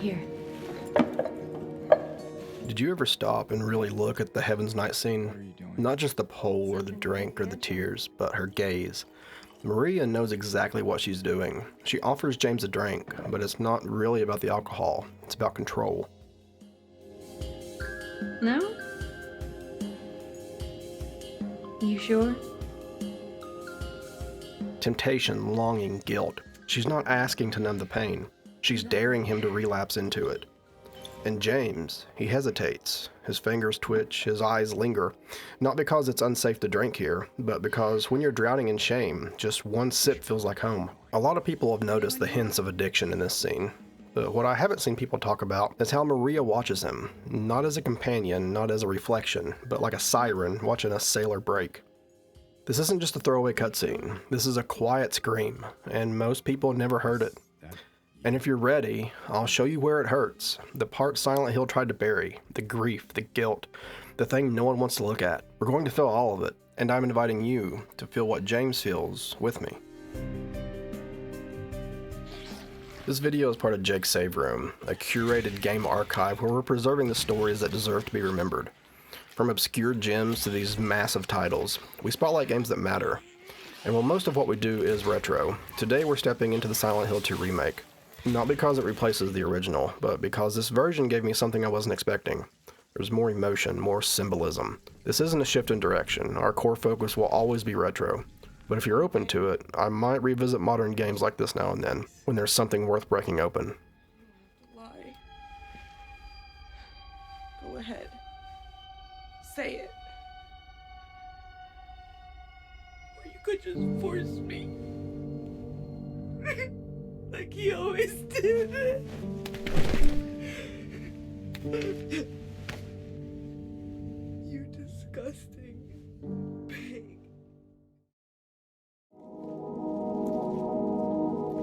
Here. Did you ever stop and really look at the Heaven's Night scene? Not just the pole or the drink or the tears, but her gaze. Maria knows exactly what she's doing. She offers James a drink, but it's not really about the alcohol. It's about control. No? You sure? Temptation, longing, guilt. She's not asking to numb the pain. She's daring him to relapse into it. And James, he hesitates. His fingers twitch, his eyes linger. Not because it's unsafe to drink here, but because when you're drowning in shame, just one sip feels like home. A lot of people have noticed the hints of addiction in this scene. But what I haven't seen people talk about is how Maria watches him. Not as a companion, not as a reflection, but like a siren watching a sailor break. This isn't just a throwaway cutscene. This is a quiet scream, and most people never heard it. And if you're ready, I'll show you where it hurts. The part Silent Hill tried to bury, the grief, the guilt, the thing no one wants to look at. We're going to feel all of it, and I'm inviting you to feel what James feels with me. This video is part of Jake's Save Room, a curated game archive where we're preserving the stories that deserve to be remembered. From obscure gems to these massive titles, we spotlight games that matter. And while most of what we do is retro, today we're stepping into the Silent Hill 2 remake. Not because it replaces the original, but because this version gave me something I wasn't expecting. There's more emotion, more symbolism. This isn't a shift in direction. Our core focus will always be retro. But if you're open to it, I might revisit modern games like this now and then, when there's something worth breaking open. Lie. Go ahead. Say it. Or you could just force me. Like he always did. You disgusting pig.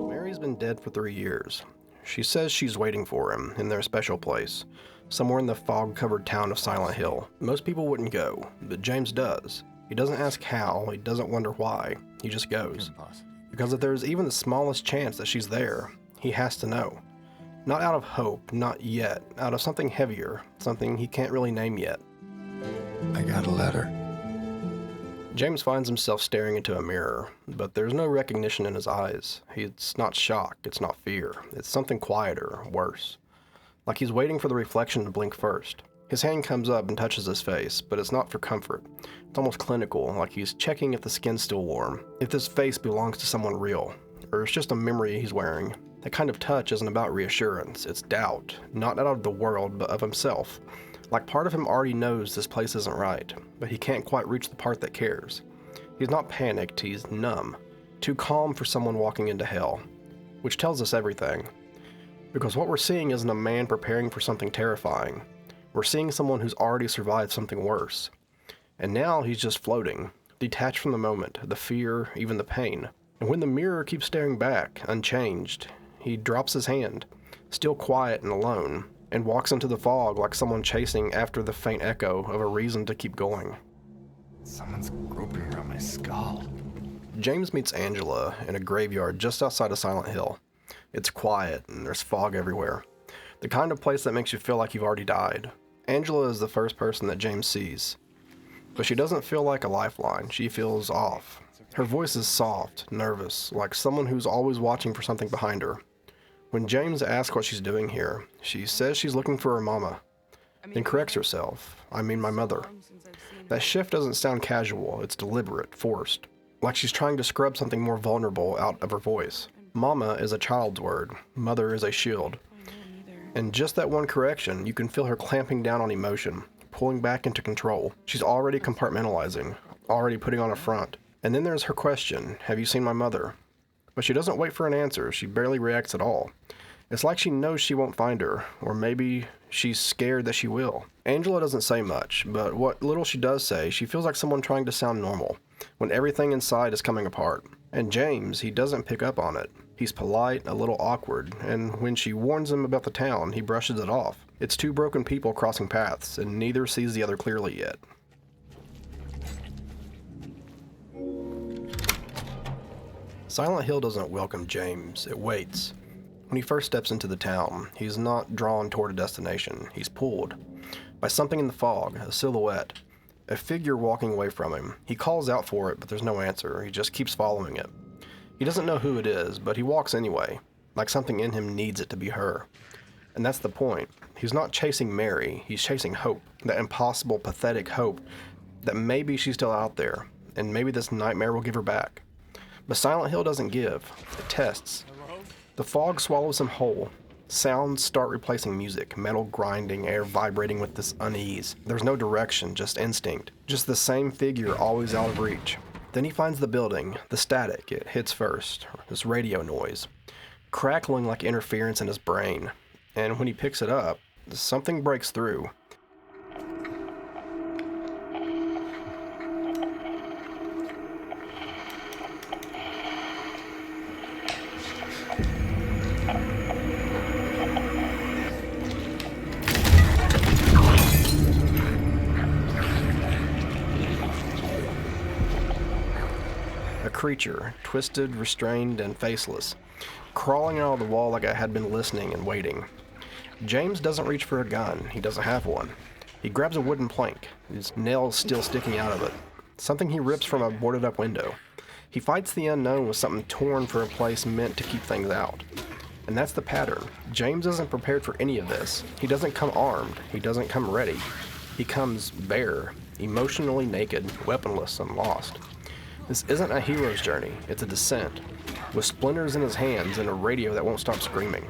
Mary's been dead for 3 years. She says she's waiting for him in their special place, somewhere in the fog-covered town of Silent Hill. Most people wouldn't go, but James does. He doesn't ask how, he doesn't wonder why, he just goes. Because if there's even the smallest chance that she's there, he has to know. Not out of hope, not yet, out of something heavier, something he can't really name yet. I got a letter. James finds himself staring into a mirror, but there's no recognition in his eyes. It's not shock, it's not fear, it's something quieter, worse. Like he's waiting for the reflection to blink first. His hand comes up and touches his face, but it's not for comfort. It's almost clinical, like he's checking if the skin's still warm, if this face belongs to someone real, or it's just a memory he's wearing. That kind of touch isn't about reassurance, it's doubt, not out of the world, but of himself. Like part of him already knows this place isn't right, but he can't quite reach the part that cares. He's not panicked, he's numb, too calm for someone walking into hell, which tells us everything. Because what we're seeing isn't a man preparing for something terrifying. We're seeing someone who's already survived something worse. And now he's just floating, detached from the moment, the fear, even the pain. And when the mirror keeps staring back, unchanged, he drops his hand, still quiet and alone, and walks into the fog like someone chasing after the faint echo of a reason to keep going. Someone's groping around my skull. James meets Angela in a graveyard just outside of Silent Hill. It's quiet and there's fog everywhere. The kind of place that makes you feel like you've already died. Angela is the first person that James sees. But she doesn't feel like a lifeline. She feels off. Her voice is soft, nervous, like someone who's always watching for something behind her. When James asks what she's doing here, she says she's looking for her mama, then corrects herself. I mean my mother. That shift doesn't sound casual, it's deliberate, forced. Like she's trying to scrub something more vulnerable out of her voice. Mama is a child's word, mother is a shield. And just that one correction, you can feel her clamping down on emotion, pulling back into control. She's already compartmentalizing, already putting on a front. And then there's her question, have you seen my mother? But she doesn't wait for an answer, she barely reacts at all. It's like she knows she won't find her, or maybe she's scared that she will. Angela doesn't say much, but what little she does say, she feels like someone trying to sound normal, when everything inside is coming apart. And James, he doesn't pick up on it. He's polite, a little awkward, and when she warns him about the town, he brushes it off. It's two broken people crossing paths, and neither sees the other clearly yet. Silent Hill doesn't welcome James, it waits. When he first steps into the town, he's not drawn toward a destination. He's pulled by something in the fog, a silhouette, a figure walking away from him. He calls out for it, but there's no answer. He just keeps following it. He doesn't know who it is, but he walks anyway, like something in him needs it to be her. And that's the point. He's not chasing Mary, he's chasing hope. That impossible, pathetic hope that maybe she's still out there, and maybe this nightmare will give her back. But Silent Hill doesn't give. It tests. The fog swallows him whole. Sounds start replacing music, metal grinding, air vibrating with this unease. There's no direction, just instinct. Just the same figure always out of reach. Then he finds the building, the static, it hits first, this radio noise, crackling like interference in his brain. And when he picks it up, something breaks through. A creature, twisted, restrained, and faceless, crawling out of the wall like it had been listening and waiting. James doesn't reach for a gun. He doesn't have one. He grabs a wooden plank, his nails still sticking out of it, something he rips from a boarded-up window. He fights the unknown with something torn from a place meant to keep things out. And that's the pattern. James isn't prepared for any of this. He doesn't come armed. He doesn't come ready. He comes bare, emotionally naked, weaponless, and lost. This isn't a hero's journey. It's a descent, with splinters in his hands and a radio that won't stop screaming.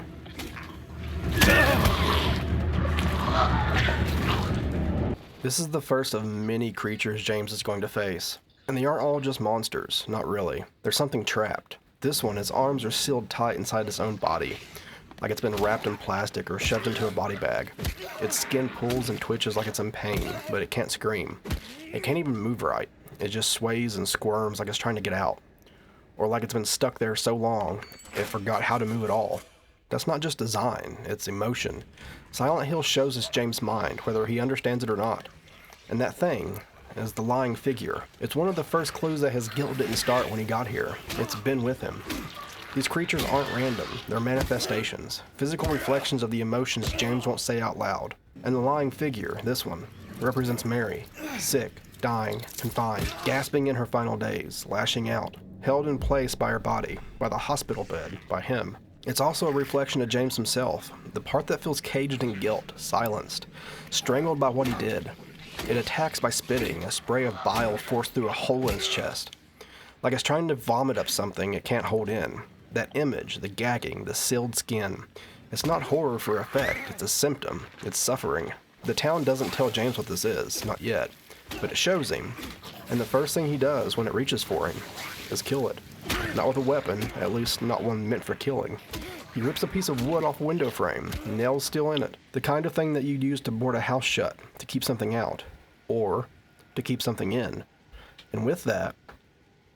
This is the first of many creatures James is going to face. And they aren't all just monsters, not really. There's something trapped. This one, his arms are sealed tight inside his own body, like it's been wrapped in plastic or shoved into a body bag. Its skin pulls and twitches like it's in pain, but it can't scream. It can't even move right. It just sways and squirms like it's trying to get out. Or like it's been stuck there so long, it forgot how to move at all. That's not just design, it's emotion. Silent Hill shows us James' mind, whether he understands it or not. And that thing is the lying figure. It's one of the first clues that his guilt didn't start when he got here. It's been with him. These creatures aren't random, they're manifestations, physical reflections of the emotions James won't say out loud. And the lying figure, this one, represents Mary, sick, dying, confined, gasping in her final days, lashing out, held in place by her body, by the hospital bed, by him. It's also a reflection of James himself, the part that feels caged in guilt, silenced, strangled by what he did. It attacks by spitting, a spray of bile forced through a hole in his chest. Like it's trying to vomit up something it can't hold in. That image, the gagging, the sealed skin. It's not horror for effect, it's a symptom, it's suffering. The town doesn't tell James what this is, not yet, but it shows him. And the first thing he does when it reaches for him is kill it. Not with a weapon, at least not one meant for killing. He rips a piece of wood off a window frame, nails still in it. The kind of thing that you'd use to board a house shut, to keep something out, or to keep something in. And with that,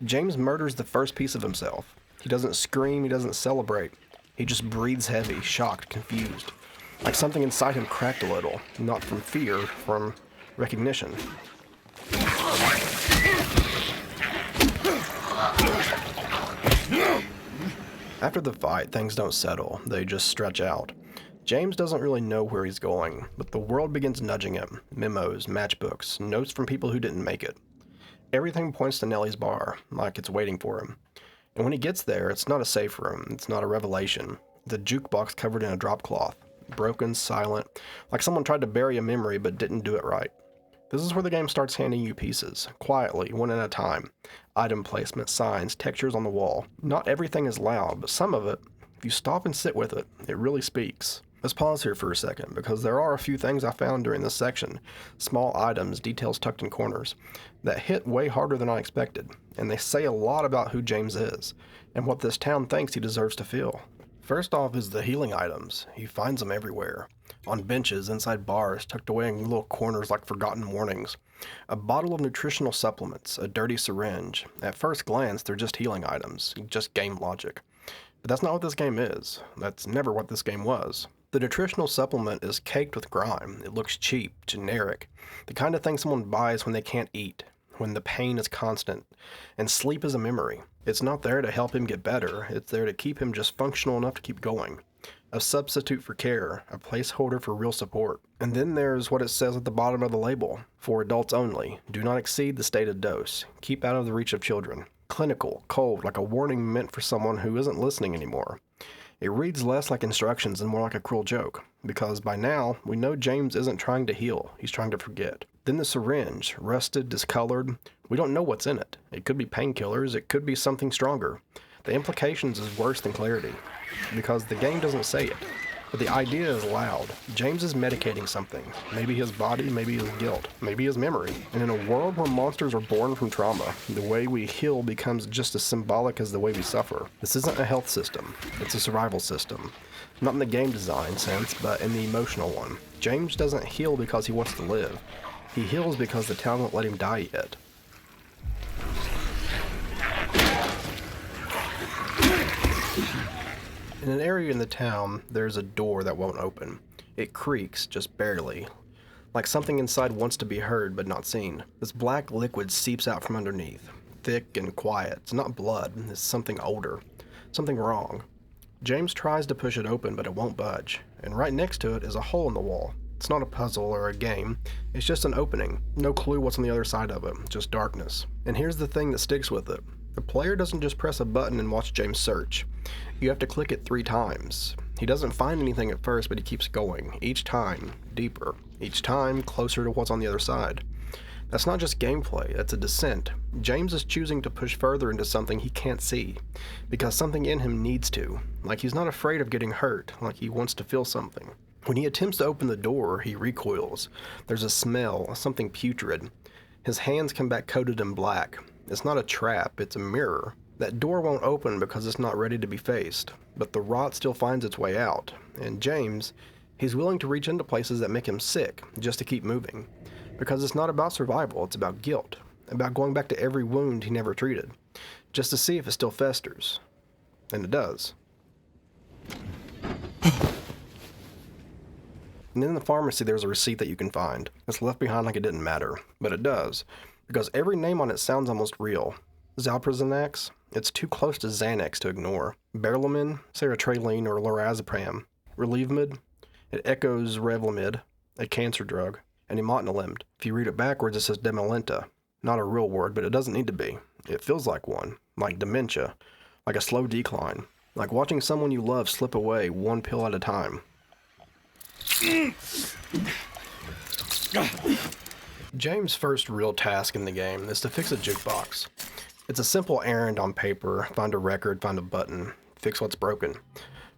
James murders the first piece of himself. He doesn't scream, he doesn't celebrate. He just breathes heavy, shocked, confused. Like something inside him cracked a little, not from fear, from recognition. After the fight, things don't settle, they just stretch out. James doesn't really know where he's going, but the world begins nudging him. Memos, matchbooks, notes from people who didn't make it. Everything points to Nelly's bar, like it's waiting for him. And when he gets there, it's not a safe room, it's not a revelation. It's a jukebox covered in a drop cloth, broken, silent, like someone tried to bury a memory but didn't do it right. This is where the game starts handing you pieces, quietly, one at a time. Item placement, signs, textures on the wall. Not everything is loud, but some of it, if you stop and sit with it, it really speaks. Let's pause here for a second, because there are a few things I found during this section, small items, details tucked in corners, that hit way harder than I expected, and they say a lot about who James is, and what this town thinks he deserves to feel. First off is the healing items. He finds them everywhere. On benches, inside bars, tucked away in little corners like forgotten warnings. A bottle of nutritional supplements, a dirty syringe. At first glance, they're just healing items, just game logic. But that's not what this game is. That's never what this game was. The nutritional supplement is caked with grime. It looks cheap, generic, the kind of thing someone buys when they can't eat, when the pain is constant, and sleep is a memory. It's not there to help him get better, it's there to keep him just functional enough to keep going. A substitute for care, a placeholder for real support. And then there's what it says at the bottom of the label. For adults only. Do not exceed the stated dose. Keep out of the reach of children. Clinical, cold, like a warning meant for someone who isn't listening anymore. It reads less like instructions and more like a cruel joke, because by now, we know James isn't trying to heal, he's trying to forget. Then the syringe, rusted, discolored, we don't know what's in it. It could be painkillers, it could be something stronger. The implications is worse than clarity, because the game doesn't say it, but the idea is loud. James is medicating something. Maybe his body, maybe his guilt, maybe his memory. And in a world where monsters are born from trauma, the way we heal becomes just as symbolic as the way we suffer. This isn't a health system, it's a survival system. Not in the game design sense, but in the emotional one. James doesn't heal because he wants to live. He heals because the town won't let him die yet. In an area in the town, there's a door that won't open. It creaks, just barely. Like something inside wants to be heard but not seen. This black liquid seeps out from underneath. Thick and quiet. It's not blood, it's something older. Something wrong. James tries to push it open but it won't budge. And right next to it is a hole in the wall. It's not a puzzle or a game. It's just an opening. No clue what's on the other side of it. Just darkness. And here's the thing that sticks with it. The player doesn't just press a button and watch James search. You have to click it 3 times. He doesn't find anything at first, but he keeps going. Each time, deeper. Each time, closer to what's on the other side. That's not just gameplay, that's a descent. James is choosing to push further into something he can't see, because something in him needs to. Like he's not afraid of getting hurt, like he wants to feel something. When he attempts to open the door, he recoils. There's a smell, something putrid. His hands come back coated in black. It's not a trap, it's a mirror. That door won't open because it's not ready to be faced, but the rot still finds its way out. And James, he's willing to reach into places that make him sick, just to keep moving. Because it's not about survival, it's about guilt. About going back to every wound he never treated, just to see if it still festers. And it does. And in the pharmacy there's a receipt that you can find. It's left behind like it didn't matter, but it does. Because every name on it sounds almost real. Zalprazanax, it's too close to Xanax to ignore. Berlamin, sertraline or lorazepam. Relievamid, it echoes Revlimid, a cancer drug. And Imotnilimd. If you read it backwards, it says Demolenta. Not a real word, but it doesn't need to be. It feels like one. Like dementia. Like a slow decline. Like watching someone you love slip away one pill at a time. James' first real task in the game is to fix a jukebox. It's a simple errand on paper, find a record, find a button, fix what's broken.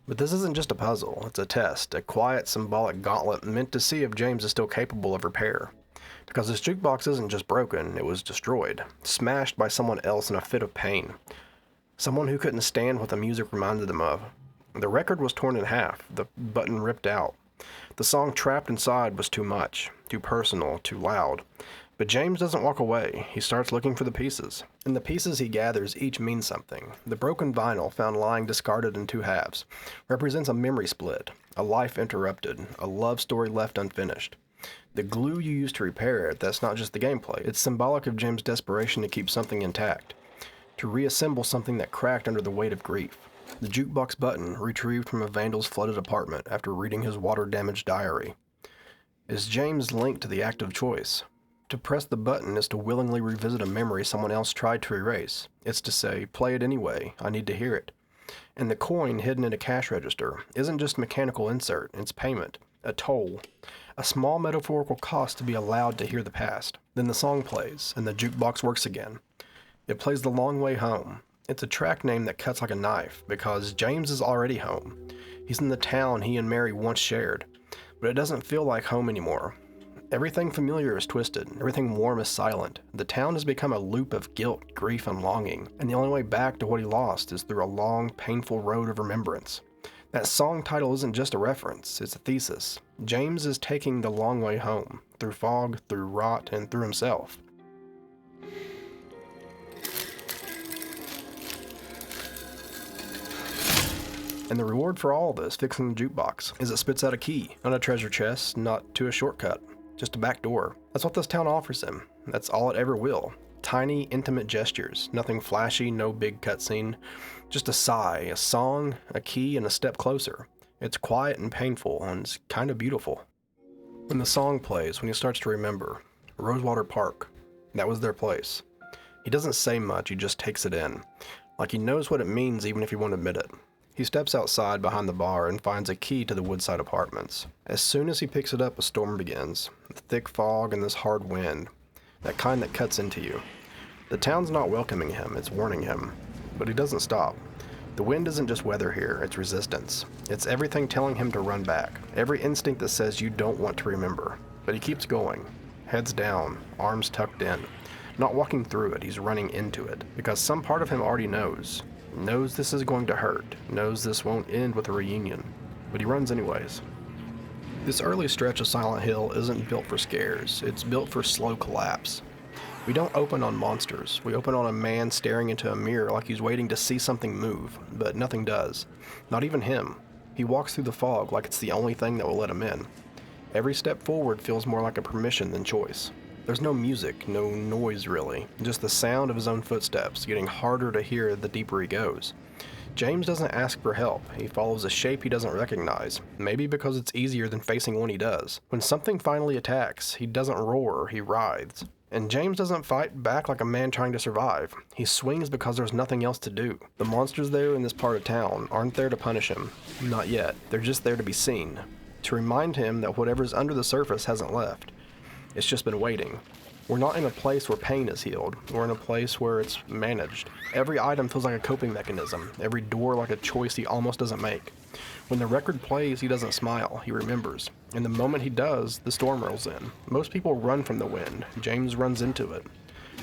But this isn't just a puzzle, it's a test, a quiet symbolic gauntlet meant to see if James is still capable of repair. Because this jukebox isn't just broken, it was destroyed, smashed by someone else in a fit of pain. Someone who couldn't stand what the music reminded them of. The record was torn in half, the button ripped out. The song trapped inside was too much, too personal, too loud. But James doesn't walk away. He starts looking for the pieces. And the pieces he gathers each mean something. The broken vinyl found lying discarded in 2 halves represents a memory split, a life interrupted, a love story left unfinished. The glue you use to repair it, that's not just the gameplay. It's symbolic of James' desperation to keep something intact, to reassemble something that cracked under the weight of grief. The jukebox button, retrieved from a vandal's flooded apartment after reading his water-damaged diary. Is James linked to the act of choice? To press the button is to willingly revisit a memory someone else tried to erase. It's to say, play it anyway, I need to hear it. And the coin hidden in a cash register isn't just mechanical insert, it's payment, a toll, a small metaphorical cost to be allowed to hear the past. Then the song plays, and the jukebox works again. It plays The Long Way Home. It's a track name that cuts like a knife, because James is already home. He's in the town he and Mary once shared, but it doesn't feel like home anymore. Everything familiar is twisted, everything warm is silent. The town has become a loop of guilt, grief, and longing, and the only way back to what he lost is through a long, painful road of remembrance. That song title isn't just a reference, it's a thesis. James is taking the long way home, through fog, through rot, and through himself. And the reward for all of this, fixing the jukebox, is it spits out a key, not a treasure chest, not to a shortcut, just a back door. That's what this town offers him. That's all it ever will. Tiny, intimate gestures, nothing flashy, no big cutscene, just a sigh, a song, a key, and a step closer. It's quiet and painful, and it's kind of beautiful. When the song plays, when he starts to remember, Rosewater Park, that was their place. He doesn't say much, he just takes it in, like he knows what it means even if he won't admit it. He steps outside behind the bar and finds a key to the Woodside Apartments. As soon as he picks it up, a storm begins. The thick fog and this hard wind, that kind that cuts into you. The town's not welcoming him, it's warning him. But he doesn't stop. The wind isn't just weather here, it's resistance. It's everything telling him to run back. Every instinct that says you don't want to remember. But he keeps going. Heads down, arms tucked in. Not walking through it, he's running into it. Because some part of him already knows. Knows this is going to hurt. Knows this won't end with a reunion. But he runs anyways. This early stretch of Silent Hill isn't built for scares. It's built for slow collapse. We don't open on monsters. We open on a man staring into a mirror like he's waiting to see something move, but nothing does. Not even him. He walks through the fog like it's the only thing that will let him in. Every step forward feels more like a permission than choice. There's no music, no noise really, just the sound of his own footsteps, getting harder to hear the deeper he goes. James doesn't ask for help. He follows a shape he doesn't recognize, maybe because it's easier than facing one he does. When something finally attacks, he doesn't roar, he writhes. And James doesn't fight back like a man trying to survive. He swings because there's nothing else to do. The monsters there in this part of town aren't there to punish him. Not yet. They're just there to be seen. To remind him that whatever's under the surface hasn't left. It's just been waiting. We're not in a place where pain is healed. We're in a place where it's managed. Every item feels like a coping mechanism. Every door like a choice he almost doesn't make. When the record plays, he doesn't smile. He remembers. And the moment he does, the storm rolls in. Most people run from the wind. James runs into it.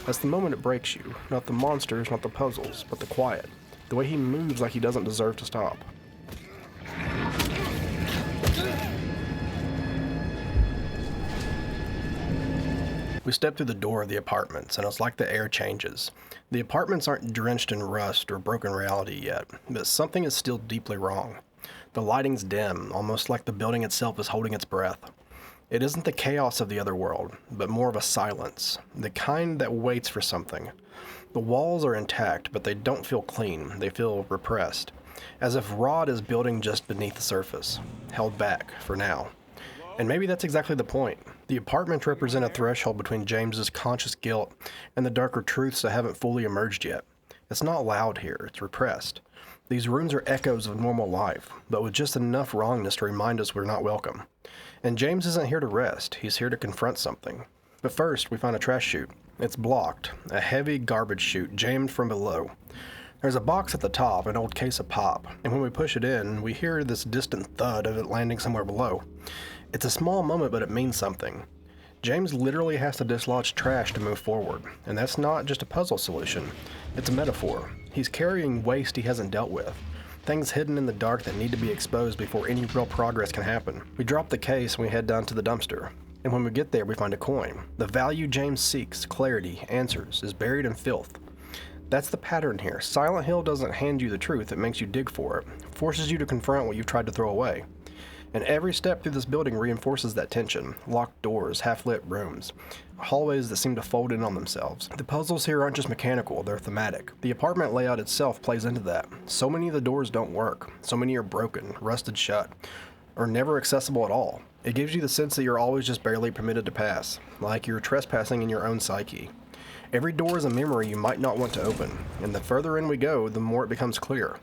That's the moment it breaks you. Not the monsters, not the puzzles, but the quiet. The way he moves like he doesn't deserve to stop. We step through the door of the apartments, and it's like the air changes. The apartments aren't drenched in rust or broken reality yet, but something is still deeply wrong. The lighting's dim, almost like the building itself is holding its breath. It isn't the chaos of the other world, but more of a silence, the kind that waits for something. The walls are intact, but they don't feel clean, they feel repressed, as if rot is building just beneath the surface, held back for now. And maybe that's exactly the point. The apartments represent a threshold between James's conscious guilt and the darker truths that haven't fully emerged yet. It's not loud here, it's repressed. These rooms are echoes of normal life, but with just enough wrongness to remind us we're not welcome. And James isn't here to rest, he's here to confront something. But first, we find a trash chute. It's blocked, a heavy garbage chute jammed from below. There's a box at the top, an old case of pop, and when we push it in, we hear this distant thud of it landing somewhere below. It's a small moment, but it means something. James literally has to dislodge trash to move forward, and that's not just a puzzle solution, it's a metaphor. He's carrying waste he hasn't dealt with, things hidden in the dark that need to be exposed before any real progress can happen. We drop the case and we head down to the dumpster, and when we get there we find a coin. The value James seeks, clarity, answers, is buried in filth. That's the pattern here. Silent Hill doesn't hand you the truth, it makes you dig for it, forces you to confront what you've tried to throw away. And every step through this building reinforces that tension. Locked doors, half-lit rooms, hallways that seem to fold in on themselves. The puzzles here aren't just mechanical, they're thematic. The apartment layout itself plays into that. So many of the doors don't work. So many are broken, rusted shut, or never accessible at all. It gives you the sense that you're always just barely permitted to pass, like you're trespassing in your own psyche. Every door is a memory you might not want to open, and the further in we go, the more it becomes clear.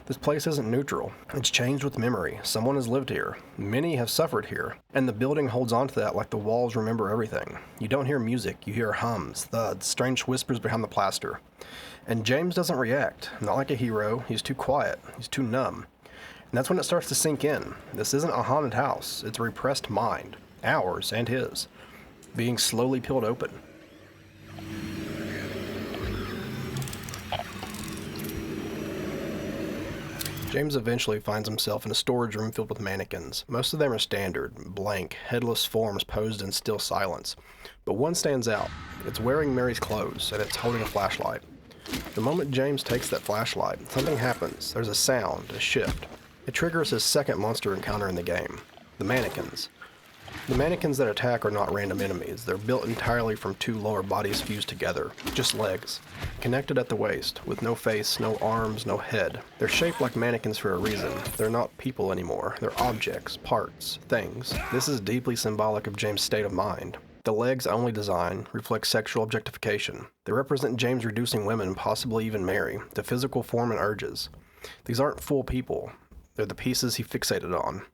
This place isn't neutral. It's changed with memory. Someone has lived here. Many have suffered here. And the building holds on to that like the walls remember everything. You don't hear music. You hear hums, thuds, strange whispers behind the plaster. And James doesn't react. Not like a hero. He's too quiet. He's too numb. And that's when it starts to sink in. This isn't a haunted house. It's a repressed mind. Ours and his. Being slowly peeled open. James eventually finds himself in a storage room filled with mannequins. Most of them are standard, blank, headless forms posed in still silence. But one stands out. It's wearing Mary's clothes, and it's holding a flashlight. The moment James takes that flashlight, something happens. There's a sound, a shift. It triggers his second monster encounter in the game. The mannequins. The mannequins that attack are not random enemies. They're built entirely from two lower bodies fused together, just legs, connected at the waist, with no face, no arms, no head. They're shaped like mannequins for a reason. They're not people anymore. They're objects, parts, things. This is deeply symbolic of James' state of mind. The legs only design reflect sexual objectification. They represent James reducing women, possibly even Mary, to physical form and urges. These aren't full people. They're the pieces he fixated on.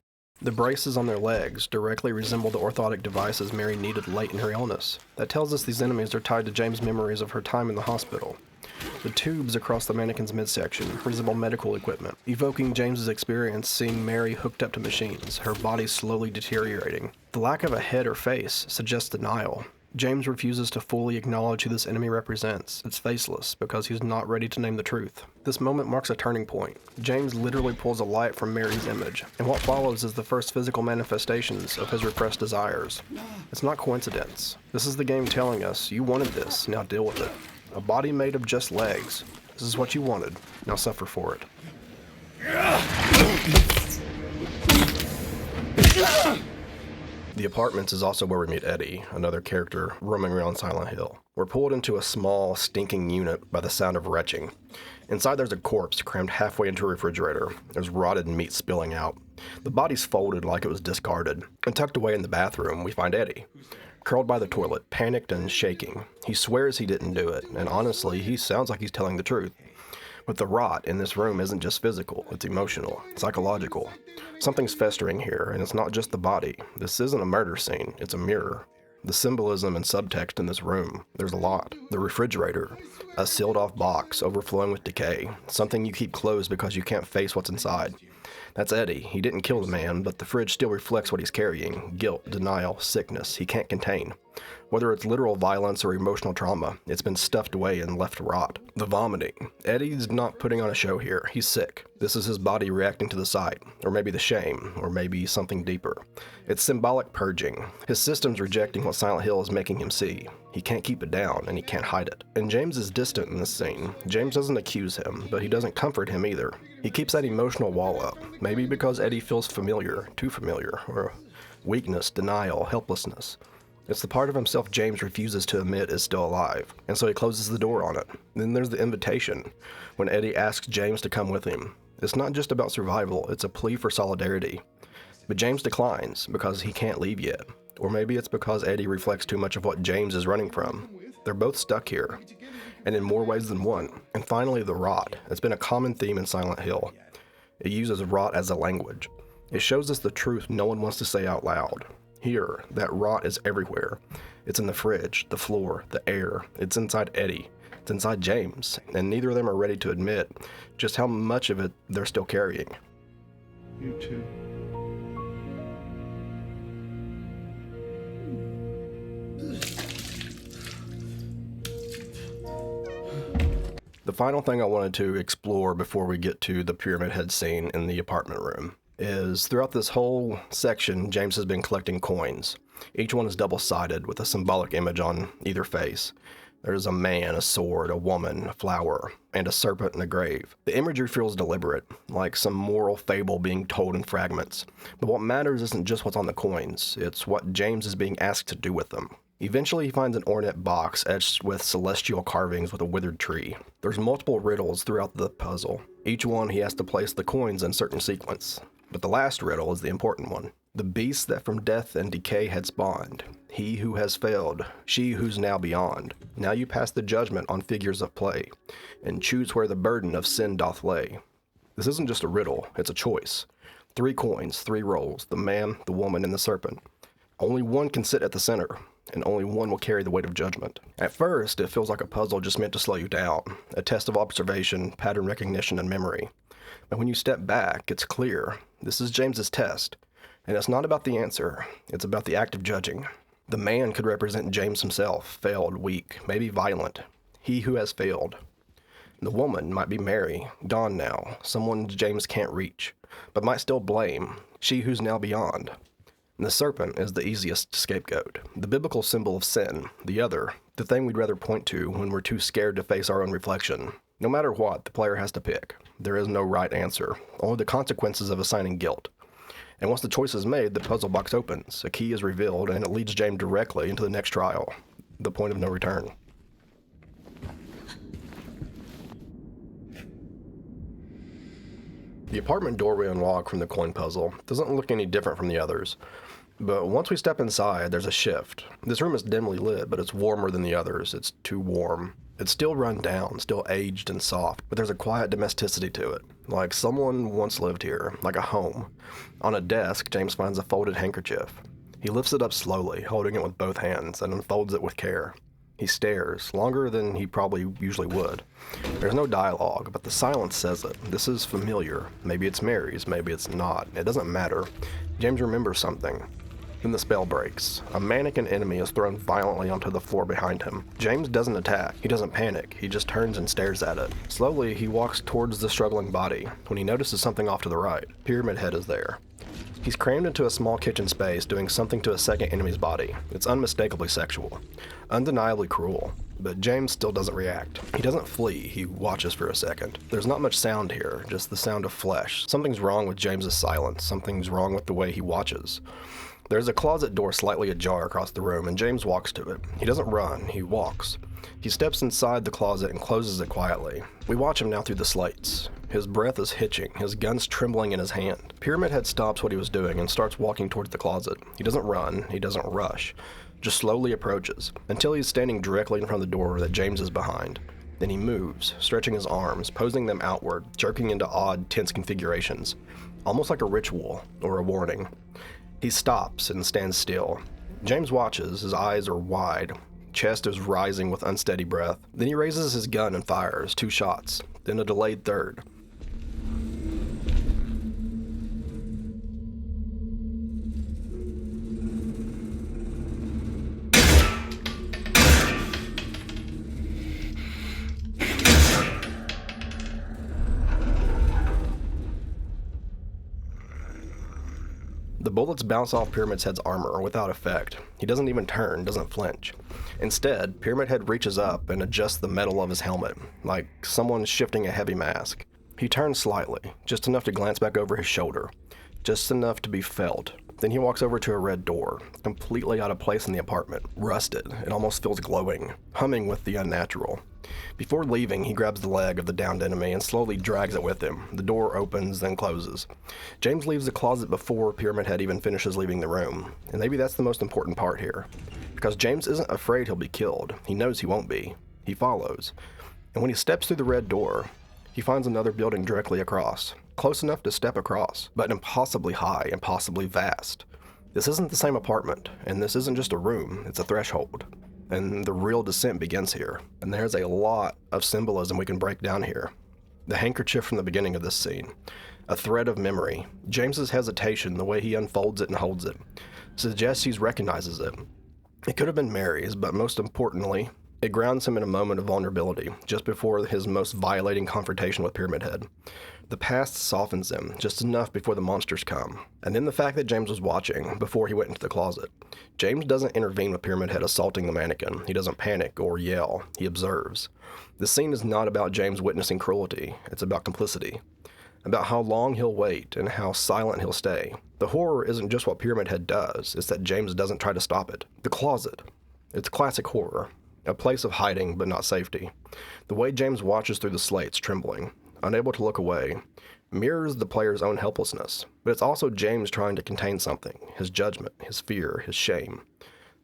The braces on their legs directly resemble the orthotic devices Mary needed late in her illness. That tells us these enemies are tied to James' memories of her time in the hospital. The tubes across the mannequin's midsection resemble medical equipment, evoking James's experience seeing Mary hooked up to machines, her body slowly deteriorating. The lack of a head or face suggests denial. James refuses to fully acknowledge who this enemy represents. It's faceless because he's not ready to name the truth. This moment marks a turning point. James literally pulls a light from Mary's image, and what follows is the first physical manifestations of his repressed desires. It's not coincidence. This is the game telling us, you wanted this, now deal with it. A body made of just legs. This is what you wanted, now suffer for it. The apartments is also where we meet Eddie, another character roaming around Silent Hill. We're pulled into a small, stinking unit by the sound of retching. Inside there's a corpse crammed halfway into a refrigerator. There's rotted meat spilling out. The body's folded like it was discarded. And tucked away in the bathroom, we find Eddie, curled by the toilet, panicked and shaking. He swears he didn't do it, and honestly, he sounds like he's telling the truth. But the rot in this room isn't just physical, it's emotional, psychological. Something's festering here, and it's not just the body. This isn't a murder scene, it's a mirror. The symbolism and subtext in this room, there's a lot. The refrigerator, a sealed off box overflowing with decay, something you keep closed because you can't face what's inside. That's Eddie. He didn't kill the man, but the fridge still reflects what he's carrying. Guilt, denial, sickness he can't contain. Whether it's literal violence or emotional trauma, it's been stuffed away and left to rot. The vomiting. Eddie's not putting on a show here. He's sick. This is his body reacting to the sight, or maybe the shame, or maybe something deeper. It's symbolic purging. His system's rejecting what Silent Hill is making him see. He can't keep it down, and he can't hide it. And James is distant in this scene. James doesn't accuse him, but he doesn't comfort him either. He keeps that emotional wall up, maybe because Eddie feels familiar, too familiar, or weakness, denial, helplessness. It's the part of himself James refuses to admit is still alive, and so he closes the door on it. Then there's the invitation, when Eddie asks James to come with him. It's not just about survival, it's a plea for solidarity. But James declines because he can't leave yet. Or maybe it's because Eddie reflects too much of what James is running from. They're both stuck here, and in more ways than one. And finally, the rot. It's been a common theme in Silent Hill. It uses rot as a language. It shows us the truth no one wants to say out loud. Here, that rot is everywhere. It's in the fridge, the floor, the air. It's inside Eddie. It's inside James. And neither of them are ready to admit just how much of it they're still carrying. You too. The final thing I wanted to explore before we get to the Pyramid Head scene in the apartment room is throughout this whole section, James has been collecting coins. Each one is double-sided with a symbolic image on either face. There's a man, a sword, a woman, a flower, and a serpent in a grave. The imagery feels deliberate, like some moral fable being told in fragments. But what matters isn't just what's on the coins, it's what James is being asked to do with them. Eventually he finds an ornate box etched with celestial carvings with a withered tree. There's multiple riddles throughout the puzzle. Each one he has to place the coins in certain sequence. But the last riddle is the important one. The beast that from death and decay had spawned, he who has failed, she who's now beyond. Now you pass the judgment on figures of play, and choose where the burden of sin doth lay. This isn't just a riddle, it's a choice. 3 coins, 3 rolls, the man, the woman, and the serpent. Only one can sit at the center, and only one will carry the weight of judgment. At first, it feels like a puzzle just meant to slow you down, a test of observation, pattern recognition, and memory. But when you step back, it's clear. This is James's test. And it's not about the answer, it's about the act of judging. The man could represent James himself, failed, weak, maybe violent. He who has failed. The woman might be Mary, gone now, someone James can't reach, but might still blame, she who's now beyond. And the serpent is the easiest scapegoat, the biblical symbol of sin, the other, the thing we'd rather point to when we're too scared to face our own reflection. No matter what, the player has to pick. There is no right answer, only the consequences of assigning guilt. And once the choice is made, the puzzle box opens, a key is revealed, and it leads James directly into the next trial, the point of no return. The apartment door we unlock from the coin puzzle doesn't look any different from the others, but once we step inside, there's a shift. This room is dimly lit, but it's warmer than the others. It's too warm. It's still run down, still aged and soft, but there's a quiet domesticity to it, like someone once lived here, like a home. On a desk, James finds a folded handkerchief. He lifts it up slowly, holding it with both hands, and unfolds it with care. He stares, longer than he probably usually would. There's no dialogue, but the silence says it. This is familiar. Maybe it's Mary's, maybe it's not. It doesn't matter. James remembers something. Then the spell breaks. A mannequin enemy is thrown violently onto the floor behind him. James doesn't attack. He doesn't panic. He just turns and stares at it. Slowly, he walks towards the struggling body when he notices something off to the right. Pyramid Head is there. He's crammed into a small kitchen space doing something to a second enemy's body. It's unmistakably sexual. Undeniably cruel. But James still doesn't react. He doesn't flee. He watches for a second. There's not much sound here, just the sound of flesh. Something's wrong with James's silence. Something's wrong with the way he watches. There's a closet door slightly ajar across the room, and James walks to it. He doesn't run, he walks. He steps inside the closet and closes it quietly. We watch him now through the slates. His breath is hitching, his gun's trembling in his hand. Pyramid Head stops what he was doing and starts walking towards the closet. He doesn't run, he doesn't rush, just slowly approaches, until he's standing directly in front of the door that James is behind. Then he moves, stretching his arms, posing them outward, jerking into odd, tense configurations, almost like a ritual or a warning. He stops and stands still. James watches, his eyes are wide, chest is rising with unsteady breath. Then he raises his gun and fires 2 shots, then a delayed third. The bullets bounce off Pyramid Head's armor without effect. He doesn't even turn, doesn't flinch. Instead, Pyramid Head reaches up and adjusts the metal of his helmet, like someone shifting a heavy mask. He turns slightly, just enough to glance back over his shoulder, just enough to be felt. Then he walks over to a red door, completely out of place in the apartment, rusted. It almost feels glowing, humming with the unnatural. Before leaving, he grabs the leg of the downed enemy and slowly drags it with him. The door opens, then closes. James leaves the closet before Pyramid Head even finishes leaving the room. And maybe that's the most important part here. Because James isn't afraid he'll be killed. He knows he won't be. He follows. And when he steps through the red door, he finds another building directly across. Close enough to step across, but impossibly high, impossibly vast. This isn't the same apartment, and this isn't just a room, it's a threshold. And the real descent begins here. And there's a lot of symbolism we can break down here. The handkerchief from the beginning of this scene. A thread of memory. James's hesitation, the way he unfolds it and holds it, suggests he recognizes it. It could have been Mary's, but most importantly, it grounds him in a moment of vulnerability, just before his most violating confrontation with Pyramid Head. The past softens him, just enough before the monsters come. And then the fact that James was watching before he went into the closet. James doesn't intervene with Pyramid Head assaulting the mannequin. He doesn't panic or yell. He observes. This scene is not about James witnessing cruelty. It's about complicity. About how long he'll wait and how silent he'll stay. The horror isn't just what Pyramid Head does, it's that James doesn't try to stop it. The closet. It's classic horror. A place of hiding but not safety. The way James watches through the slates, trembling, unable to look away, mirrors the player's own helplessness, but it's also James trying to contain something, his judgment, his fear, his shame.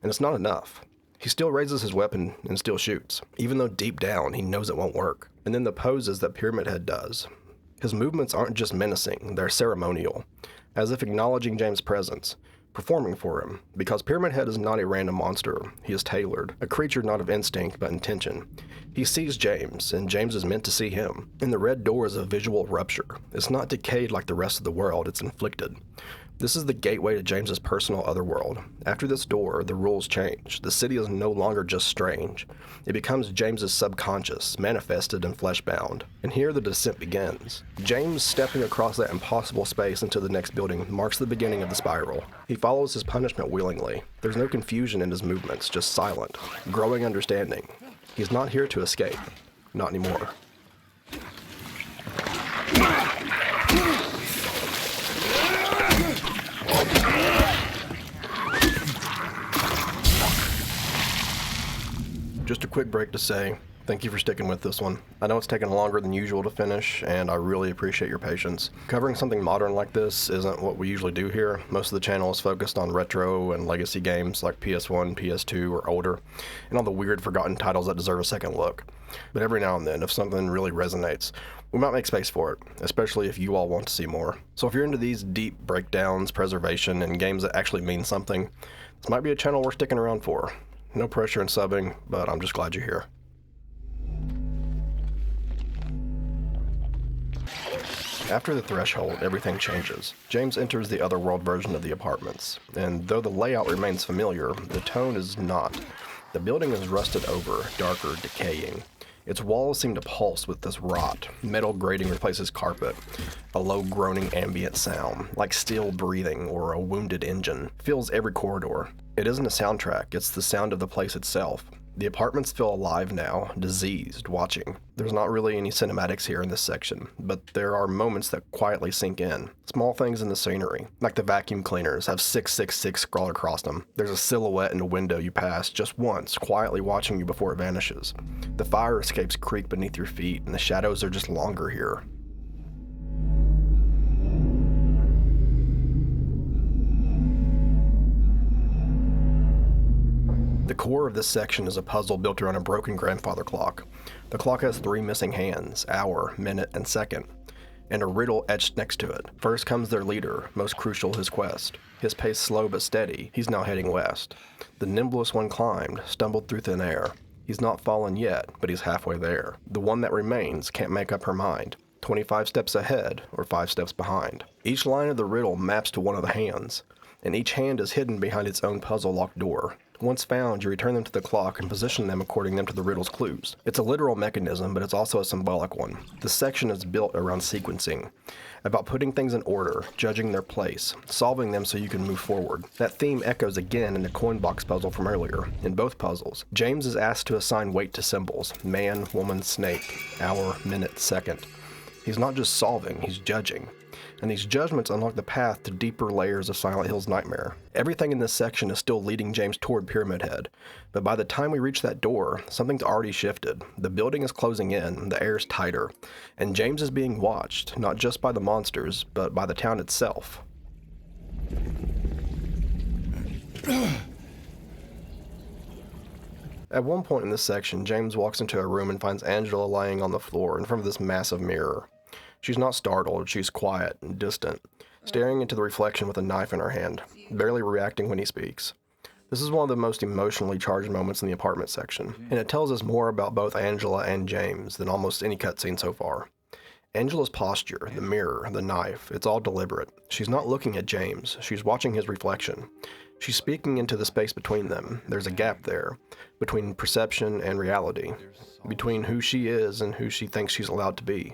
And it's not enough. He still raises his weapon and still shoots, even though deep down he knows it won't work. And then the poses that Pyramid Head does. His movements aren't just menacing, they're ceremonial, as if acknowledging James' presence, performing for him, because Pyramid Head is not a random monster. He is tailored, a creature not of instinct but intention. He sees James, and James is meant to see him. And the red door is a visual rupture. It's not decayed like the rest of the world, it's inflicted. This is the gateway to James's personal otherworld. After this door, the rules change. The city is no longer just strange. It becomes James's subconscious, manifested and flesh-bound. And here the descent begins. James stepping across that impossible space into the next building marks the beginning of the spiral. He follows his punishment willingly. There's no confusion in his movements, just silent, growing understanding. He's not here to escape. Not anymore. a quick break to say thank you for sticking with this one. I know it's taken longer than usual to finish, and I really appreciate your patience. Covering something modern like this isn't what we usually do here. Most of the channel is focused on retro and legacy games like PS1, PS2, or older, and all the weird forgotten titles that deserve a second look. But every now and then, if something really resonates, we might make space for it, especially if you all want to see more. So if you're into these deep breakdowns, preservation, and games that actually mean something, this might be a channel worth sticking around for. No pressure in subbing, but I'm just glad you're here. After the threshold, everything changes. James enters the otherworld version of the apartments, and though the layout remains familiar, the tone is not. The building is rusted over, darker, decaying. Its walls seem to pulse with this rot. Metal grating replaces carpet. A low groaning ambient sound, like steel breathing or a wounded engine, fills every corridor. It isn't a soundtrack, it's the sound of the place itself. The apartments feel alive now, diseased, watching. There's not really any cinematics here in this section, but there are moments that quietly sink in. Small things in the scenery, like the vacuum cleaners have 666 scrawled across them. There's a silhouette in a window you pass just once, quietly watching you before it vanishes. The fire escapes creak beneath your feet, and the shadows are just longer here. The core of this section is a puzzle built around a broken grandfather clock. The clock has 3 missing hands, hour, minute, and second, and a riddle etched next to it. First comes their leader, most crucial his quest. His pace slow but steady, he's now heading west. The nimblest one climbed, stumbled through thin air. He's not fallen yet, but he's halfway there. The one that remains can't make up her mind. 25 steps ahead, or 5 steps behind. Each line of the riddle maps to one of the hands, and each hand is hidden behind its own puzzle-locked door. Once found, you return them to the clock and position them according to the riddle's clues. It's a literal mechanism, but it's also a symbolic one. This section is built around sequencing, about putting things in order, judging their place, solving them so you can move forward. That theme echoes again in the coin box puzzle from earlier. In both puzzles, James is asked to assign weight to symbols: man, woman, snake, hour, minute, second. He's not just solving, he's judging. And these judgments unlock the path to deeper layers of Silent Hill's nightmare. Everything in this section is still leading James toward Pyramid Head, but by the time we reach that door, something's already shifted. The building is closing in, the air's tighter, and James is being watched, not just by the monsters, but by the town itself. At one point in this section, James walks into a room and finds Angela lying on the floor in front of this massive mirror. She's not startled, she's quiet and distant, staring into the reflection with a knife in her hand, barely reacting when he speaks. This is one of the most emotionally charged moments in the apartment section, and it tells us more about both Angela and James than almost any cutscene so far. Angela's posture, the mirror, the knife, it's all deliberate. She's not looking at James, she's watching his reflection. She's speaking into the space between them. There's a gap there, between perception and reality, between who she is and who she thinks she's allowed to be.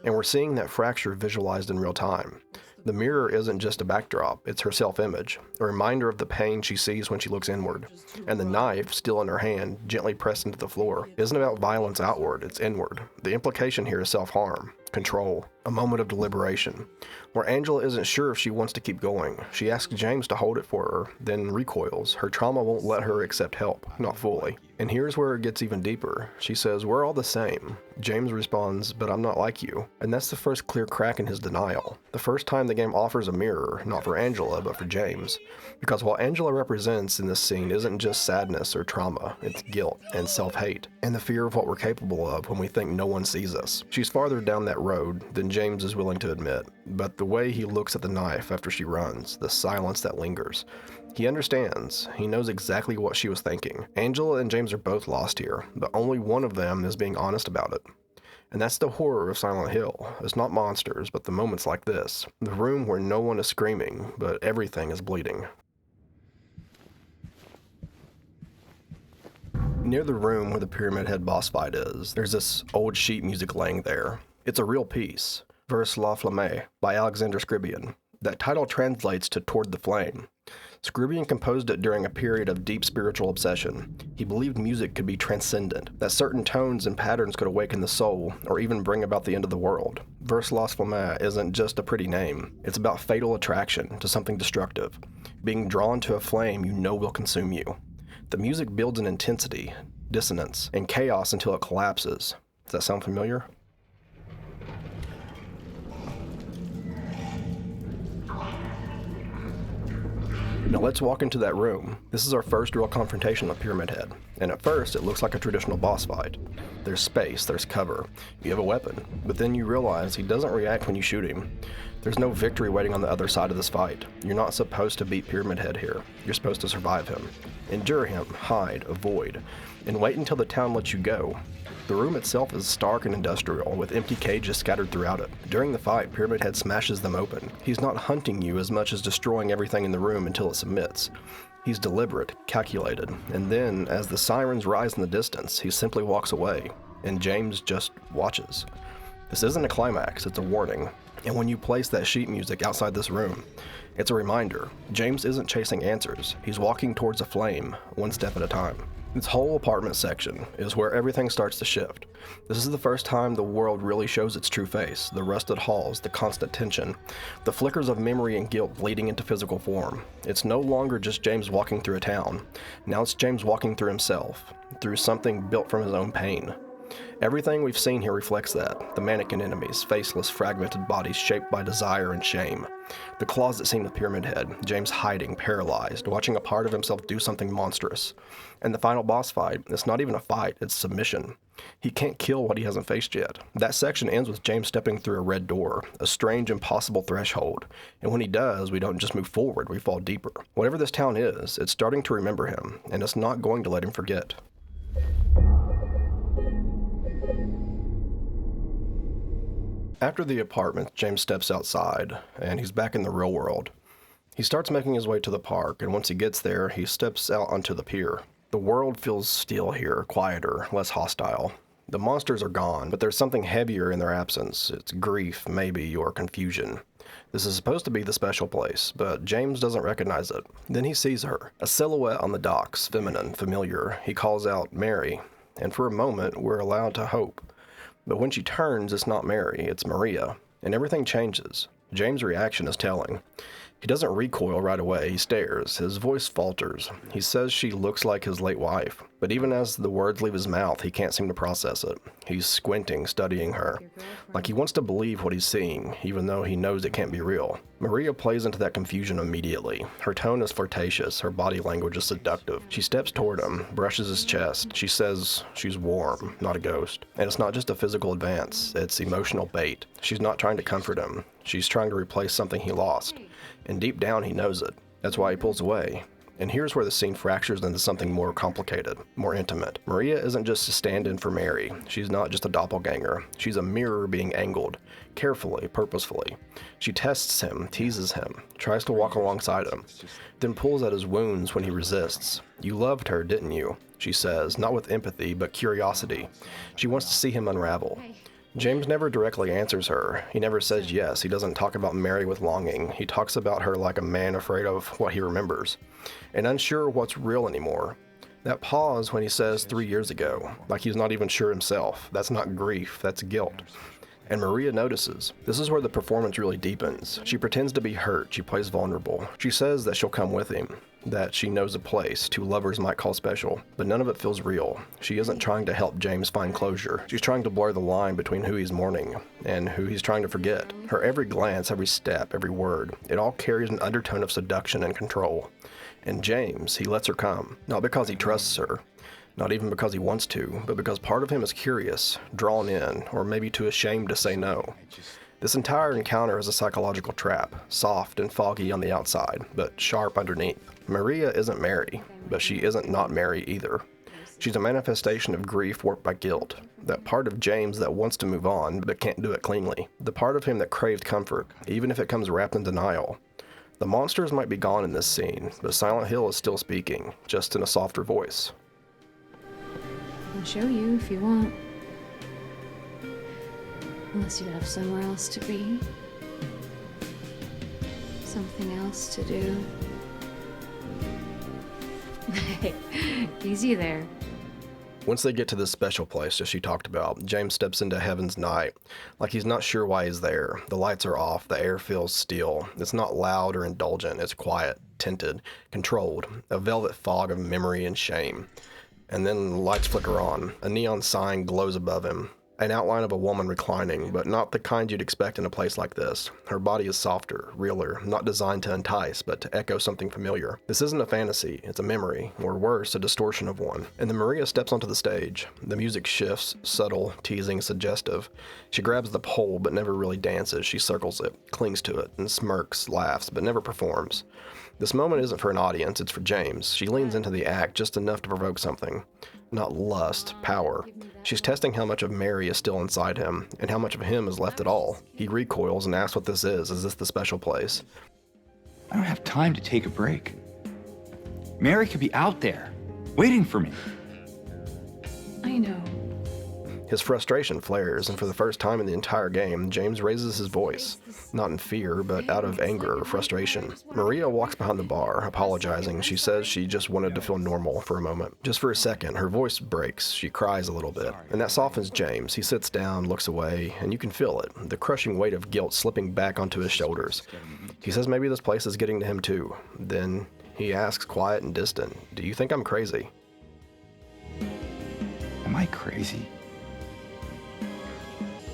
And we're seeing that fracture visualized in real time. The mirror isn't just a backdrop, it's her self-image, a reminder of the pain she sees when she looks inward. And the knife, still in her hand, gently pressed into the floor, isn't about violence outward, it's inward. The implication here is self-harm, control, a moment of deliberation, where Angela isn't sure if she wants to keep going. She asks James to hold it for her, then recoils. Her trauma won't let her accept help, not fully. And here's where it gets even deeper. She says, "We're all the same." James responds, "But I'm not like you." And that's the first clear crack in his denial. The first time the game offers a mirror, not for Angela, but for James. Because what Angela represents in this scene isn't just sadness or trauma, it's guilt and self-hate, and the fear of what we're capable of when we think no one sees us. She's farther down that road than James is willing to admit, but the way he looks at the knife after she runs, the silence that lingers, he understands. He knows exactly what she was thinking. Angela and James are both lost here, but only one of them is being honest about it. And that's the horror of Silent Hill. It's not monsters, but the moments like this. The room where no one is screaming, but everything is bleeding. Near the room where the Pyramid Head boss fight is, there's this old sheet music laying there. It's a real piece, Vers la Flamme, by Alexander Scribian. That title translates to Toward the Flame. Scribian composed it during a period of deep spiritual obsession. He believed music could be transcendent, that certain tones and patterns could awaken the soul, or even bring about the end of the world. Vers la Flamme isn't just a pretty name. It's about fatal attraction to something destructive, being drawn to a flame you know will consume you. The music builds in intensity, dissonance, and chaos until it collapses. Does that sound familiar? Now let's walk into that room. This is our first real confrontation with Pyramid Head, and at first it looks like a traditional boss fight. There's space, there's cover, you have a weapon, but then you realize he doesn't react when you shoot him. There's no victory waiting on the other side of this fight. You're not supposed to beat Pyramid Head here. You're supposed to survive him. Endure him, hide, avoid, and wait until the town lets you go. The room itself is stark and industrial, with empty cages scattered throughout it. During the fight, Pyramid Head smashes them open. He's not hunting you as much as destroying everything in the room until it submits. He's deliberate, calculated, and then, as the sirens rise in the distance, he simply walks away, and James just watches. This isn't a climax, it's a warning. And when you place that sheet music outside this room, it's a reminder. James isn't chasing answers. He's walking towards a flame, one step at a time. This whole apartment section is where everything starts to shift. This is the first time the world really shows its true face, the rusted halls, the constant tension, the flickers of memory and guilt bleeding into physical form. It's no longer just James walking through a town. Now it's James walking through himself, through something built from his own pain. Everything we've seen here reflects that. The mannequin enemies, faceless, fragmented bodies shaped by desire and shame. The closet scene with Pyramid Head, James hiding, paralyzed, watching a part of himself do something monstrous. And the final boss fight, it's not even a fight, it's submission. He can't kill what he hasn't faced yet. That section ends with James stepping through a red door, a strange, impossible threshold. And when he does, we don't just move forward, we fall deeper. Whatever this town is, it's starting to remember him, and it's not going to let him forget. After the apartment, James steps outside, and he's back in the real world. He starts making his way to the park, and once he gets there, he steps out onto the pier. The world feels still here, quieter, less hostile. The monsters are gone, but there's something heavier in their absence. It's grief, maybe, or confusion. This is supposed to be the special place, but James doesn't recognize it. Then he sees her, a silhouette on the docks, feminine, familiar. He calls out, "Mary," and for a moment, we're allowed to hope. But when she turns, it's not Mary, it's Maria, and everything changes. James' reaction is telling. He doesn't recoil right away, he stares. His voice falters. He says she looks like his late wife, but even as the words leave his mouth, he can't seem to process it. He's squinting, studying her, like he wants to believe what he's seeing, even though he knows it can't be real. Maria plays into that confusion immediately. Her tone is flirtatious, her body language is seductive. She steps toward him, brushes his chest. She says she's warm, not a ghost. And it's not just a physical advance, it's emotional bait. She's not trying to comfort him. She's trying to replace something he lost. And deep down, he knows it. That's why he pulls away. And here's where the scene fractures into something more complicated, more intimate. Maria isn't just a stand-in for Mary. She's not just a doppelganger. She's a mirror being angled, carefully, purposefully. She tests him, teases him, tries to walk alongside him, then pulls at his wounds when he resists. "You loved her, didn't you?" she says, not with empathy, but curiosity. She wants to see him unravel. James never directly answers her. He never says yes. He doesn't talk about Mary with longing. He talks about her like a man afraid of what he remembers, and unsure what's real anymore. That pause when he says 3 years ago, like he's not even sure himself, that's not grief, that's guilt. And Maria notices. This is where the performance really deepens. She pretends to be hurt. She plays vulnerable. She says that she'll come with him, that she knows a place two lovers might call special, but none of it feels real. She isn't trying to help James find closure. She's trying to blur the line between who he's mourning and who he's trying to forget. Her every glance, every step, every word, it all carries an undertone of seduction and control. And James, he lets her come, not because he trusts her, not even because he wants to, but because part of him is curious, drawn in, or maybe too ashamed to say no. This entire encounter is a psychological trap, soft and foggy on the outside, but sharp underneath. Maria isn't Mary, but she isn't not Mary either. She's a manifestation of grief warped by guilt, that part of James that wants to move on, but can't do it cleanly, the part of him that craves comfort, even if it comes wrapped in denial. The monsters might be gone in this scene, but Silent Hill is still speaking, just in a softer voice. I'll show you if you want. Unless you have somewhere else to be. Something else to do. Hey, easy there. Once they get to this special place that she talked about, James steps into Heaven's night, like he's not sure why he's there. The lights are off, the air feels still. It's not loud or indulgent, it's quiet, tinted, controlled, a velvet fog of memory and shame. And then lights flicker on. A neon sign glows above him. An outline of a woman reclining, but not the kind you'd expect in a place like this. Her body is softer, realer, not designed to entice, but to echo something familiar. This isn't a fantasy, it's a memory, or worse, a distortion of one. And then Maria steps onto the stage. The music shifts, subtle, teasing, suggestive. She grabs the pole, but never really dances. She circles it, clings to it, and smirks, laughs, but never performs. This moment isn't for an audience, it's for James. She leans into the act just enough to provoke something. Not lust, power. She's testing how much of Mary is still inside him, and how much of him is left at all. He recoils and asks what this is. Is this the special place? I don't have time to take a break. Mary could be out there, waiting for me. I know. His frustration flares, and for the first time in the entire game, James raises his voice. Not in fear, but out of anger or frustration. Maria walks behind the bar, apologizing. She says she just wanted to feel normal for a moment. Just for a second, her voice breaks. She cries a little bit. And that softens James. He sits down, looks away, and you can feel it. The crushing weight of guilt slipping back onto his shoulders. He says maybe this place is getting to him too. Then he asks, quiet and distant, "Do you think I'm crazy?" Am I crazy?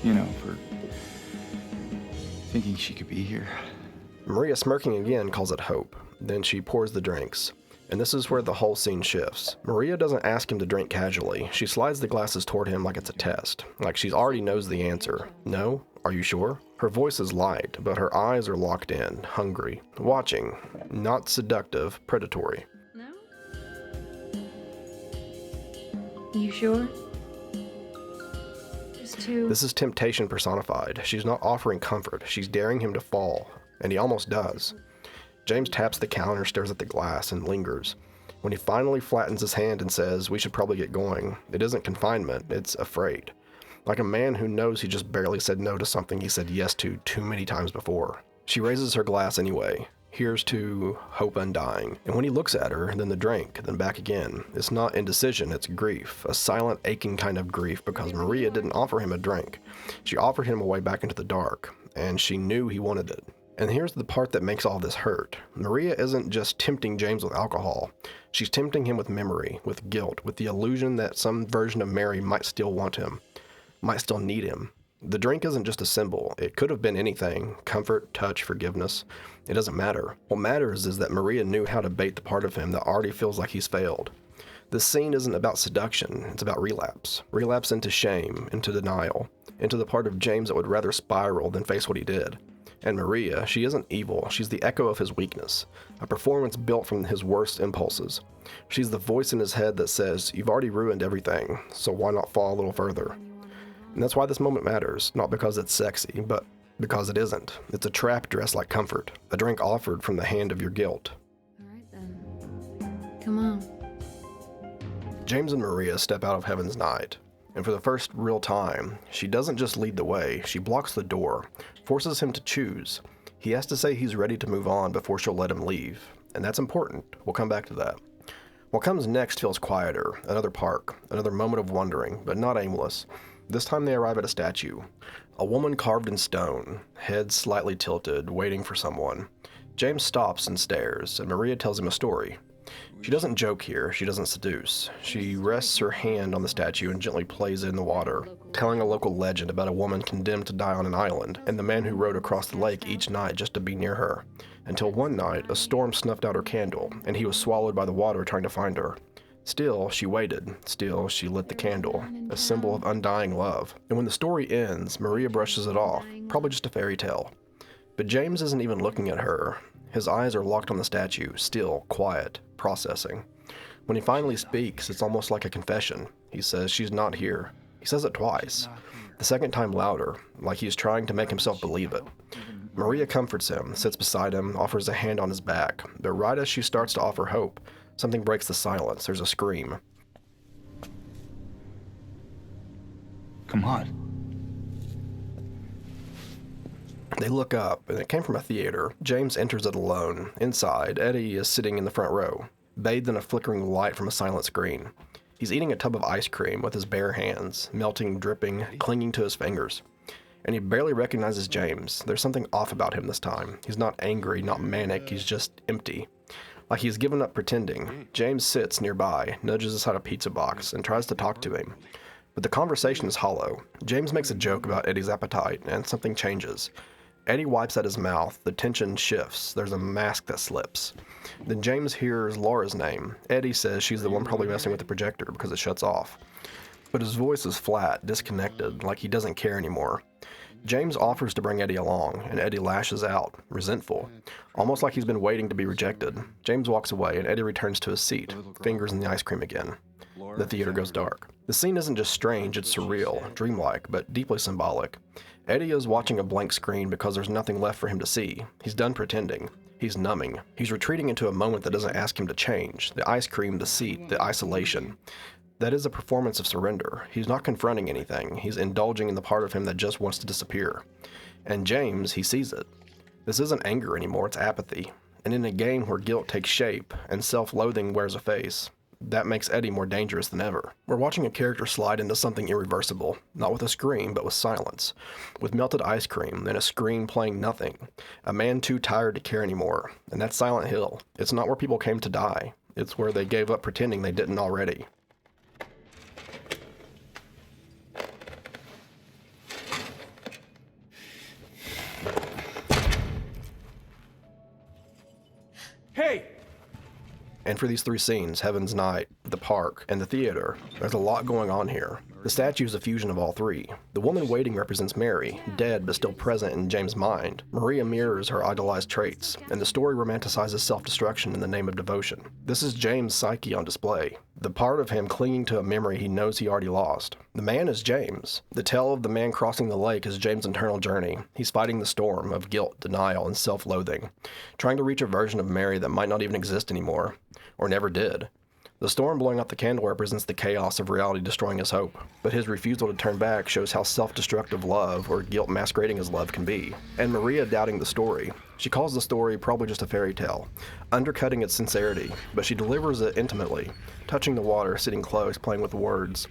You know, for thinking she could be here. Maria, smirking again, calls it hope. Then she pours the drinks. And this is where the whole scene shifts. Maria doesn't ask him to drink casually. She slides the glasses toward him like it's a test. Like she already knows the answer. No? Are you sure? Her voice is light, but her eyes are locked in, hungry, watching. Not seductive, predatory. No? You sure? This is temptation personified. She's not offering comfort. She's daring him to fall. And he almost does. James taps the counter, stares at the glass, and lingers. When he finally flattens his hand and says, "We should probably get going," it isn't confinement, it's afraid. Like a man who knows he just barely said no to something he said yes to too many times before. She raises her glass anyway. Here's to hope undying. And when he looks at her, then the drink, then back again. It's not indecision, it's grief. A silent, aching kind of grief because Maria didn't offer him a drink. She offered him a way back into the dark, and she knew he wanted it. And here's the part that makes all this hurt. Maria isn't just tempting James with alcohol. She's tempting him with memory, with guilt, with the illusion that some version of Mary might still want him, might still need him. The drink isn't just a symbol. It could have been anything. Comfort, touch, forgiveness. It doesn't matter. What matters is that Maria knew how to bait the part of him that already feels like he's failed. This scene isn't about seduction. It's about relapse. Relapse into shame, into denial, into the part of James that would rather spiral than face what he did. And Maria, she isn't evil. She's the echo of his weakness, a performance built from his worst impulses. She's the voice in his head that says, "You've already ruined everything, so why not fall a little further?" And that's why this moment matters, not because it's sexy, but because it isn't. It's a trap dressed like comfort, a drink offered from the hand of your guilt. All right then. Come on. James and Maria step out of Heaven's Night, and for the first real time, she doesn't just lead the way, she blocks the door, forces him to choose. He has to say he's ready to move on before she'll let him leave, and that's important. We'll come back to that. What comes next feels quieter, another park, another moment of wondering, but not aimless. This time they arrive at a statue. A woman carved in stone, head slightly tilted, waiting for someone. James stops and stares, and Maria tells him a story. She doesn't joke here, she doesn't seduce. She rests her hand on the statue and gently plays it in the water, telling a local legend about a woman condemned to die on an island, and the man who rowed across the lake each night just to be near her. Until one night, a storm snuffed out her candle, and he was swallowed by the water trying to find her. Still, she waited. Still, she lit the candle, a symbol of undying love. And when the story ends, Maria brushes it off, probably just a fairy tale. But James isn't even looking at her. His eyes are locked on the statue, still, quiet, processing. When he finally speaks, it's almost like a confession. He says she's not here. He says it twice. The second time louder, like he's trying to make himself believe it. Maria comforts him, sits beside him, offers a hand on his back. But right as she starts to offer hope, something breaks the silence. There's a scream. Come on. They look up, and it came from a theater. James enters it alone. Inside, Eddie is sitting in the front row, bathed in a flickering light from a silent screen. He's eating a tub of ice cream with his bare hands, melting, dripping, clinging to his fingers. And he barely recognizes James. There's something off about him this time. He's not angry, not manic, he's just empty. Like he's given up pretending. James sits nearby, nudges aside a pizza box, and tries to talk to him. But the conversation is hollow. James makes a joke about Eddie's appetite, and something changes. Eddie wipes at his mouth, the tension shifts, there's a mask that slips. Then James hears Laura's name. Eddie says she's the one probably messing with the projector because it shuts off. But his voice is flat, disconnected, like he doesn't care anymore. James offers to bring Eddie along, and Eddie lashes out, resentful, almost like he's been waiting to be rejected. James walks away, and Eddie returns to his seat, fingers in the ice cream again. The theater goes dark. The scene isn't just strange, it's surreal, dreamlike, but deeply symbolic. Eddie is watching a blank screen because there's nothing left for him to see. He's done pretending. He's numbing. He's retreating into a moment that doesn't ask him to change. The ice cream, the seat, the isolation. That is a performance of surrender. He's not confronting anything. He's indulging in the part of him that just wants to disappear. And James, he sees it. This isn't anger anymore, it's apathy. And in a game where guilt takes shape and self-loathing wears a face, that makes Eddie more dangerous than ever. We're watching a character slide into something irreversible, not with a scream, but with silence. With melted ice cream and a screen playing nothing. A man too tired to care anymore. And that's Silent Hill. It's not where people came to die. It's where they gave up pretending they didn't already. Hey! And for these three scenes, Heaven's Night, the park, and the theater, there's a lot going on here. The statue is a fusion of all three. The woman waiting represents Mary, dead but still present in James' mind. Maria mirrors her idolized traits, and the story romanticizes self-destruction in the name of devotion. This is James' psyche on display, the part of him clinging to a memory he knows he already lost. The man is James. The tale of the man crossing the lake is James' internal journey. He's fighting the storm of guilt, denial, and self-loathing, trying to reach a version of Mary that might not even exist anymore, or never did. The storm blowing out the candle represents the chaos of reality destroying his hope, but his refusal to turn back shows how self-destructive love, or guilt masquerading as love, can be. And Maria doubting the story. She calls the story probably just a fairy tale, undercutting its sincerity, but she delivers it intimately, touching the water, sitting close, playing with words.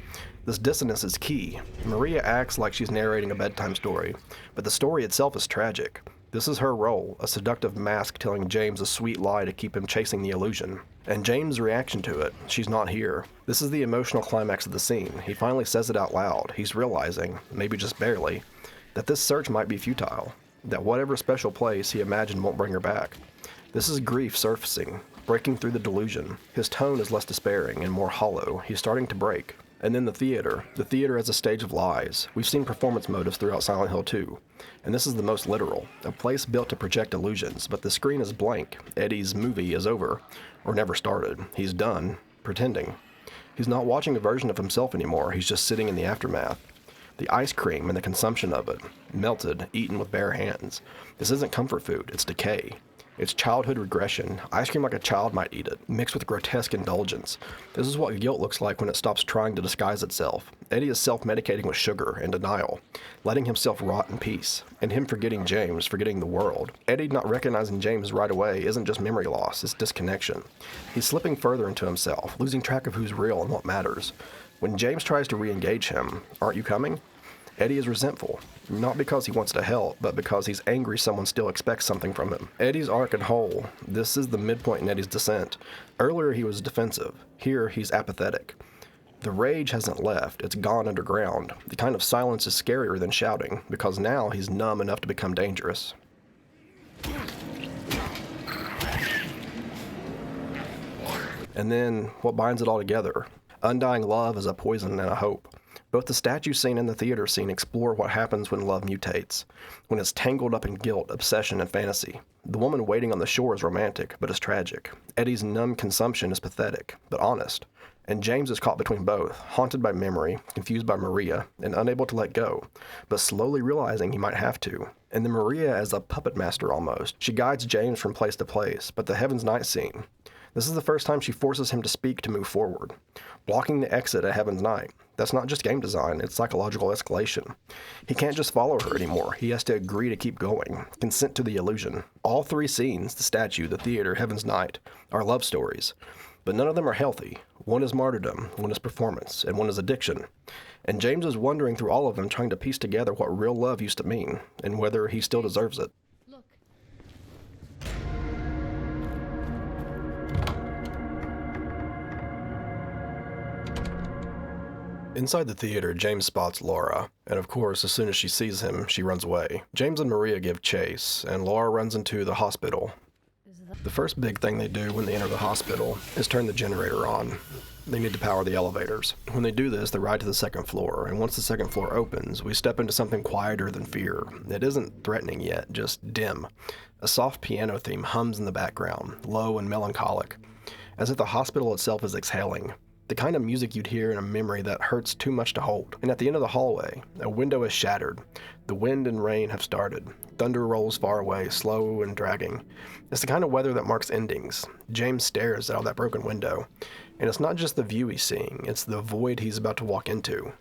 This dissonance is key. Maria acts like she's narrating a bedtime story, but the story itself is tragic. This is her role, a seductive mask telling James a sweet lie to keep him chasing the illusion. And James' reaction to it, she's not here. This is the emotional climax of the scene. He finally says it out loud. He's realizing, maybe just barely, that this search might be futile, that whatever special place he imagined won't bring her back. This is grief surfacing, breaking through the delusion. His tone is less despairing and more hollow. He's starting to break. And then the theater as a stage of lies. We've seen performance motives throughout Silent Hill 2, and this is the most literal, a place built to project illusions, but the screen is blank. Eddie's movie is over, or never started. He's done, pretending. He's not watching a version of himself anymore, he's just sitting in the aftermath. The ice cream and the consumption of it, melted, eaten with bare hands. This isn't comfort food, it's decay. It's childhood regression, ice cream like a child might eat it, mixed with grotesque indulgence. This is what guilt looks like when it stops trying to disguise itself. Eddie is self-medicating with sugar and denial, letting himself rot in peace, and him forgetting James, forgetting the world. Eddie not recognizing James right away isn't just memory loss, it's disconnection. He's slipping further into himself, losing track of who's real and what matters. When James tries to re-engage him, "Aren't you coming?" Eddie is resentful, not because he wants to help, but because he's angry someone still expects something from him. Eddie's arc and whole, this is the midpoint in Eddie's descent. Earlier he was defensive, here he's apathetic. The rage hasn't left, it's gone underground. The kind of silence is scarier than shouting, because now he's numb enough to become dangerous. And then, what binds it all together? Undying love is a poison and a hope. Both the statue scene and the theater scene explore what happens when love mutates, when it's tangled up in guilt, obsession, and fantasy. The woman waiting on the shore is romantic, but is tragic. Eddie's numb consumption is pathetic, but honest. And James is caught between both, haunted by memory, confused by Maria, and unable to let go, but slowly realizing he might have to. And then Maria as a puppet master almost. She guides James from place to place, but the Heaven's Night scene. This is the first time she forces him to speak to move forward, blocking the exit at Heaven's Night. That's not just game design, it's psychological escalation. He can't just follow her anymore, he has to agree to keep going, consent to the illusion. All three scenes, the statue, the theater, Heaven's Night, are love stories, but none of them are healthy. One is martyrdom, one is performance, and one is addiction. And James is wandering through all of them trying to piece together what real love used to mean, and whether he still deserves it. Look. Inside the theater, James spots Laura, and of course, as soon as she sees him, she runs away. James and Maria give chase, and Laura runs into the hospital. The first big thing they do when they enter the hospital is turn the generator on. They need to power the elevators. When they do this, they ride to the second floor, and once the second floor opens, we step into something quieter than fear. It isn't threatening yet, just dim. A soft piano theme hums in the background, low and melancholic, as if the hospital itself is exhaling. The kind of music you'd hear in a memory that hurts too much to hold. And at the end of the hallway, a window is shattered. The wind and rain have started. Thunder rolls far away, slow and dragging. It's the kind of weather that marks endings. James stares out of that broken window. And it's not just the view he's seeing, it's the void he's about to walk into.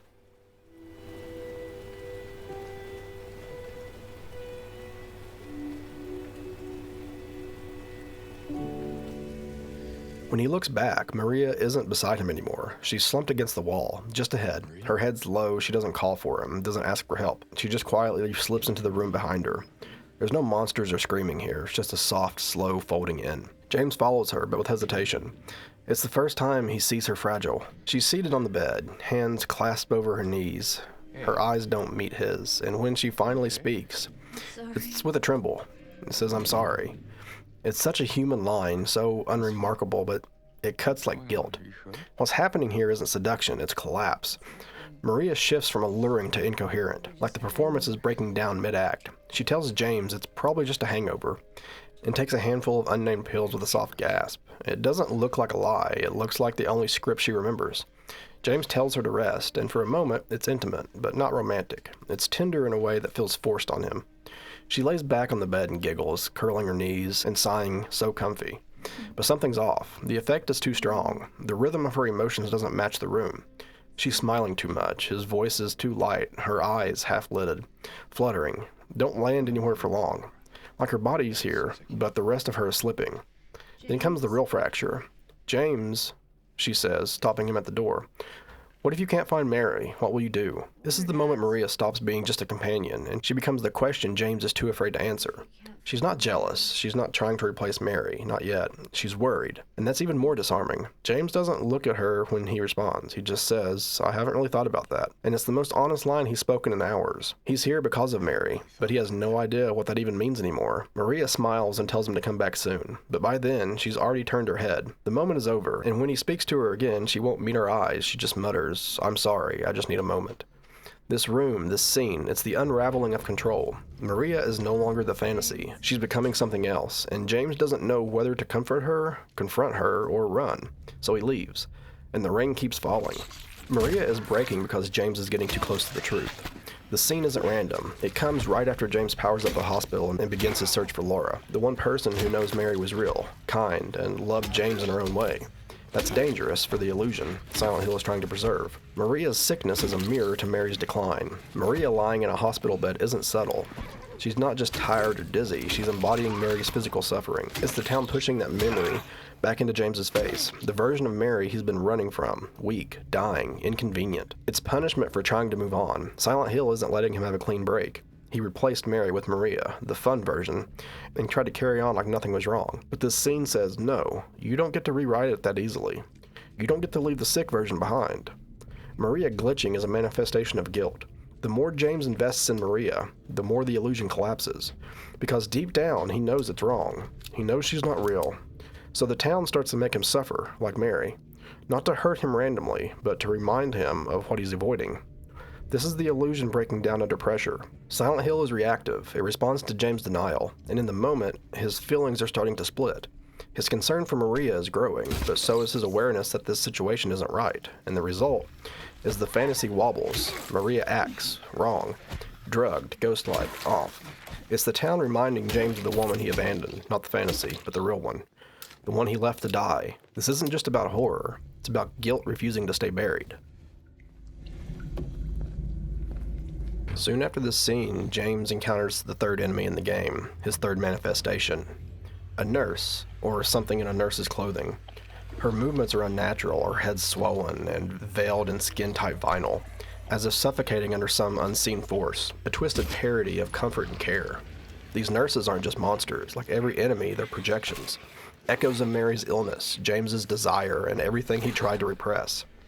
When he looks back, Maria isn't beside him anymore. She's slumped against the wall, just ahead. Her head's low, she doesn't call for him, doesn't ask for help. She just quietly slips into the room behind her. There's no monsters or screaming here, it's just a soft, slow folding in. James follows her, but with hesitation. It's the first time he sees her fragile. She's seated on the bed, hands clasped over her knees. Her eyes don't meet his, and when she finally speaks, it's with a tremble. It says, "I'm sorry." It's such a human line, so unremarkable, but it cuts like guilt. What's happening here isn't seduction, it's collapse. Maria shifts from alluring to incoherent, like the performance is breaking down mid-act. She tells James it's probably just a hangover, and takes a handful of unnamed pills with a soft gasp. It doesn't look like a lie, it looks like the only script she remembers. James tells her to rest, and for a moment, it's intimate, but not romantic. It's tender in a way that feels forced on him. She lays back on the bed and giggles, curling her knees and sighing, so comfy. But something's off. The effect is too strong. The rhythm of her emotions doesn't match the room. She's smiling too much. His voice is too light, her eyes half-lidded, fluttering. Don't land anywhere for long. Like her body's here, but the rest of her is slipping. Then comes the real fracture. "James," she says, stopping him at the door. "What if you can't find Mary? What will you do?" This is the moment Maria stops being just a companion, and she becomes the question James is too afraid to answer. She's not jealous. She's not trying to replace Mary. Not yet. She's worried. And that's even more disarming. James doesn't look at her when he responds. He just says, "I haven't really thought about that." And it's the most honest line he's spoken in hours. He's here because of Mary, but he has no idea what that even means anymore. Maria smiles and tells him to come back soon. But by then, she's already turned her head. The moment is over, and when he speaks to her again, she won't meet her eyes. She just mutters, "I'm sorry, I just need a moment." This room, this scene, it's the unraveling of control. Maria is no longer the fantasy. She's becoming something else, and James doesn't know whether to comfort her, confront her, or run. So he leaves, and the rain keeps falling. Maria is breaking because James is getting too close to the truth. The scene isn't random. It comes right after James powers up the hospital and begins his search for Laura, the one person who knows Mary was real, kind, and loved James in her own way. That's dangerous for the illusion Silent Hill is trying to preserve. Maria's sickness is a mirror to Mary's decline. Maria lying in a hospital bed isn't subtle. She's not just tired or dizzy, she's embodying Mary's physical suffering. It's the town pushing that memory back into James's face, the version of Mary he's been running from, weak, dying, inconvenient. It's punishment for trying to move on. Silent Hill isn't letting him have a clean break. He replaced Mary with Maria, the fun version, and tried to carry on like nothing was wrong. But this scene says, no, you don't get to rewrite it that easily. You don't get to leave the sick version behind. Maria glitching is a manifestation of guilt. The more James invests in Maria, the more the illusion collapses. Because deep down, he knows it's wrong. He knows she's not real. So the town starts to make him suffer, like Mary. Not to hurt him randomly, but to remind him of what he's avoiding. This is the illusion breaking down under pressure. Silent Hill is reactive. It responds to James' denial, and in the moment, his feelings are starting to split. His concern for Maria is growing, but so is his awareness that this situation isn't right, and the result is the fantasy wobbles. Maria acts wrong, drugged, ghost-like, off. It's the town reminding James of the woman he abandoned, not the fantasy, but the real one. The one he left to die. This isn't just about horror. It's about guilt refusing to stay buried. Soon after this scene, James encounters the third enemy in the game, his third manifestation. A nurse, or something in a nurse's clothing. Her movements are unnatural, her head swollen and veiled in skin-tight vinyl, as if suffocating under some unseen force, a twisted parody of comfort and care. These nurses aren't just monsters. Like every enemy, they're projections. Echoes of Mary's illness, James's desire, and everything he tried to repress.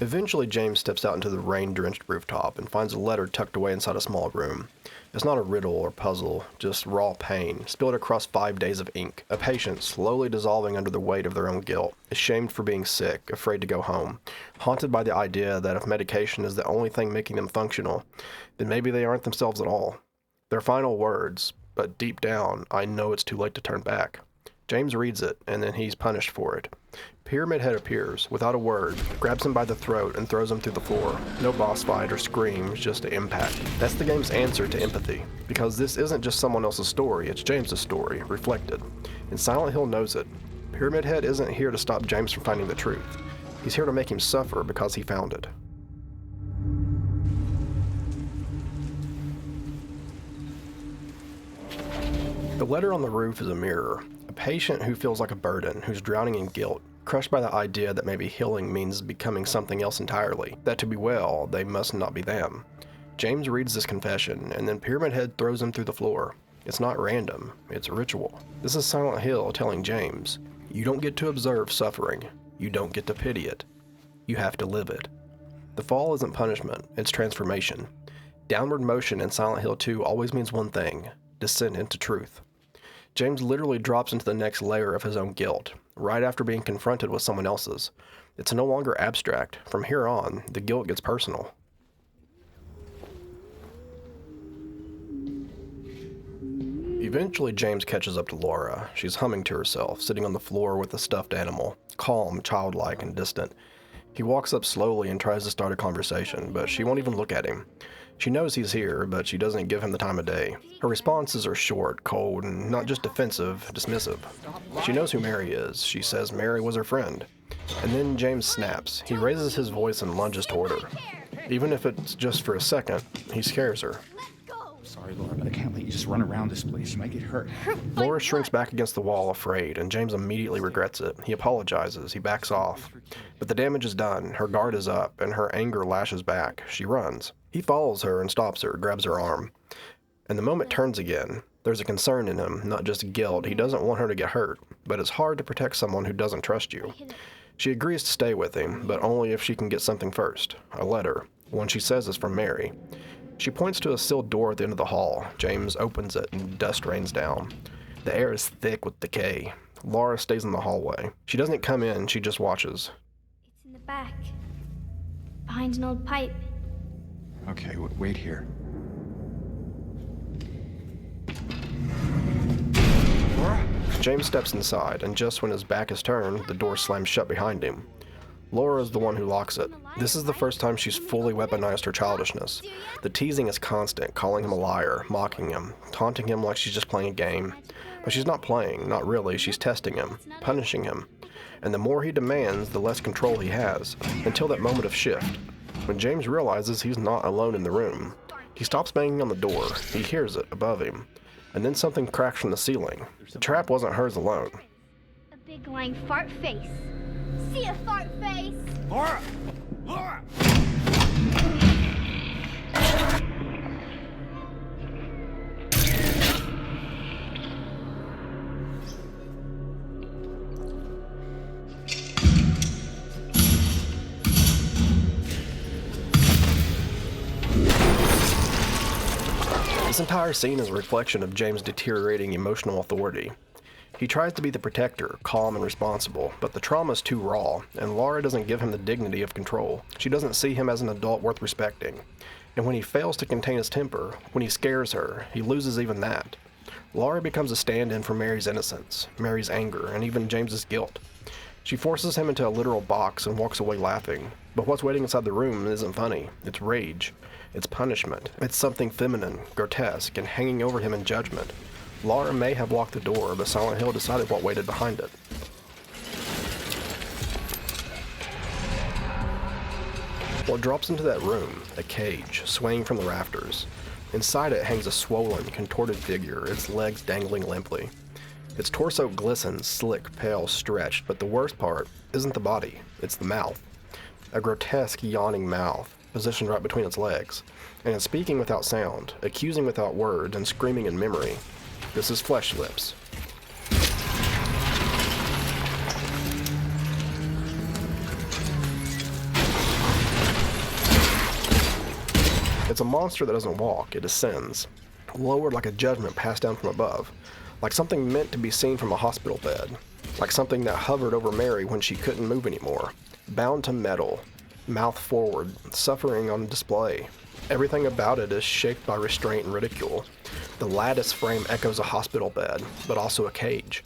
Eventually, James steps out into the rain-drenched rooftop and finds a letter tucked away inside a small room. It's not a riddle or puzzle, just raw pain, spilled across 5 days of ink. A patient, slowly dissolving under the weight of their own guilt, ashamed for being sick, afraid to go home, haunted by the idea that if medication is the only thing making them functional, then maybe they aren't themselves at all. Their final words, but deep down, I know it's too late to turn back. James reads it, and then he's punished for it. Pyramid Head appears, without a word, grabs him by the throat and throws him through the floor. No boss fight or screams, just an impact. That's the game's answer to empathy, because this isn't just someone else's story, it's James's story, reflected. And Silent Hill knows it. Pyramid Head isn't here to stop James from finding the truth. He's here to make him suffer because he found it. The letter on the roof is a mirror. A patient who feels like a burden, who's drowning in guilt, crushed by the idea that maybe healing means becoming something else entirely, that to be well, they must not be them. James reads this confession, and then Pyramid Head throws him through the floor. It's not random, it's a ritual. This is Silent Hill telling James, you don't get to observe suffering, you don't get to pity it, you have to live it. The fall isn't punishment, it's transformation. Downward motion in Silent Hill 2 always means one thing, descent into truth. James literally drops into the next layer of his own guilt, right after being confronted with someone else's. It's no longer abstract. From here on, the guilt gets personal. Eventually, James catches up to Laura. She's humming to herself, sitting on the floor with a stuffed animal, calm, childlike, and distant. He walks up slowly and tries to start a conversation, but she won't even look at him. She knows he's here, but she doesn't give him the time of day. Her responses are short, cold, and not just defensive, dismissive. She knows who Mary is. She says Mary was her friend. And then James snaps. He raises his voice and lunges toward her. Even if it's just for a second, he scares her. Sorry, Laura, but I can't let you just run around this place. You might get hurt. Laura shrinks back against the wall, afraid, and James immediately regrets it. He apologizes. He backs off. But the damage is done. Her guard is up, and her anger lashes back. She runs. He follows her and stops her, grabs her arm. And the moment turns again. There's a concern in him, not just guilt. He doesn't want her to get hurt, but it's hard to protect someone who doesn't trust you. She agrees to stay with him, but only if she can get something first. A letter. One she says is from Mary. She points to a sealed door at the end of the hall. James opens it and dust rains down. The air is thick with decay. Laura stays in the hallway. She doesn't come in, she just watches. It's in the back, behind an old pipe. Okay, wait here. Laura? James steps inside, and just when his back is turned, the door slams shut behind him. Laura is the one who locks it. This is the first time she's fully weaponized her childishness. The teasing is constant, calling him a liar, mocking him, taunting him like she's just playing a game. But she's not playing, not really, she's testing him, punishing him. And the more he demands, the less control he has, until that moment of shift, when James realizes he's not alone in the room. He stops banging on the door, he hears it above him, and then something cracks from the ceiling. The trap wasn't hers alone. A big lying fart face. See a fart face? Laura! Laura! This entire scene is a reflection of James' deteriorating emotional authority. He tries to be the protector, calm and responsible, but the trauma is too raw, and Laura doesn't give him the dignity of control. She doesn't see him as an adult worth respecting. And when he fails to contain his temper, when he scares her, he loses even that. Laura becomes a stand-in for Mary's innocence, Mary's anger, and even James's guilt. She forces him into a literal box and walks away laughing. But what's waiting inside the room isn't funny. It's rage. It's punishment. It's something feminine, grotesque, and hanging over him in judgment. Laura may have locked the door, but Silent Hill decided what waited behind it. Well, it drops into that room, a cage, swaying from the rafters. Inside it hangs a swollen, contorted figure, its legs dangling limply. Its torso glistens, slick, pale, stretched, but the worst part isn't the body, it's the mouth. A grotesque, yawning mouth, positioned right between its legs, and it's speaking without sound, accusing without words, and screaming in memory. This is Flesh Lips. It's a monster that doesn't walk, it ascends, lowered like a judgment passed down from above, like something meant to be seen from a hospital bed, like something that hovered over Mary when she couldn't move anymore, bound to metal, mouth forward, suffering on display. Everything about it is shaped by restraint and ridicule. The lattice frame echoes a hospital bed, but also a cage.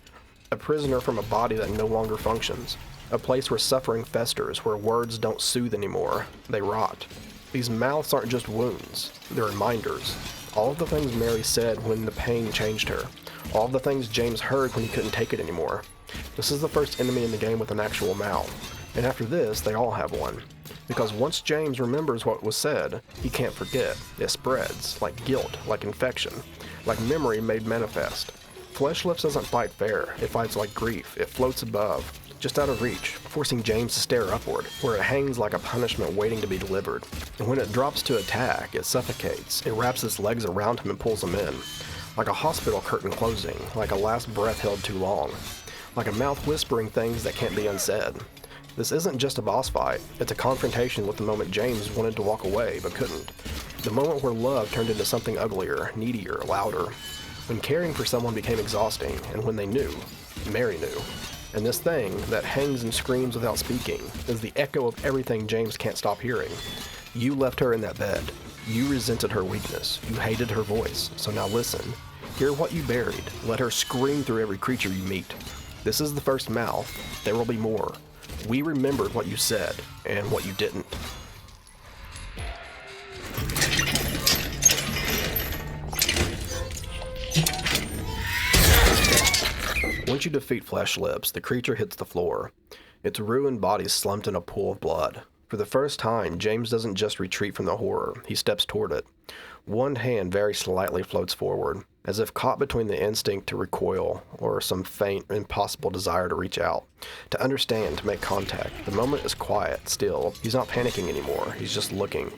A prisoner from a body that no longer functions. A place where suffering festers, where words don't soothe anymore, they rot. These mouths aren't just wounds, they're reminders. All of the things Mary said when the pain changed her. All of the things James heard when he couldn't take it anymore. This is the first enemy in the game with an actual mouth. And after this, they all have one. Because once James remembers what was said, he can't forget. It spreads, like guilt, like infection, like memory made manifest. Flesh Lips doesn't fight fair, it fights like grief, it floats above, just out of reach, forcing James to stare upward, where it hangs like a punishment waiting to be delivered. And when it drops to attack, it suffocates, it wraps its legs around him and pulls him in. Like a hospital curtain closing, like a last breath held too long, like a mouth whispering things that can't be unsaid. This isn't just a boss fight, it's a confrontation with the moment James wanted to walk away but couldn't. The moment where love turned into something uglier, needier, louder. When caring for someone became exhausting, and when they knew, Mary knew. And this thing that hangs and screams without speaking is the echo of everything James can't stop hearing. You left her in that bed. You resented her weakness. You hated her voice. So now listen. Hear what you buried. Let her scream through every creature you meet. This is the first mouth. There will be more. We remembered what you said, and what you didn't. Once you defeat Flesh Lips, the creature hits the floor. Its ruined body slumped in a pool of blood. For the first time, James doesn't just retreat from the horror, he steps toward it. One hand very slightly floats forward, as if caught between the instinct to recoil or some faint, impossible desire to reach out, to understand, to make contact. The moment is quiet, still. He's not panicking anymore, he's just looking.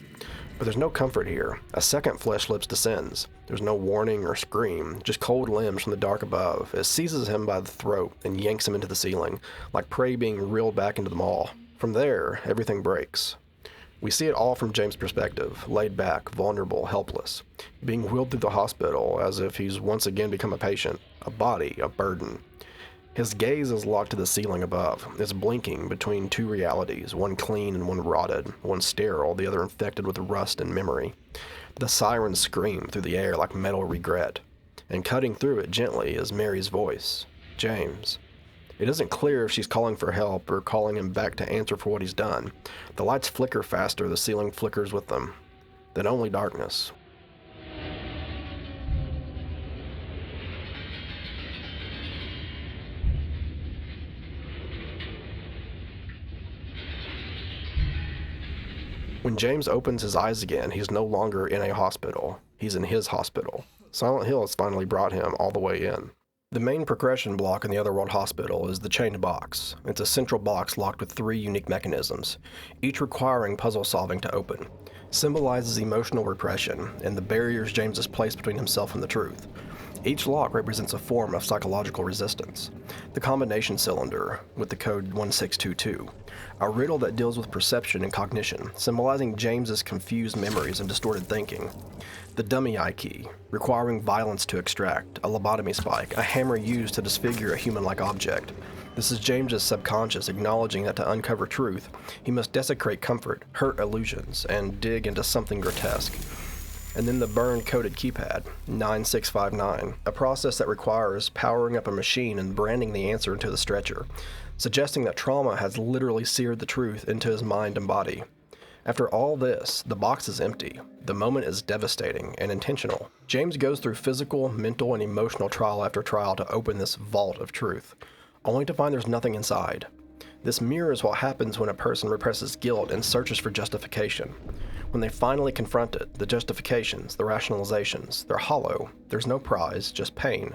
But there's no comfort here. A second Flesh Lips descends. There's no warning or scream, just cold limbs from the dark above. It seizes him by the throat and yanks him into the ceiling, like prey being reeled back into the maw. From there, everything breaks. We see it all from James' perspective, laid back, vulnerable, helpless, being wheeled through the hospital as if he's once again become a patient, a body, a burden. His gaze is locked to the ceiling above. It's blinking between two realities, one clean and one rotted, one sterile, the other infected with rust and memory. The sirens scream through the air like metal regret, and cutting through it gently is Mary's voice, James. It isn't clear if she's calling for help or calling him back to answer for what he's done. The lights flicker faster, the ceiling flickers with them. Then only darkness. When James opens his eyes again, he's no longer in a hospital. He's in his hospital. Silent Hill has finally brought him all the way in. The main progression block in the Otherworld Hospital is the chained box. It's a central box locked with 3 unique mechanisms, each requiring puzzle solving to open. Symbolizes emotional repression and the barriers James has placed between himself and the truth. Each lock represents a form of psychological resistance. The combination cylinder, with the code 1622, a riddle that deals with perception and cognition, symbolizing James's confused memories and distorted thinking. The dummy eye key, requiring violence to extract, a lobotomy spike, a hammer used to disfigure a human-like object. This is James's subconscious acknowledging that to uncover truth, he must desecrate comfort, hurt illusions, and dig into something grotesque. And then the burn-coded keypad, 9659, a process that requires powering up a machine and branding the answer into the stretcher, suggesting that trauma has literally seared the truth into his mind and body. After all this, the box is empty. The moment is devastating and intentional. James goes through physical, mental, and emotional trial after trial to open this vault of truth, only to find there's nothing inside. This mirrors what happens when a person represses guilt and searches for justification. When they finally confront it, the justifications, the rationalizations, they're hollow. There's no prize, just pain.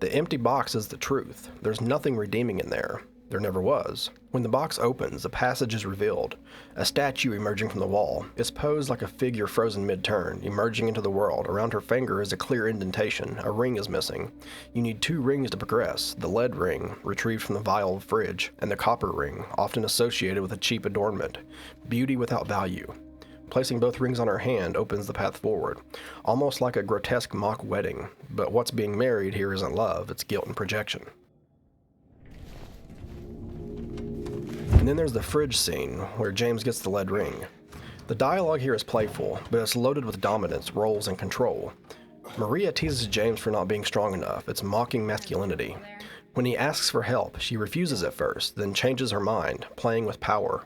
The empty box is the truth. There's nothing redeeming in there. There never was. When the box opens, a passage is revealed. A statue emerging from the wall. It's posed like a figure frozen mid-turn, emerging into the world. Around her finger is a clear indentation. A ring is missing. You need 2 rings to progress. The lead ring, retrieved from the vial of fridge, and the copper ring, often associated with a cheap adornment. Beauty without value. Placing both rings on her hand opens the path forward, almost like a grotesque mock wedding, but what's being married here isn't love, it's guilt and projection. And then there's the fridge scene, where James gets the lead ring. The dialogue here is playful, but it's loaded with dominance, roles, and control. Maria teases James for not being strong enough. It's mocking masculinity. When he asks for help, she refuses at first, then changes her mind, playing with power.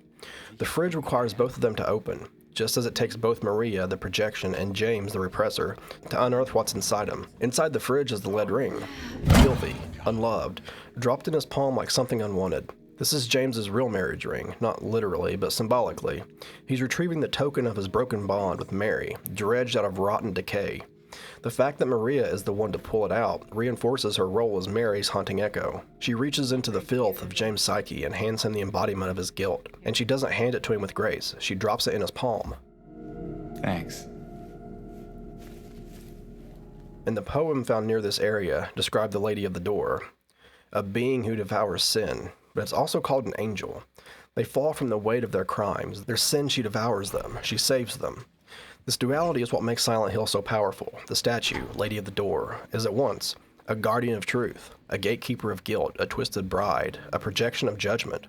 The fridge requires both of them to open, just as it takes both Maria, the projection, and James, the repressor, to unearth what's inside him. Inside the fridge is the lead ring, filthy, unloved, dropped in his palm like something unwanted. This is James's real marriage ring, not literally, but symbolically. He's retrieving the token of his broken bond with Mary, dredged out of rotten decay. The fact that Maria is the one to pull it out reinforces her role as Mary's haunting echo. She reaches into the filth of James' psyche and hands him the embodiment of his guilt. And she doesn't hand it to him with grace, she drops it in his palm. Thanks. In the poem found near this area, described the Lady of the Door, a being who devours sin, but it's also called an angel. They fall from the weight of their crimes. Their sin, she devours them. She saves them. This duality is what makes Silent Hill so powerful. The statue, Lady of the Door, is at once a guardian of truth, a gatekeeper of guilt, a twisted bride, a projection of judgment.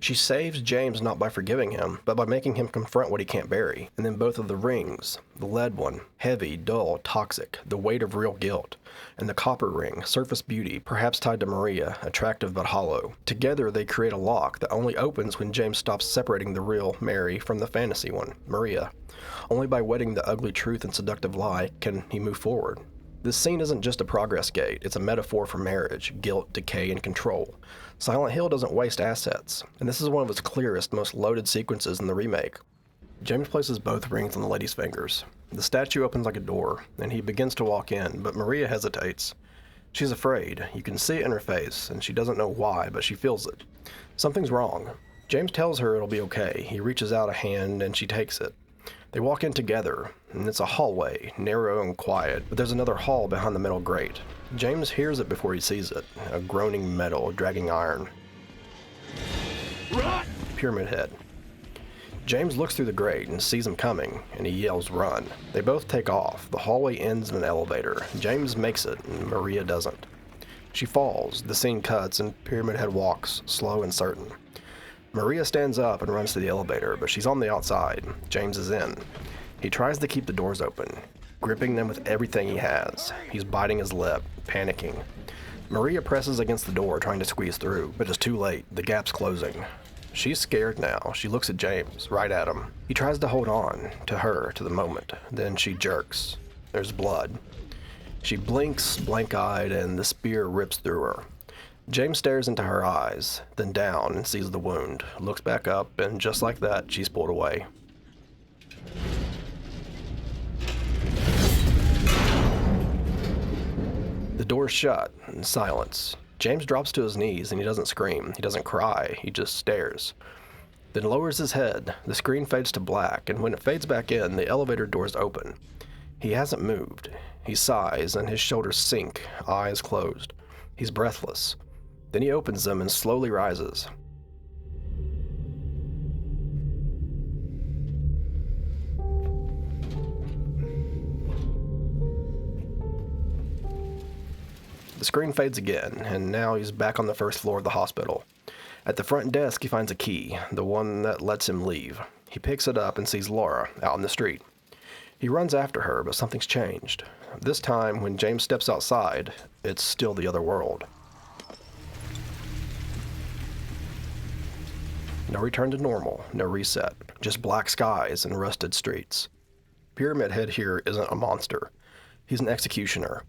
She saves James not by forgiving him, but by making him confront what he can't bury. And then both of the rings, the lead one, heavy, dull, toxic, the weight of real guilt, and the copper ring, surface beauty, perhaps tied to Maria, attractive but hollow. Together they create a lock that only opens when James stops separating the real Mary from the fantasy one, Maria. Only by wedding the ugly truth and seductive lie can he move forward. This scene isn't just a progress gate, it's a metaphor for marriage, guilt, decay, and control. Silent Hill doesn't waste assets, and this is one of its clearest, most loaded sequences in the remake. James places both rings on the lady's fingers. The statue opens like a door, and he begins to walk in, but Maria hesitates. She's afraid. You can see it in her face, and she doesn't know why, but she feels it. Something's wrong. James tells her it'll be okay. He reaches out a hand, and she takes it. They walk in together, and it's a hallway, narrow and quiet, but there's another hall behind the metal grate. James hears it before he sees it, a groaning metal, dragging iron. Run! Pyramid Head. James looks through the grate and sees him coming, and he yells, "Run." They both take off. The hallway ends in an elevator. James makes it, and Maria doesn't. She falls, the scene cuts, and Pyramid Head walks, slow and certain. Maria stands up and runs to the elevator, but she's on the outside. James is in. He tries to keep the doors open, gripping them with everything he has. He's biting his lip, panicking. Maria presses against the door, trying to squeeze through, but it's too late. The gap's closing. She's scared now. She looks at James, right at him. He tries to hold on to her, to the moment. Then she jerks. There's blood. She blinks, blank-eyed, and the spear rips through her. James stares into her eyes, then down and sees the wound, looks back up, and just like that, she's pulled away. The door's shut, and silence. James drops to his knees, and he doesn't scream, he doesn't cry, he just stares. Then lowers his head, the screen fades to black, and when it fades back in, the elevator doors open. He hasn't moved. He sighs, and his shoulders sink, eyes closed. He's breathless. Then he opens them and slowly rises. The screen fades again, and now he's back on the first floor of the hospital. At the front desk, he finds a key, the one that lets him leave. He picks it up and sees Laura out in the street. He runs after her, but something's changed. This time, when James steps outside, it's still the other world. No return to normal, no reset, just black skies and rusted streets. Pyramid Head here isn't a monster. He's an executioner.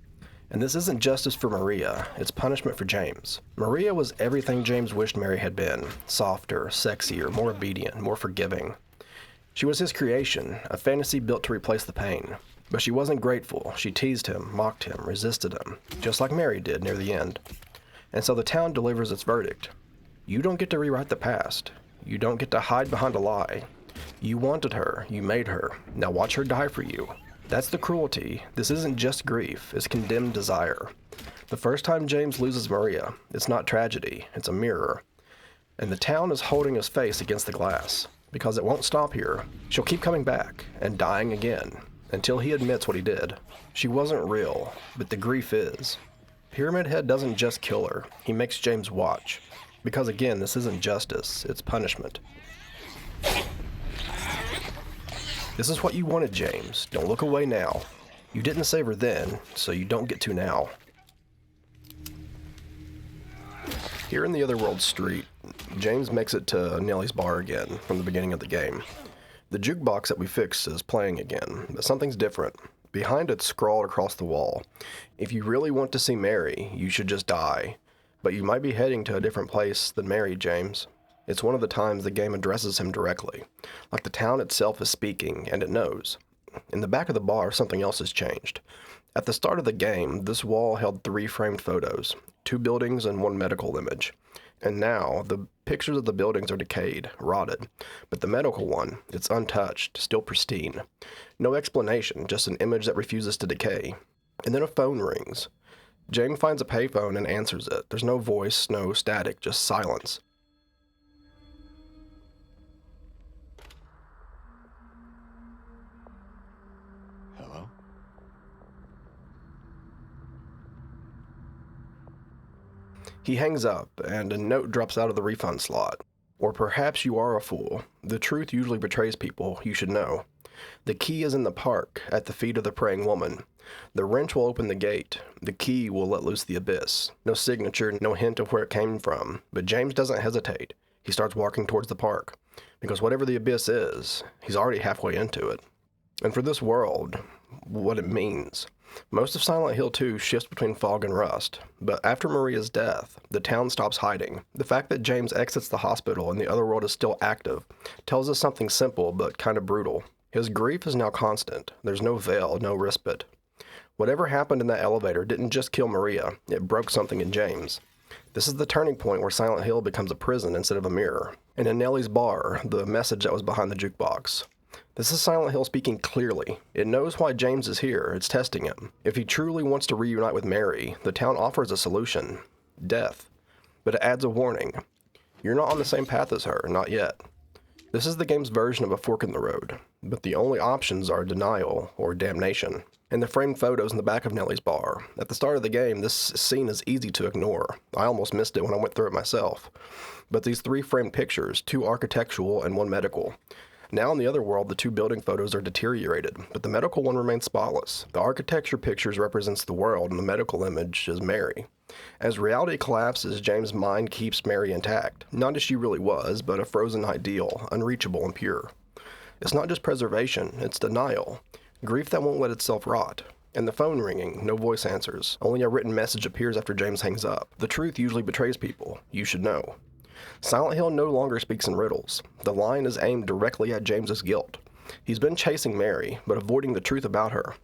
And this isn't justice for Maria, it's punishment for James. Maria was everything James wished Mary had been. Softer, sexier, more obedient, more forgiving. She was his creation, a fantasy built to replace the pain. But she wasn't grateful. She teased him, mocked him, resisted him, just like Mary did near the end. And so the town delivers its verdict. You don't get to rewrite the past. You don't get to hide behind a lie. You wanted her, you made her. Now watch her die for you. That's the cruelty. This isn't just grief, it's condemned desire. The first time James loses Maria, it's not tragedy, it's a mirror. And the town is holding his face against the glass. because it won't stop here. She'll keep coming back and dying again until he admits what he did. She wasn't real, but the grief is. Pyramid Head doesn't just kill her, he makes James watch. Because again, this isn't justice, it's punishment. This is what you wanted, James. Don't look away now. You didn't save her then, so you don't get to now. Here in the Otherworld street, James makes it to Nelly's bar again from the beginning of the game. The jukebox that we fixed is playing again, but something's different. Behind it's scrawled across the wall. If you really want to see Mary, you should just die. But you might be heading to a different place than Mary, James. It's one of the times the game addresses him directly. Like the town itself is speaking, and it knows. In the back of the bar, something else has changed. At the start of the game, this wall held 3 framed photos, 2 buildings and 1 medical image. And now, the pictures of the buildings are decayed, rotted, but the medical one, it's untouched, still pristine. No explanation, just an image that refuses to decay. And then a phone rings. James finds a payphone and answers it. There's no voice, no static, just silence. Hello? He hangs up, and a note drops out of the refund slot. Or perhaps you are a fool. The truth usually betrays people, you should know. The key is in the park, at the feet of the praying woman. The wrench will open the gate. The key will let loose the abyss. No signature, no hint of where it came from. But James doesn't hesitate. He starts walking towards the park. Because whatever the abyss is, he's already halfway into it. And for this world, what it means. Most of Silent Hill 2 shifts between fog and rust, but after Maria's death, the town stops hiding. The fact that James exits the hospital and the other world is still active tells us something simple but kind of brutal. His grief is now constant. There's no veil, no respite. Whatever happened in that elevator didn't just kill Maria, it broke something in James. This is the turning point where Silent Hill becomes a prison instead of a mirror. And in Nelly's bar, the message that was behind the jukebox. This is Silent Hill speaking clearly. It knows why James is here. It's testing him. If he truly wants to reunite with Mary, the town offers a solution. Death. But it adds a warning. You're not on the same path as her, not yet. This is the game's version of a fork in the road, but the only options are denial or damnation. And the framed photos in the back of Nelly's bar. At the start of the game, this scene is easy to ignore. I almost missed it when I went through it myself. But these 3 framed pictures, 2 architectural and 1 medical. Now in the other world, the 2 building photos are deteriorated, but the medical one remains spotless. The architecture pictures represents the world, and the medical image is Mary. As reality collapses, James' mind keeps Mary intact. Not as she really was, but a frozen ideal, unreachable and pure. It's not just preservation, it's denial. Grief that won't let itself rot. And the phone ringing, no voice answers. Only a written message appears after James hangs up. The truth usually betrays people. You should know. Silent Hill no longer speaks in riddles. The line is aimed directly at James's guilt. He's been chasing Mary, but avoiding the truth about her.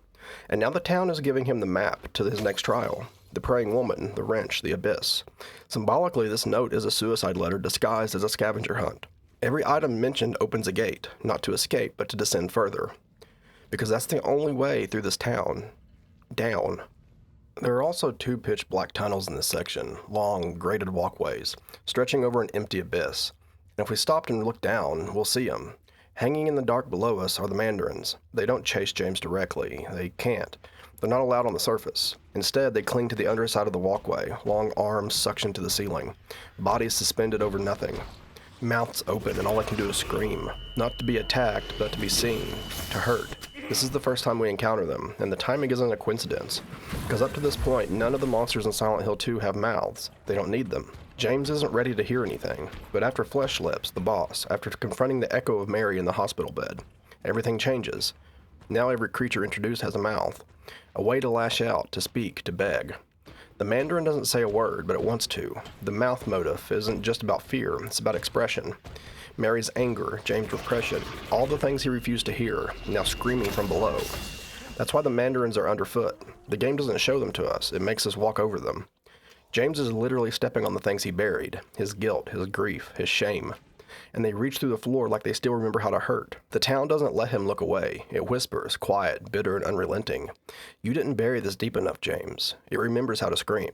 And now the town is giving him the map to his next trial. The praying woman, the wrench, the abyss. Symbolically, this note is a suicide letter disguised as a scavenger hunt. Every item mentioned opens a gate, not to escape, but to descend further. Because that's the only way through this town. Down. There are also 2 pitch black tunnels in this section, long, graded walkways, stretching over an empty abyss. And if we stopped and looked down, we'll see them. Hanging in the dark below us are the mandarins. They don't chase James directly. They can't. They're not allowed on the surface. Instead, they cling to the underside of the walkway, long arms suctioned to the ceiling, bodies suspended over nothing. Mouths open, and all they can do is scream. Not to be attacked, but to be seen, to hurt. This is the first time we encounter them, and the timing isn't a coincidence. Because up to this point, none of the monsters in Silent Hill 2 have mouths. They don't need them. James isn't ready to hear anything, but after Flesh Lips, the boss, after confronting the echo of Mary in the hospital bed, everything changes. Now every creature introduced has a mouth. A way to lash out, to speak, to beg. The Mandarin doesn't say a word, but it wants to. The mouth motif isn't just about fear, it's about expression. Mary's anger, James' repression, all the things he refused to hear, now screaming from below. That's why the Mandarins are underfoot. The game doesn't show them to us, it makes us walk over them. James is literally stepping on the things he buried, his guilt, his grief, his shame. And they reach through the floor like they still remember how to hurt. The town doesn't let him look away. It whispers, quiet, bitter, and unrelenting. You didn't bury this deep enough, James. It remembers how to scream.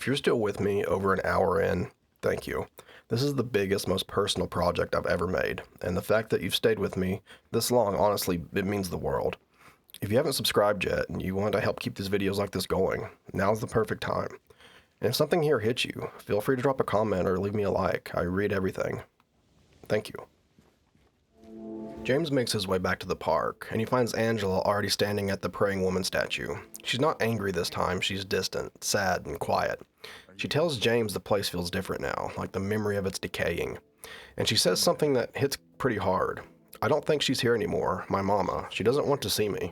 If you're still with me over an hour in, thank you. This is the biggest, most personal project I've ever made, and the fact that you've stayed with me this long, honestly, it means the world. If you haven't subscribed yet and you want to help keep these videos like this going, now's the perfect time. And if something here hits you, feel free to drop a comment or leave me a like. I read everything. Thank you. James makes his way back to the park, and he finds Angela already standing at the praying woman statue. She's not angry this time, she's distant, sad, and quiet. She tells James the place feels different now, like the memory of it's decaying. And she says something that hits pretty hard. I don't think she's here anymore, my mama. She doesn't want to see me.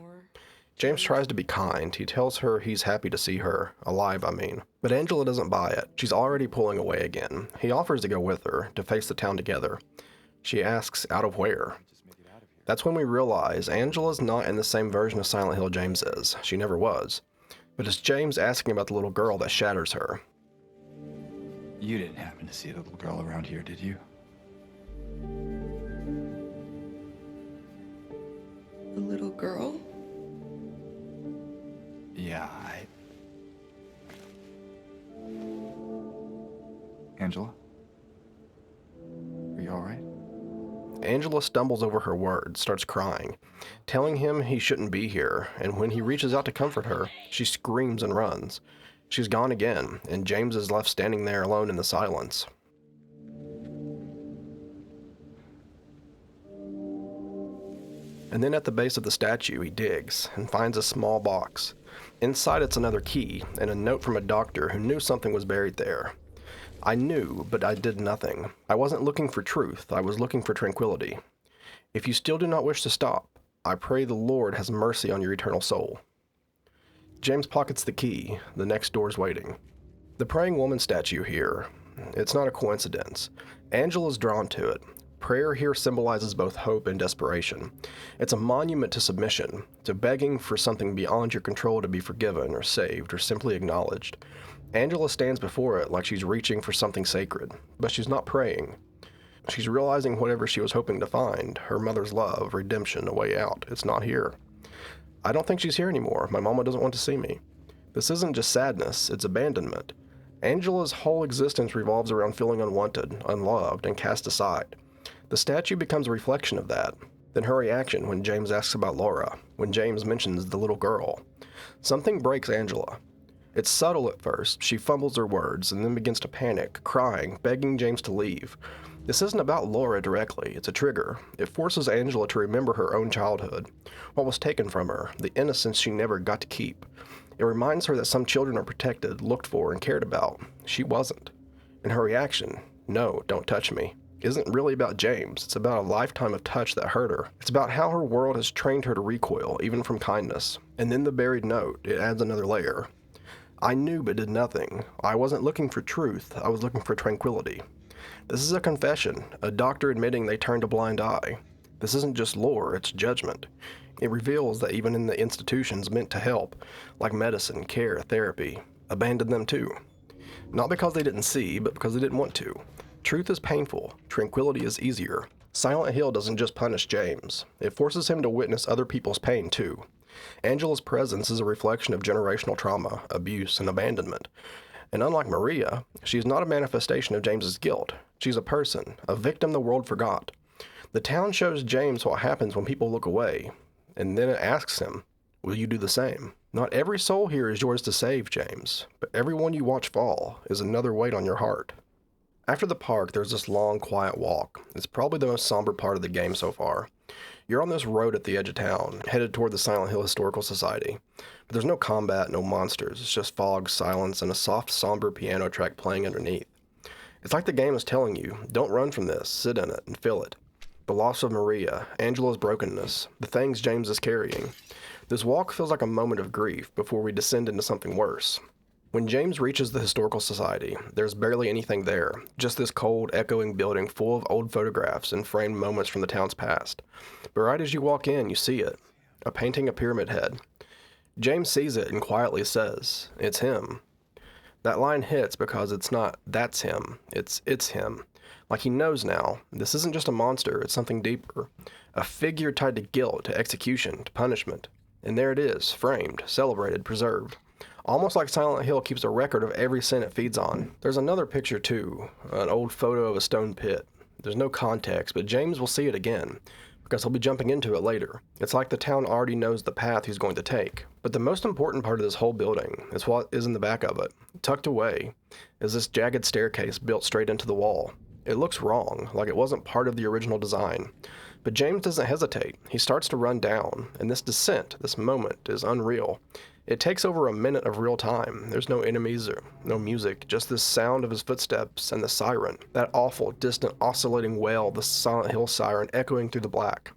James tries to be kind. He tells her he's happy to see her, alive I mean. But Angela doesn't buy it. She's already pulling away again. He offers to go with her, to face the town together. She asks, out of where? That's when we realize Angela's not in the same version of Silent Hill James is. She never was. But it's James asking about the little girl that shatters her. You didn't happen to see the little girl around here, did you? A little girl? Yeah, Angela? Are you all right? Angela stumbles over her words, starts crying, telling him he shouldn't be here, and when he reaches out to comfort her, she screams and runs. She's gone again, and James is left standing there alone in the silence. And then at the base of the statue, he digs and finds a small box. Inside it's another key, and a note from a doctor who knew something was buried there. I knew, but I did nothing. I wasn't looking for truth, I was looking for tranquility. If you still do not wish to stop, I pray the Lord has mercy on your eternal soul. James pockets the key. The next door's waiting. The praying woman statue here, it's not a coincidence. Angela's drawn to it. Prayer here symbolizes both hope and desperation. It's a monument to submission, to begging for something beyond your control to be forgiven or saved or simply acknowledged. Angela stands before it like she's reaching for something sacred, but she's not praying. She's realizing whatever she was hoping to find, her mother's love, redemption, a way out. It's not here. I don't think she's here anymore. My mama doesn't want to see me. This isn't just sadness, it's abandonment. Angela's whole existence revolves around feeling unwanted, unloved, and cast aside. The statue becomes a reflection of that. Then her reaction when James asks about Laura, when James mentions the little girl. Something breaks Angela. It's subtle at first. She fumbles her words and then begins to panic, crying, begging James to leave. This isn't about Laura directly. It's a trigger. It forces Angela to remember her own childhood, what was taken from her, the innocence she never got to keep. It reminds her that some children are protected, looked for, and cared about. She wasn't. And her reaction, no, don't touch me, isn't really about James. It's about a lifetime of touch that hurt her. It's about how her world has trained her to recoil, even from kindness. And then the buried note, it adds another layer. I knew but did nothing. I wasn't looking for truth, I was looking for tranquility. This is a confession, a doctor admitting they turned a blind eye. This isn't just lore, it's judgment. It reveals that even in the institutions meant to help, like medicine, care, therapy, abandoned them too. Not because they didn't see, but because they didn't want to. Truth is painful, tranquility is easier. Silent Hill doesn't just punish James, it forces him to witness other people's pain too. Angela's presence is a reflection of generational trauma, abuse, and abandonment. And unlike Maria, she's not a manifestation of James's guilt. She's a person, a victim the world forgot. The town shows James what happens when people look away, and then it asks him, will you do the same? Not every soul here is yours to save, James, but everyone you watch fall is another weight on your heart. After the park, there's this long, quiet walk. It's probably the most somber part of the game so far. You're on this road at the edge of town, headed toward the Silent Hill Historical Society. But there's no combat, no monsters. It's just fog, silence, and a soft, somber piano track playing underneath. It's like the game is telling you, don't run from this, sit in it, and feel it. The loss of Maria, Angela's brokenness, the things James is carrying. This walk feels like a moment of grief before we descend into something worse. When James reaches the Historical Society, there's barely anything there, just this cold, echoing building full of old photographs and framed moments from the town's past. But right as you walk in, you see it, a painting of Pyramid Head. James sees it and quietly says, it's him. That line hits because it's not, that's him, it's him. Like he knows now, this isn't just a monster, it's something deeper. A figure tied to guilt, to execution, to punishment. And there it is, framed, celebrated, preserved. Almost like Silent Hill keeps a record of every scent it feeds on. There's another picture too, an old photo of a stone pit. There's no context, but James will see it again, because he'll be jumping into it later. It's like the town already knows the path he's going to take. But the most important part of this whole building is what is in the back of it. Tucked away is this jagged staircase built straight into the wall. It looks wrong, like it wasn't part of the original design. But James doesn't hesitate. He starts to run down, and this descent, this moment, is unreal. It takes over a minute of real time. There's no enemies or no music, just this sound of his footsteps and the siren. That awful, distant, oscillating wail, the Silent Hill siren echoing through the black.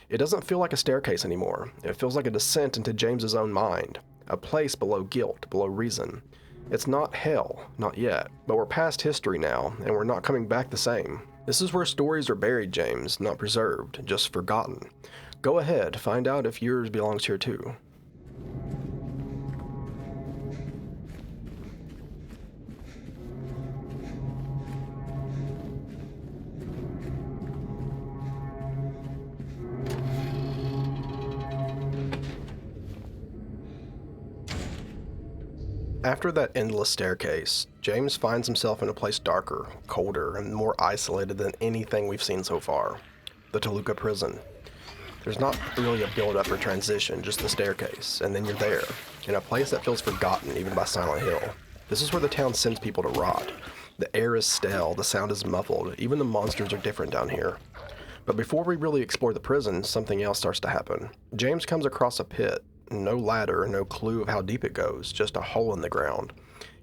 It doesn't feel like a staircase anymore. It feels like a descent into James's own mind. A place below guilt, below reason. It's not hell, not yet, but we're past history now, and we're not coming back the same. This is where stories are buried, James, not preserved, just forgotten. Go ahead, find out if yours belongs here too. After that endless staircase, James finds himself in a place darker, colder, and more isolated than anything we've seen so far. The Toluca prison. There's not really a build-up or transition, just the staircase, and then you're there, in a place that feels forgotten even by Silent Hill. This is where the town sends people to rot. The air is stale, the sound is muffled, even the monsters are different down here. But before we really explore the prison, something else starts to happen. James comes across a pit. No ladder, no clue of how deep it goes, just a hole in the ground.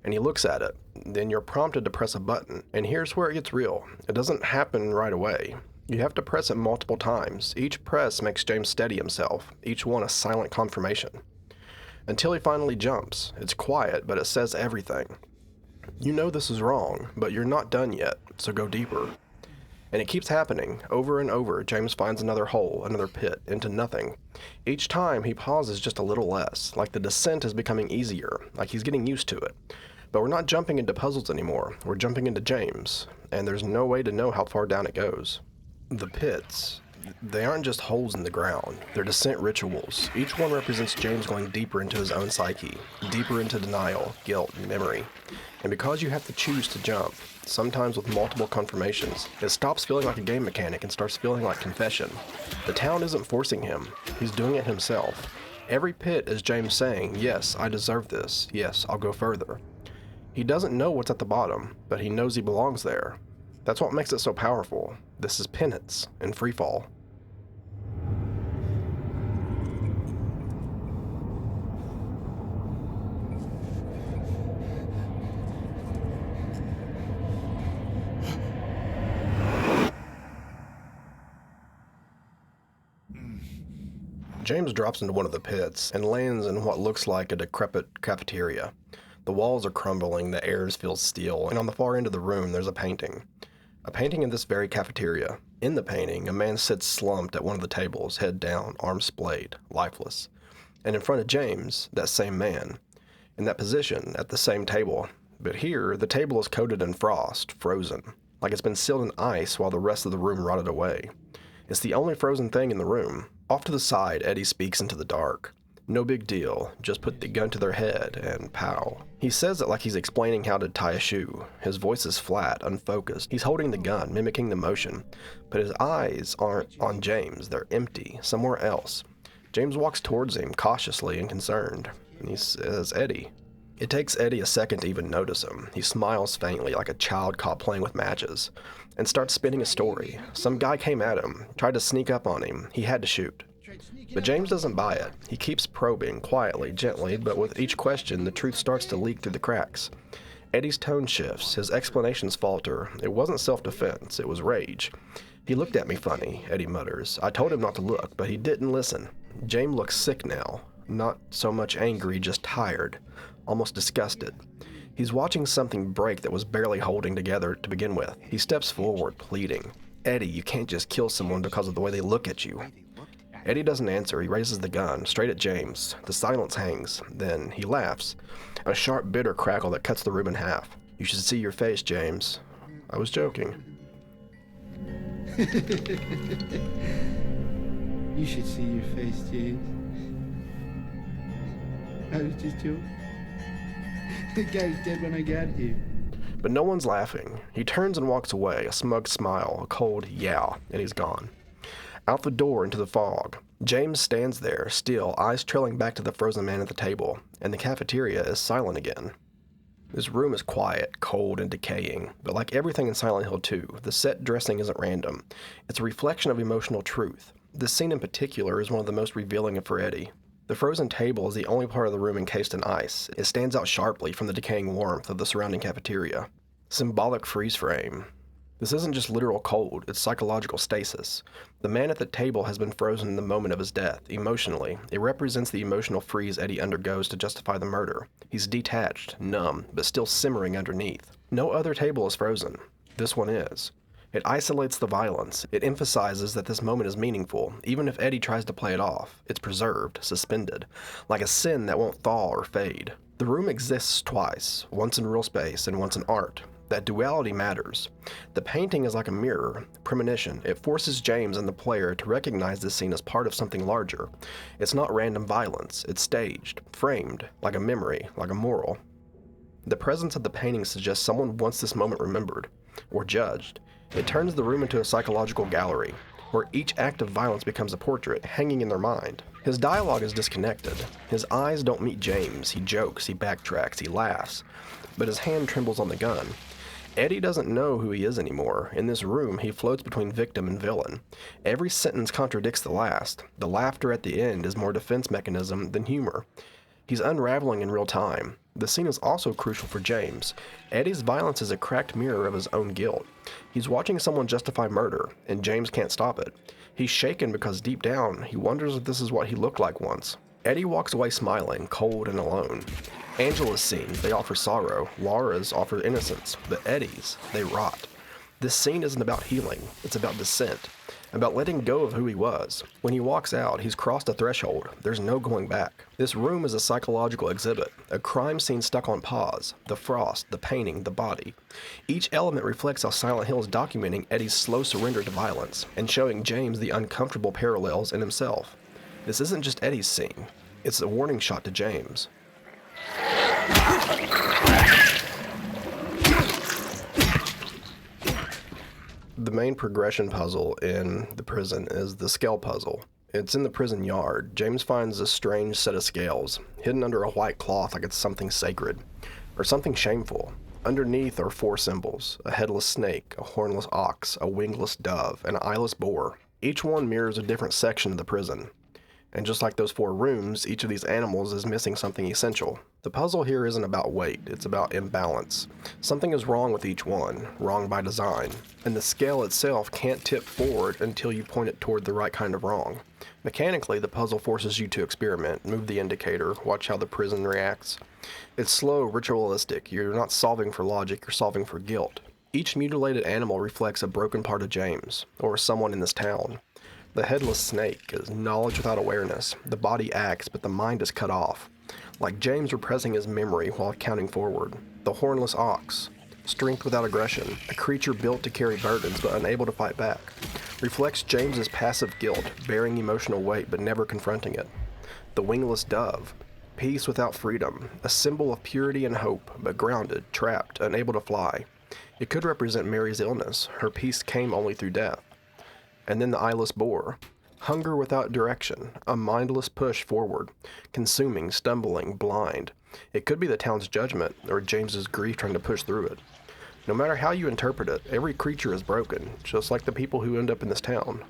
And he looks at it. Then you're prompted to press a button. And here's where it gets real. It doesn't happen right away. You have to press it multiple times. Each press makes James steady himself, each one a silent confirmation. Until he finally jumps. It's quiet, but it says everything. You know this is wrong, but you're not done yet, so go deeper. And it keeps happening. Over and over, James finds another hole, another pit, into nothing. Each time, he pauses just a little less, like the descent is becoming easier, like he's getting used to it. But we're not jumping into puzzles anymore. We're jumping into James, and there's no way to know how far down it goes. The pits, they aren't just holes in the ground. They're descent rituals. Each one represents James going deeper into his own psyche, deeper into denial, guilt, and memory. And because you have to choose to jump, sometimes with multiple confirmations, it stops feeling like a game mechanic and starts feeling like confession. The town isn't forcing him. He's doing it himself. Every pit is James saying, yes, I deserve this. Yes, I'll go further. He doesn't know what's at the bottom, but he knows he belongs there. That's what makes it so powerful. This is penance and freefall. James drops into one of the pits and lands in what looks like a decrepit cafeteria. The walls are crumbling, the air feels steel, and on the far end of the room there's a painting. A painting in this very cafeteria. In the painting, a man sits slumped at one of the tables, head down, arms splayed, lifeless. And in front of James, that same man, in that position, at the same table. But here, the table is coated in frost, frozen, like it's been sealed in ice while the rest of the room rotted away. It's the only frozen thing in the room. Off to the side, Eddie speaks into the dark. No big deal, just put the gun to their head, and pow. He says it like he's explaining how to tie a shoe. His voice is flat, unfocused. He's holding the gun, mimicking the motion. But his eyes aren't on James, they're empty, somewhere else. James walks towards him, cautiously and concerned. And he says, Eddie. It takes Eddie a second to even notice him. He smiles faintly, like a child caught playing with matches, and starts spinning a story. Some guy came at him, tried to sneak up on him. He had to shoot. But James doesn't buy it. He keeps probing, quietly, gently, but with each question, the truth starts to leak through the cracks. Eddie's tone shifts. His explanations falter. It wasn't self-defense. It was rage. He looked at me funny, Eddie mutters. I told him not to look, but he didn't listen. James looks sick now. Not so much angry, just tired. Almost disgusted. He's watching something break that was barely holding together to begin with. He steps forward, pleading. Eddie, you can't just kill someone because of the way they look at you. Eddie doesn't answer. He raises the gun, straight at James. The silence hangs. Then he laughs. A sharp, bitter crackle that cuts the room in half. You should see your face, James. I was joking. You should see your face, James. I was just joking. The guy's dead when I get here. But no one's laughing. He turns and walks away, a smug smile, a cold yeah, and he's gone. Out the door into the fog, James stands there, still, eyes trailing back to the frozen man at the table, and the cafeteria is silent again. This room is quiet, cold, and decaying, but like everything in Silent Hill 2, the set dressing isn't random. It's a reflection of emotional truth. This scene in particular is one of the most revealing for Eddie. The frozen table is the only part of the room encased in ice. It stands out sharply from the decaying warmth of the surrounding cafeteria. Symbolic freeze frame. This isn't just literal cold, it's psychological stasis. The man at the table has been frozen in the moment of his death, emotionally. It represents the emotional freeze Eddie undergoes to justify the murder. He's detached, numb, but still simmering underneath. No other table is frozen. This one is. It isolates the violence. It emphasizes that this moment is meaningful, even if Eddie tries to play it off. It's preserved, suspended, like a sin that won't thaw or fade. The room exists twice, once in real space and once in art. That duality matters. The painting is like a mirror, premonition. It forces James and the player to recognize this scene as part of something larger. It's not random violence. It's staged, framed, like a memory, like a moral. The presence of the painting suggests someone wants this moment remembered, or judged. It turns the room into a psychological gallery, where each act of violence becomes a portrait hanging in their mind. His dialogue is disconnected. His eyes don't meet James. He jokes, he backtracks, he laughs, but his hand trembles on the gun. Eddie doesn't know who he is anymore. In this room, he floats between victim and villain. Every sentence contradicts the last. The laughter at the end is more defense mechanism than humor. He's unraveling in real time. The scene is also crucial for James. Eddie's violence is a cracked mirror of his own guilt. He's watching someone justify murder, and James can't stop it. He's shaken because deep down, he wonders if this is what he looked like once. Eddie walks away smiling, cold and alone. Angela's scenes, they offer sorrow. Laura's offer innocence. But Eddie's, they rot. This scene isn't about healing. It's about descent. About letting go of who he was. When he walks out, he's crossed a threshold. There's no going back. This room is a psychological exhibit, a crime scene stuck on pause. The frost, the painting, the body. Each element reflects how Silent Hill is documenting Eddie's slow surrender to violence, and showing James the uncomfortable parallels in himself. This isn't just Eddie's scene. It's a warning shot to James. The main progression puzzle in the prison is the scale puzzle. It's in the prison yard. James finds a strange set of scales, hidden under a white cloth like it's something sacred, or something shameful. Underneath are 4 symbols: a headless snake, a hornless ox, a wingless dove, and an eyeless boar. Each one mirrors a different section of the prison. And just like those 4 rooms, each of these animals is missing something essential. The puzzle here isn't about weight, it's about imbalance. Something is wrong with each one, wrong by design. And the scale itself can't tip forward until you point it toward the right kind of wrong. Mechanically, the puzzle forces you to experiment, move the indicator, watch how the prison reacts. It's slow, ritualistic. You're not solving for logic, you're solving for guilt. Each mutilated animal reflects a broken part of James, or someone in this town. The headless snake is knowledge without awareness. The body acts, but the mind is cut off. Like James repressing his memory while counting forward. The hornless ox, strength without aggression, a creature built to carry burdens but unable to fight back. Reflects James's passive guilt, bearing emotional weight but never confronting it. The wingless dove, peace without freedom, a symbol of purity and hope, but grounded, trapped, unable to fly. It could represent Mary's illness. Her peace came only through death. And then the eyeless boar. Hunger without direction, a mindless push forward, consuming, stumbling, blind. It could be the town's judgment, or James's grief trying to push through it. No matter how you interpret it, every creature is broken, just like the people who end up in this town.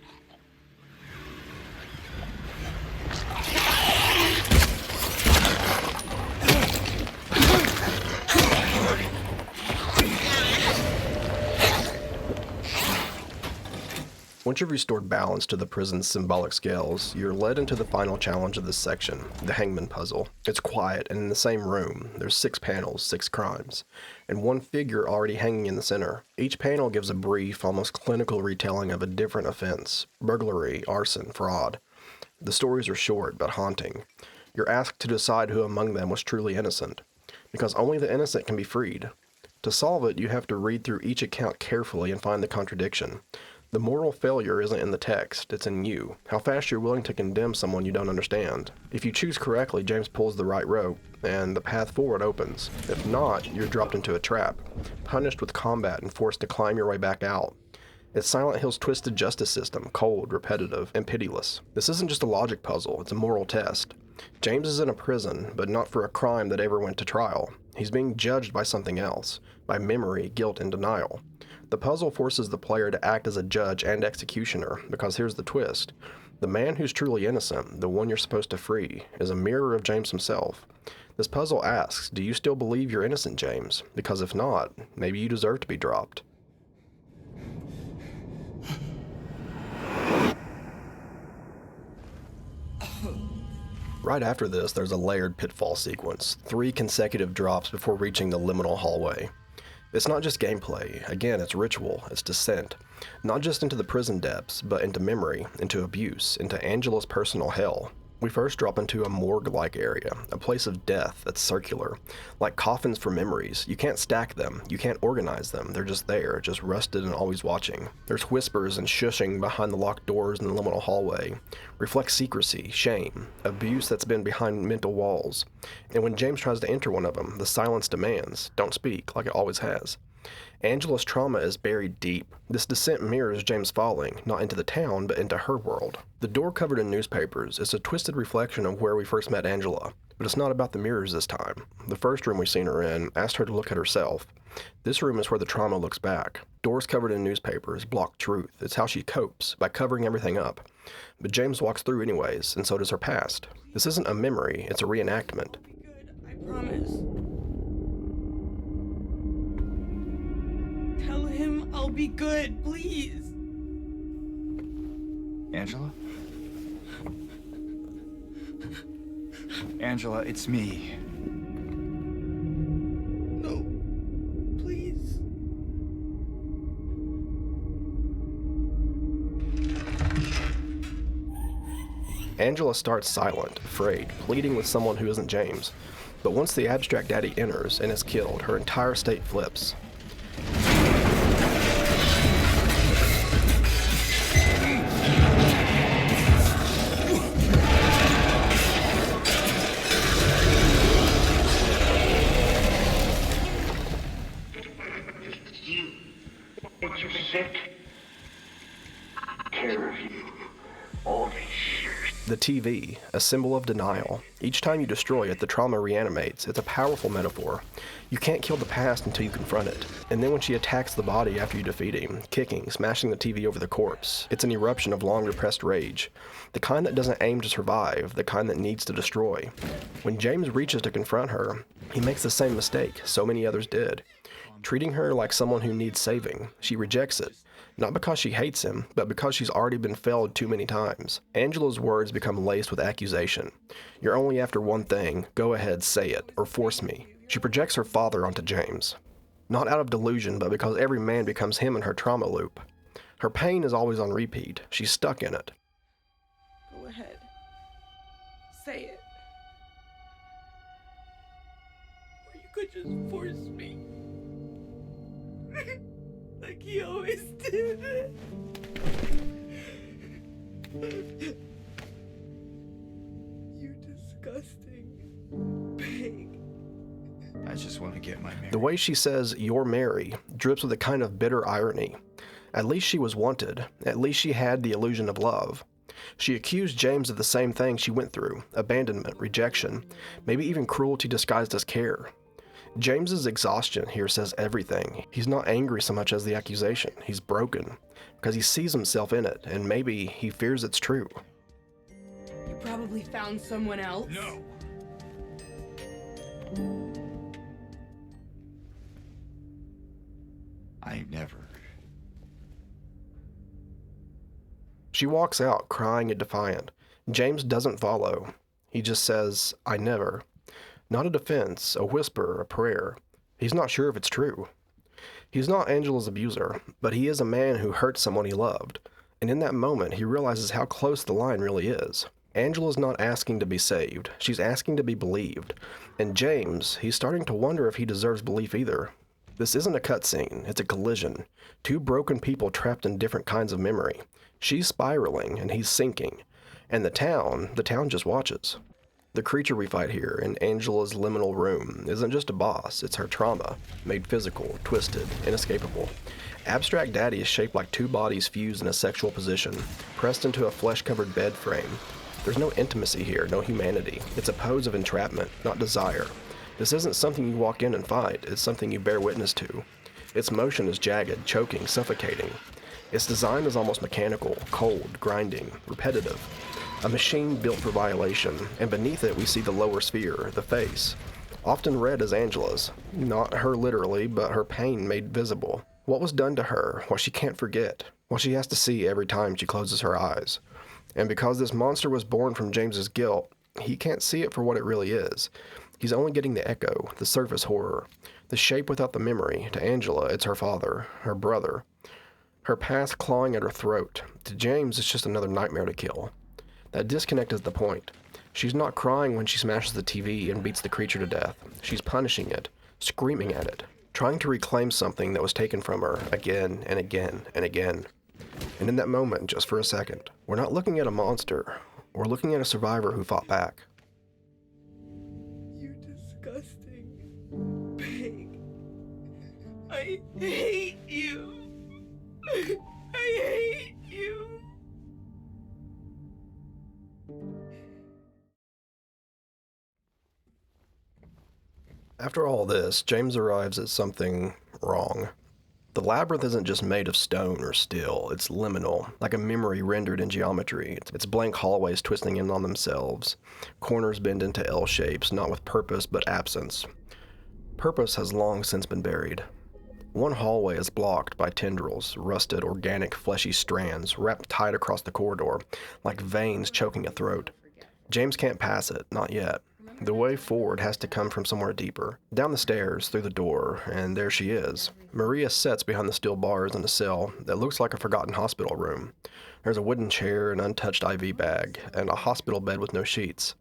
Once you've restored balance to the prison's symbolic scales, you're led into the final challenge of this section, the hangman puzzle. It's quiet, and in the same room, there's 6 panels, 6 crimes, and 1 figure already hanging in the center. Each panel gives a brief, almost clinical retelling of a different offense: burglary, arson, fraud. The stories are short, but haunting. You're asked to decide who among them was truly innocent, because only the innocent can be freed. To solve it, you have to read through each account carefully and find the contradiction. The moral failure isn't in the text, it's in you. How fast you're willing to condemn someone you don't understand. If you choose correctly, James pulls the right rope, and the path forward opens. If not, you're dropped into a trap, punished with combat and forced to climb your way back out. It's Silent Hill's twisted justice system, cold, repetitive, and pitiless. This isn't just a logic puzzle, it's a moral test. James is in a prison, but not for a crime that ever went to trial. He's being judged by something else, by memory, guilt, and denial. The puzzle forces the player to act as a judge and executioner, because here's the twist. The man who's truly innocent, the one you're supposed to free, is a mirror of James himself. This puzzle asks, do you still believe you're innocent, James? Because if not, maybe you deserve to be dropped. Right after this, there's a layered pitfall sequence, 3 consecutive drops before reaching the liminal hallway. It's not just gameplay, again, it's ritual, it's descent. Not just into the prison depths, but into memory, into abuse, into Angela's personal hell. We first drop into a morgue-like area, a place of death that's circular. Like coffins for memories, you can't stack them, you can't organize them, they're just there, just rusted and always watching. There's whispers and shushing behind the locked doors in the liminal hallway. Reflects secrecy, shame, abuse that's been behind mental walls. And when James tries to enter one of them, the silence demands, don't speak, like it always has. Angela's trauma is buried deep. This descent mirrors James falling, not into the town, but into her world. The door covered in newspapers is a twisted reflection of where we first met Angela, but it's not about the mirrors this time. The first room we seen her in asked her to look at herself. This room is where the trauma looks back. Doors covered in newspapers block truth. It's how she copes, by covering everything up. But James walks through anyways, and so does her past. This isn't a memory, it's a reenactment. Good, I promise. Tell him I'll be good, please. Angela? Angela, it's me. No, please. Angela starts silent, afraid, pleading with someone who isn't James. But once the abstract daddy enters and is killed, her entire state flips. Make you sick. Care of you. All these years. The TV, a symbol of denial. Each time you destroy it, the trauma reanimates. It's a powerful metaphor. You can't kill the past until you confront it. And then when she attacks the body after you defeat him, kicking, smashing the TV over the corpse, it's an eruption of long repressed rage. The kind that doesn't aim to survive, the kind that needs to destroy. When James reaches to confront her, he makes the same mistake so many others did. Treating her like someone who needs saving. She rejects it. Not because she hates him, but because she's already been failed too many times. Angela's words become laced with accusation. You're only after one thing, go ahead, say it, or force me. She projects her father onto James. Not out of delusion, but because every man becomes him in her trauma loop. Her pain is always on repeat. She's stuck in it. Go ahead. Say it. Or you could just force me. Like he always did. You disgusting pig. I just want to get my Mary. The way she says, "you're Mary," drips with a kind of bitter irony. At least she was wanted. At least she had the illusion of love. She accused James of the same thing she went through, abandonment, rejection, maybe even cruelty disguised as care. James's exhaustion here says everything. He's not angry so much as the accusation. He's broken, because he sees himself in it, and maybe he fears it's true. You probably found someone else. No. I never. She walks out, crying and defiant. James doesn't follow. He just says, "I never." Not a defense, a whisper, a prayer. He's not sure if it's true. He's not Angela's abuser, but he is a man who hurt someone he loved. And in that moment, he realizes how close the line really is. Angela's not asking to be saved. She's asking to be believed. And James, he's starting to wonder if he deserves belief either. This isn't a cutscene, it's a collision. Two broken people trapped in different kinds of memory. She's spiraling, and he's sinking. And the town just watches. The creature we fight here, in Angela's liminal room, isn't just a boss, it's her trauma, made physical, twisted, inescapable. Abstract Daddy is shaped like two bodies fused in a sexual position, pressed into a flesh-covered bed frame. There's no intimacy here, no humanity. It's a pose of entrapment, not desire. This isn't something you walk in and fight, it's something you bear witness to. Its motion is jagged, choking, suffocating. Its design is almost mechanical, cold, grinding, repetitive. A machine built for violation, and beneath it we see the lower sphere, the face. Often read as Angela's. Not her literally, but her pain made visible. What was done to her, what she can't forget, what she has to see every time she closes her eyes. And because this monster was born from James's guilt, he can't see it for what it really is. He's only getting the echo, the surface horror, the shape without the memory. To Angela, it's her father, her brother. Her past clawing at her throat. To James, it's just another nightmare to kill. That disconnect is the point. She's not crying when she smashes the TV and beats the creature to death. She's punishing it, screaming at it, trying to reclaim something that was taken from her again and again and again. And in that moment, just for a second, we're not looking at a monster. We're looking at a survivor who fought back. You disgusting pig. I hate you. I hate you. After all this, James arrives at something wrong. The labyrinth isn't just made of stone or steel, it's liminal, like a memory rendered in geometry. It's blank hallways twisting in on themselves. Corners bend into L shapes, not with purpose but absence. Purpose has long since been buried. One hallway is blocked by tendrils, rusted, organic, fleshy strands wrapped tight across the corridor, like veins choking a throat. James can't pass it, not yet. The way forward has to come from somewhere deeper. Down the stairs, through the door, and there she is. Maria sits behind the steel bars in a cell that looks like a forgotten hospital room. There's a wooden chair, an untouched IV bag, and a hospital bed with no sheets.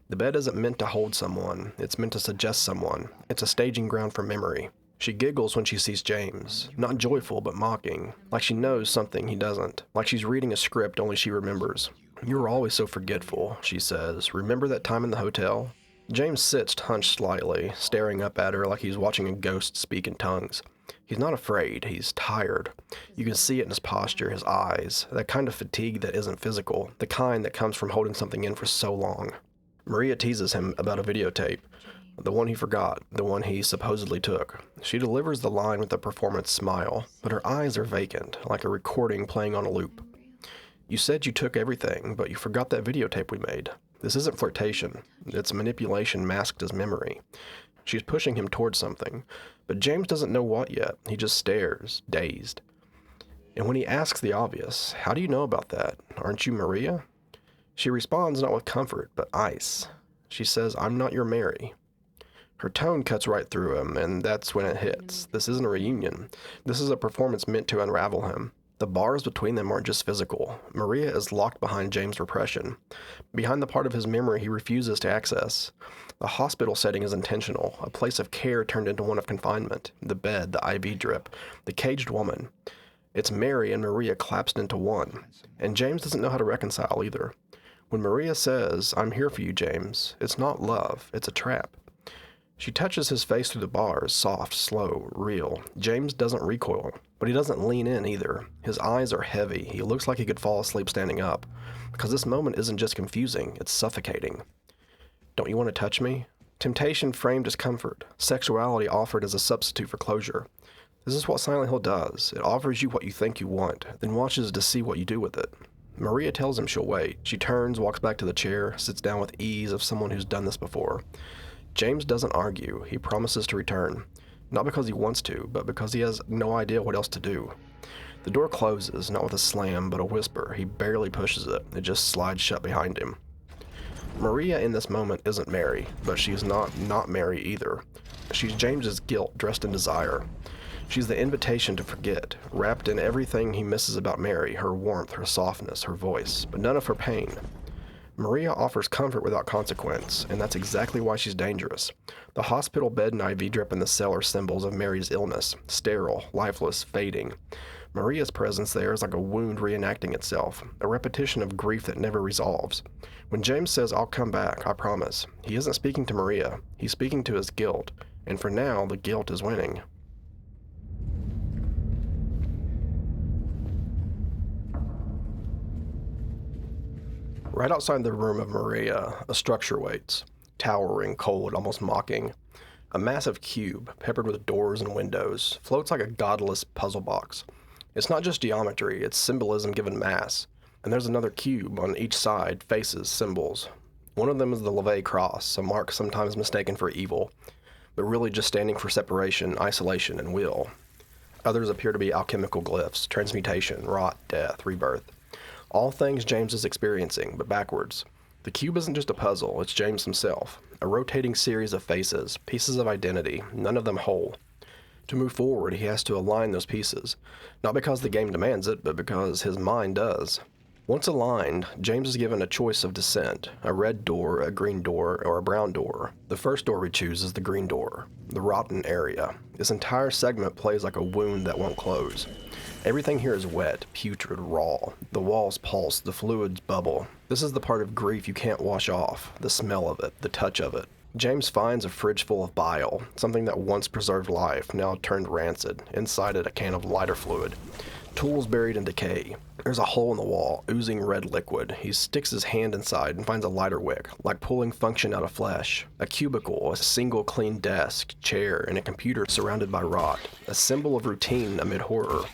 The bed isn't meant to hold someone, it's meant to suggest someone. It's a staging ground for memory. She giggles when she sees James, not joyful but mocking, like she knows something he doesn't, like she's reading a script only she remembers. "You were always so forgetful," she says. "Remember that time in the hotel?" James sits hunched slightly, staring up at her like he's watching a ghost speak in tongues. He's not afraid, he's tired. You can see it in his posture, his eyes, that kind of fatigue that isn't physical, the kind that comes from holding something in for so long. Maria teases him about a videotape, the one he forgot, the one he supposedly took. She delivers the line with a performance smile, but her eyes are vacant, like a recording playing on a loop. "You said you took everything, but you forgot that videotape we made." This isn't flirtation, it's manipulation masked as memory. She's pushing him towards something, but James doesn't know what yet. He just stares, dazed. And when he asks the obvious, "How do you know about that? Aren't you Maria?" She responds not with comfort, but ice. She says, "I'm not your Mary." Her tone cuts right through him, and that's when it hits. This isn't a reunion. This is a performance meant to unravel him. The bars between them aren't just physical. Maria is locked behind James' repression, behind the part of his memory he refuses to access. The hospital setting is intentional, a place of care turned into one of confinement. The bed, the IV drip, the caged woman. It's Mary and Maria collapsed into one, and James doesn't know how to reconcile either. When Maria says, "I'm here for you, James," it's not love, it's a trap. She touches his face through the bars, soft, slow, real. James doesn't recoil, but he doesn't lean in either. His eyes are heavy. He looks like he could fall asleep standing up. Because this moment isn't just confusing, it's suffocating. "Don't you want to touch me?" Temptation framed as comfort. Sexuality offered as a substitute for closure. This is what Silent Hill does. It offers you what you think you want, then watches to see what you do with it. Maria tells him she'll wait. She turns, walks back to the chair, sits down with ease of someone who's done this before. James doesn't argue. He promises to return. Not because he wants to, but because he has no idea what else to do. The door closes, not with a slam, but a whisper. He barely pushes it. It just slides shut behind him. Maria in this moment isn't Mary, but she's not Mary either. She's James's guilt dressed in desire. She's the invitation to forget, wrapped in everything he misses about Mary, her warmth, her softness, her voice, but none of her pain. Maria offers comfort without consequence, and that's exactly why she's dangerous. The hospital bed and IV drip in the cell are symbols of Mary's illness, sterile, lifeless, fading. Maria's presence there is like a wound reenacting itself, a repetition of grief that never resolves. When James says, "I'll come back, I promise," he isn't speaking to Maria, he's speaking to his guilt, and for now, the guilt is winning. Right outside the room of Maria, a structure waits, towering, cold, almost mocking. A massive cube, peppered with doors and windows, floats like a godless puzzle box. It's not just geometry, it's symbolism given mass. And there's another cube on each side, faces, symbols. One of them is the Levay cross, a mark sometimes mistaken for evil, but really just standing for separation, isolation, and will. Others appear to be alchemical glyphs, transmutation, rot, death, rebirth. All things James is experiencing, but backwards. The cube isn't just a puzzle, it's James himself. A rotating series of faces, pieces of identity, none of them whole. To move forward, he has to align those pieces. Not because the game demands it, but because his mind does. Once aligned, James is given a choice of descent, a red door, a green door, or a brown door. The first door we choose is the green door, the rotten area. This entire segment plays like a wound that won't close. Everything here is wet, putrid, raw. The walls pulse, the fluids bubble. This is the part of grief you can't wash off, the smell of it, the touch of it. James finds a fridge full of bile, something that once preserved life, now turned rancid, inside it a can of lighter fluid. Tools buried in decay. There's a hole in the wall, oozing red liquid. He sticks his hand inside and finds a lighter wick, like pulling function out of flesh. A cubicle, a single clean desk, chair, and a computer surrounded by rot. A symbol of routine amid horror.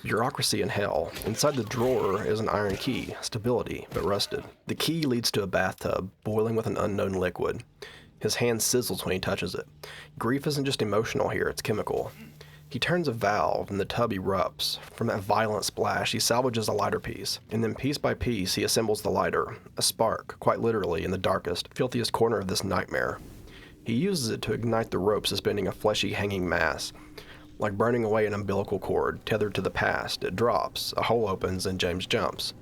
Bureaucracy and hell. Inside the drawer is an iron key, stability, but rusted. The key leads to a bathtub, boiling with an unknown liquid. His hand sizzles when he touches it. Grief isn't just emotional here, it's chemical. He turns a valve and the tub erupts. From that violent splash, he salvages a lighter piece, and then piece by piece he assembles the lighter, a spark, quite literally, in the darkest, filthiest corner of this nightmare. He uses it to ignite the rope suspending a fleshy hanging mass. Like burning away an umbilical cord tethered to the past, it drops, a hole opens, and James jumps.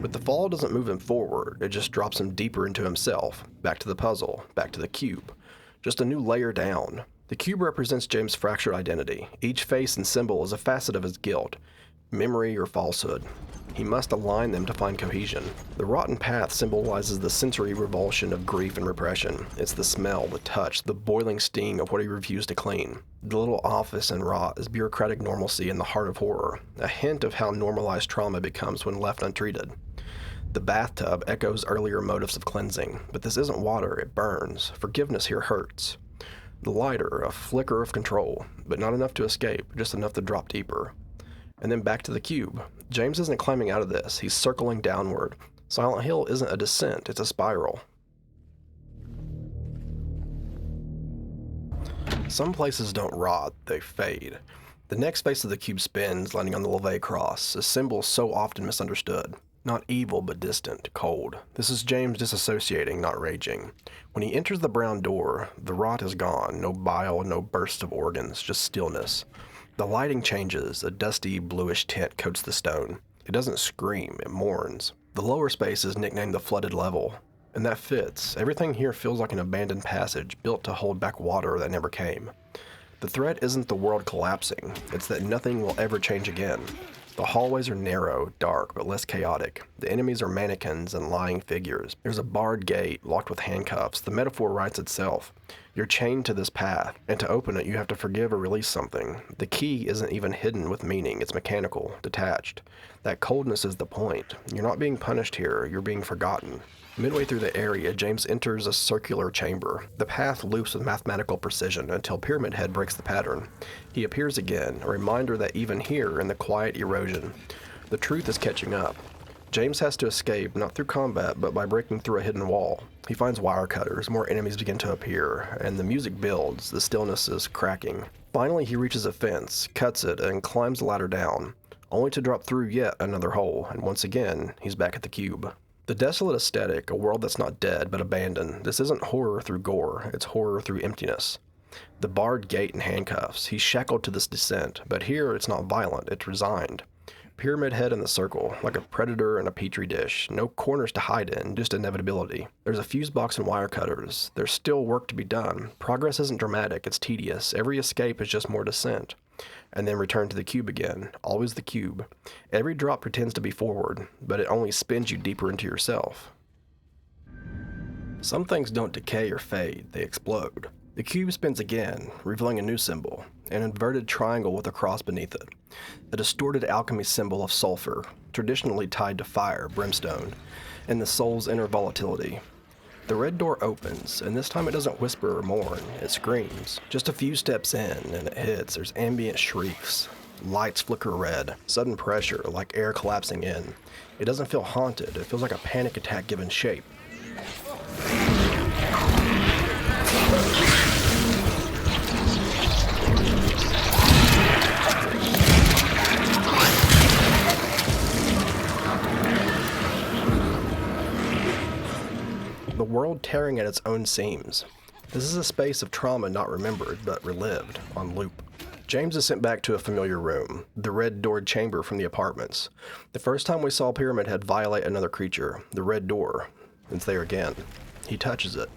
But the fall doesn't move him forward, it just drops him deeper into himself, back to the puzzle, back to the cube. Just a new layer down. The cube represents James' fractured identity. Each face and symbol is a facet of his guilt, memory or falsehood. He must align them to find cohesion. The rotten path symbolizes the sensory revulsion of grief and repression. It's the smell, the touch, the boiling sting of what he refused to clean. The little office in rot is bureaucratic normalcy in the heart of horror, a hint of how normalized trauma becomes when left untreated. The bathtub echoes earlier motives of cleansing, but this isn't water, it burns. Forgiveness here hurts. The lighter, a flicker of control, but not enough to escape, just enough to drop deeper. And then back to the cube. James isn't climbing out of this, he's circling downward. Silent Hill isn't a descent, it's a spiral. Some places don't rot, they fade. The next face of the cube spins, landing on the Levay cross, a symbol so often misunderstood. Not evil, but distant, cold. This is James disassociating, not raging. When he enters the brown door, the rot is gone, no bile, no bursts of organs, just stillness. The lighting changes, a dusty, bluish tint coats the stone. It doesn't scream, it mourns. The lower space is nicknamed the flooded level, and that fits. Everything here feels like an abandoned passage, built to hold back water that never came. The threat isn't the world collapsing, it's that nothing will ever change again. The hallways are narrow, dark, but less chaotic. The enemies are mannequins and lying figures. There's a barred gate, locked with handcuffs. The metaphor writes itself. You're chained to this path, and to open it you have to forgive or release something. The key isn't even hidden with meaning, it's mechanical, detached. That coldness is the point. You're not being punished here, you're being forgotten. Midway through the area, James enters a circular chamber. The path loops with mathematical precision until Pyramid Head breaks the pattern. He appears again, a reminder that even here, in the quiet erosion, the truth is catching up. James has to escape, not through combat, but by breaking through a hidden wall. He finds wire cutters, more enemies begin to appear, and the music builds, the stillness is cracking. Finally, he reaches a fence, cuts it, and climbs the ladder down, only to drop through yet another hole, and once again, he's back at the cube. The desolate aesthetic, a world that's not dead but abandoned. This isn't horror through gore, it's horror through emptiness. The barred gate and handcuffs, he's shackled to this descent, but here it's not violent, it's resigned. Pyramid Head in the circle, like a predator in a petri dish. No corners to hide in, just inevitability. There's a fuse box and wire cutters. There's still work to be done. Progress isn't dramatic, it's tedious. Every escape is just more descent. And then return to the cube again. Always the cube. Every drop pretends to be forward, but it only spins you deeper into yourself. Some things don't decay or fade, they explode. The cube spins again, revealing a new symbol, an inverted triangle with a cross beneath it. A distorted alchemy symbol of sulfur, traditionally tied to fire, brimstone, and the soul's inner volatility. The red door opens, and this time it doesn't whisper or mourn, it screams. Just a few steps in, and it hits. There's ambient shrieks. Lights flicker red, sudden pressure, like air collapsing in. It doesn't feel haunted, it feels like a panic attack given shape. The world tearing at its own seams. This is a space of trauma not remembered, but relived, on loop. James is sent back to a familiar room, the red-doored chamber from the apartments. The first time we saw Pyramid Head violate another creature, the red door, it's there again. He touches it.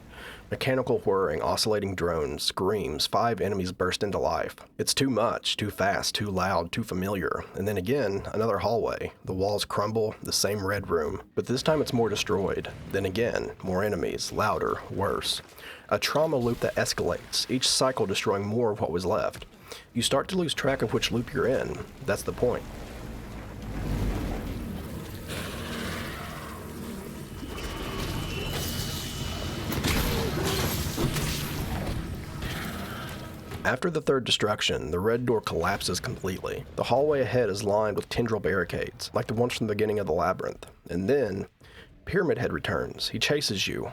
Mechanical whirring, oscillating drones, screams, 5 enemies burst into life. It's too much, too fast, too loud, too familiar. And then again, another hallway. The walls crumble, the same red room. But this time it's more destroyed. Then again, more enemies, louder, worse. A trauma loop that escalates, each cycle destroying more of what was left. You start to lose track of which loop you're in. That's the point. After the third destruction, the red door collapses completely. The hallway ahead is lined with tendril barricades, like the ones from the beginning of the Labyrinth. And then, Pyramid Head returns. He chases you.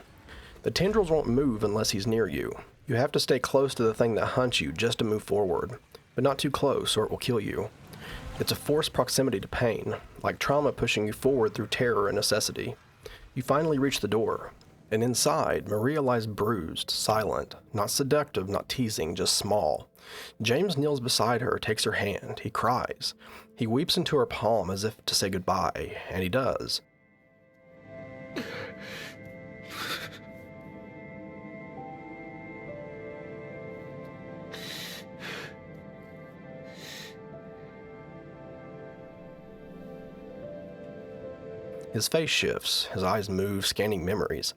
The tendrils won't move unless he's near you. You have to stay close to the thing that hunts you just to move forward, but not too close or it will kill you. It's a forced proximity to pain, like trauma pushing you forward through terror and necessity. You finally reach the door. And inside, Maria lies bruised, silent, not seductive, not teasing, just small. James kneels beside her, takes her hand. He cries. He weeps into her palm as if to say goodbye, and he does. His face shifts, his eyes move, scanning memories.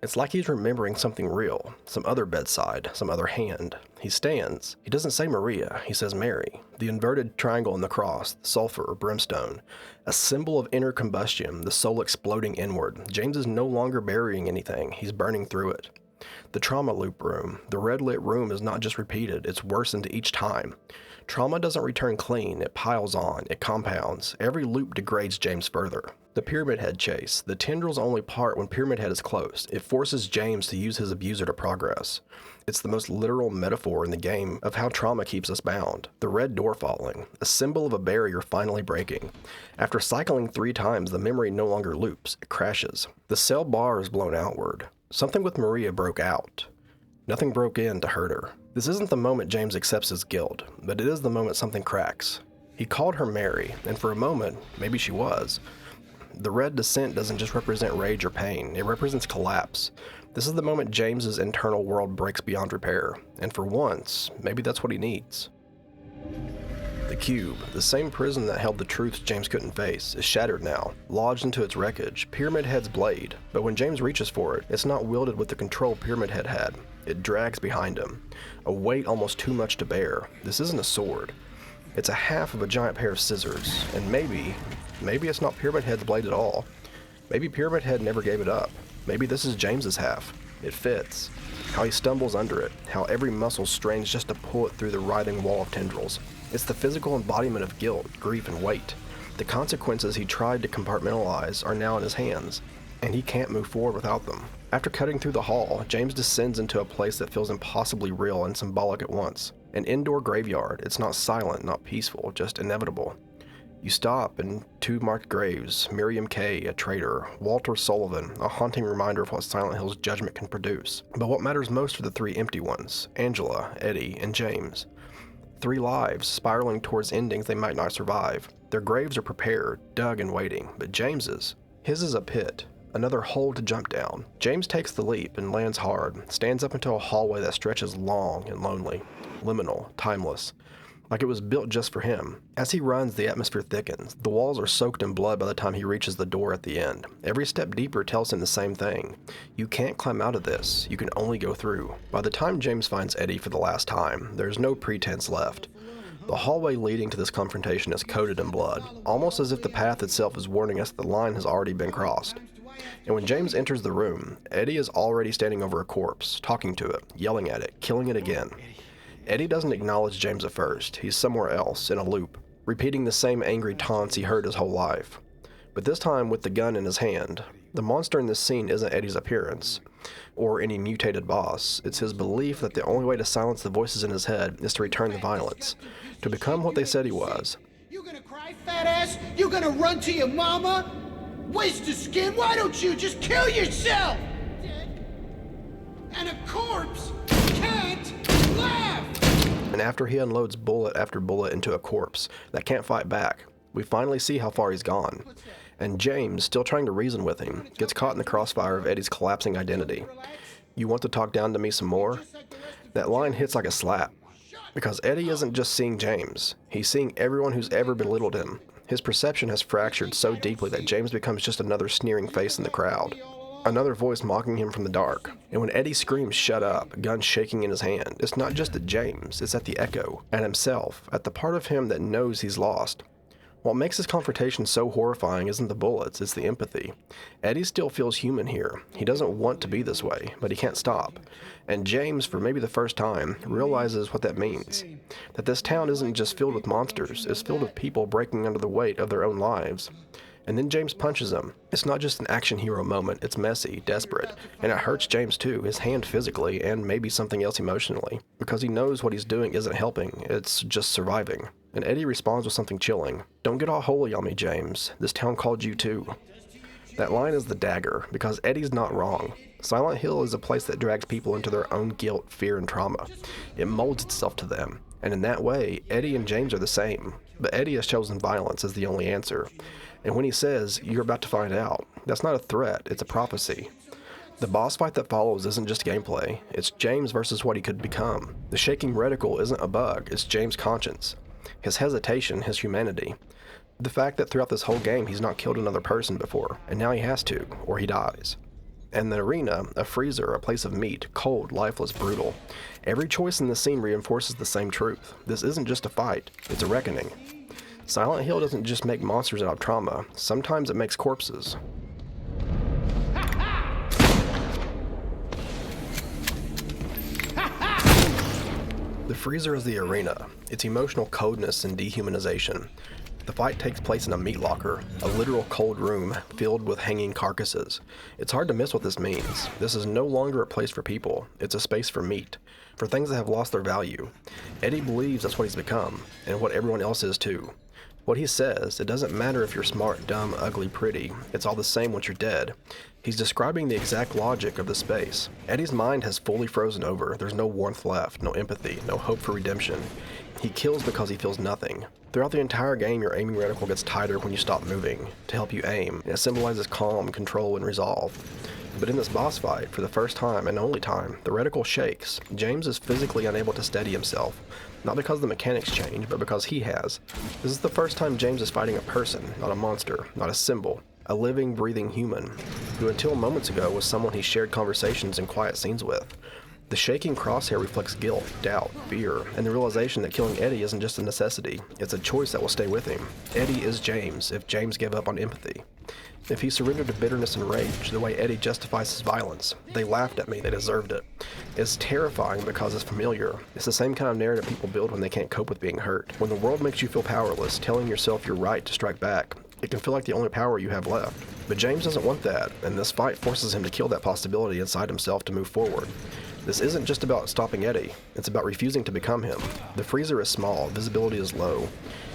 It's like he's remembering something real, some other bedside, some other hand. He stands. He doesn't say Maria, he says Mary. The inverted triangle in the cross, the sulfur, brimstone. A symbol of inner combustion, the soul exploding inward. James is no longer burying anything, he's burning through it. The trauma loop room. The red lit room is not just repeated, it's worsened each time. Trauma doesn't return clean, it piles on, it compounds. Every loop degrades James further. The Pyramid Head chase. The tendrils only part when Pyramid Head is close. It forces James to use his abuser to progress. It's the most literal metaphor in the game of how trauma keeps us bound. The red door falling, a symbol of a barrier finally breaking. After cycling 3 times, the memory no longer loops, it crashes. The cell bar is blown outward. Something with Maria broke out. Nothing broke in to hurt her. This isn't the moment James accepts his guilt, but it is the moment something cracks. He called her Mary, and for a moment, maybe she was. The red descent doesn't just represent rage or pain, it represents collapse. This is the moment James's internal world breaks beyond repair, and for once, maybe that's what he needs. The cube, the same prison that held the truths James couldn't face, is shattered now, lodged into its wreckage, Pyramid Head's blade. But when James reaches for it, it's not wielded with the control Pyramid Head had. It drags behind him, a weight almost too much to bear. This isn't a sword. It's a half of a giant pair of scissors, and maybe it's not Pyramid Head's blade at all. Maybe Pyramid Head never gave it up. Maybe this is James's half. It fits. How he stumbles under it, how every muscle strains just to pull it through the writhing wall of tendrils. It's the physical embodiment of guilt, grief, and weight. The consequences he tried to compartmentalize are now in his hands, and he can't move forward without them. After cutting through the hall, James descends into a place that feels impossibly real and symbolic at once. An indoor graveyard. It's not silent, not peaceful, just inevitable. You stop, and 2 marked graves, Miriam Kay, a traitor, Walter Sullivan, a haunting reminder of what Silent Hill's judgment can produce. But what matters most are the 3 empty ones, Angela, Eddie, and James. 3 lives, spiraling towards endings they might not survive. Their graves are prepared, dug and waiting, but James's, his is a pit, another hole to jump down. James takes the leap and lands hard, stands up into a hallway that stretches long and lonely, liminal, timeless, like it was built just for him. As he runs, the atmosphere thickens. The walls are soaked in blood by the time he reaches the door at the end. Every step deeper tells him the same thing. You can't climb out of this. You can only go through. By the time James finds Eddie for the last time, there's no pretense left. The hallway leading to this confrontation is coated in blood, almost as if the path itself is warning us the line has already been crossed. And when James enters the room, Eddie is already standing over a corpse, talking to it, yelling at it, killing it again. Eddie doesn't acknowledge James at first. He's somewhere else, in a loop, repeating the same angry taunts he heard his whole life. But this time with the gun in his hand. The monster in this scene isn't Eddie's appearance, or any mutated boss. It's his belief that the only way to silence the voices in his head is to return the violence, to become what they said he was. You gonna cry, fat ass? You gonna run to your mama? Waste of skin? Why don't you just kill yourself? Dead. And a corpse can't laugh! And after he unloads bullet after bullet into a corpse that can't fight back, we finally see how far he's gone. And James, still trying to reason with him, gets caught in the crossfire of Eddie's collapsing identity. You want to talk down to me some more? That line hits like a slap. Because Eddie isn't just seeing James, he's seeing everyone who's ever belittled him. His perception has fractured so deeply that James becomes just another sneering face in the crowd. Another voice mocking him from the dark. And when Eddie screams, "Shut up," gun shaking in his hand, it's not just at James, it's at the echo, at himself, at the part of him that knows he's lost. What makes this confrontation so horrifying isn't the bullets, it's the empathy. Eddie still feels human here. He doesn't want to be this way, but he can't stop. And James, for maybe the first time, realizes what that means. That this town isn't just filled with monsters, it's filled with people breaking under the weight of their own lives. And then James punches him. It's not just an action hero moment, it's messy, desperate, and it hurts James too, his hand physically, and maybe something else emotionally, because he knows what he's doing isn't helping, it's just surviving. And Eddie responds with something chilling. "Don't get all holy on me, James. This town called you too." That line is the dagger, because Eddie's not wrong. Silent Hill is a place that drags people into their own guilt, fear, and trauma. It molds itself to them, and in that way, Eddie and James are the same, but Eddie has chosen violence as the only answer. And when he says, "You're about to find out," that's not a threat, it's a prophecy. The boss fight that follows isn't just gameplay, it's James versus what he could become. The shaking reticle isn't a bug, it's James' conscience. His hesitation, his humanity. The fact that throughout this whole game he's not killed another person before, and now he has to, or he dies. And the arena, a freezer, a place of meat, cold, lifeless, brutal. Every choice in this scene reinforces the same truth. This isn't just a fight, it's a reckoning. Silent Hill doesn't just make monsters out of trauma, sometimes it makes corpses. The freezer is the arena, its emotional coldness and dehumanization. The fight takes place in a meat locker, a literal cold room filled with hanging carcasses. It's hard to miss what this means. This is no longer a place for people, it's a space for meat, for things that have lost their value. Eddie believes that's what he's become, and what everyone else is too. What he says, it doesn't matter if you're smart, dumb, ugly, pretty, it's all the same once you're dead. He's describing the exact logic of the space. Eddie's mind has fully frozen over. There's no warmth left, no empathy, no hope for redemption. He kills because he feels nothing. Throughout the entire game, your aiming reticle gets tighter when you stop moving, to help you aim, and it symbolizes calm, control, and resolve. But in this boss fight, for the first time and only time, the reticle shakes. James is physically unable to steady himself. Not because the mechanics change, but because he has. This is the first time James is fighting a person, not a monster, not a symbol. A living, breathing human, who until moments ago was someone he shared conversations and quiet scenes with. The shaking crosshair reflects guilt, doubt, fear, and the realization that killing Eddie isn't just a necessity, it's a choice that will stay with him. Eddie is James, if James gave up on empathy. If he surrendered to bitterness and rage, the way Eddie justifies his violence, "They laughed at me, they deserved it," is terrifying because it's familiar. It's the same kind of narrative people build when they can't cope with being hurt. When the world makes you feel powerless, telling yourself you're right to strike back, it can feel like the only power you have left. But James doesn't want that, and this fight forces him to kill that possibility inside himself to move forward. This isn't just about stopping Eddie, it's about refusing to become him. The freezer is small, visibility is low.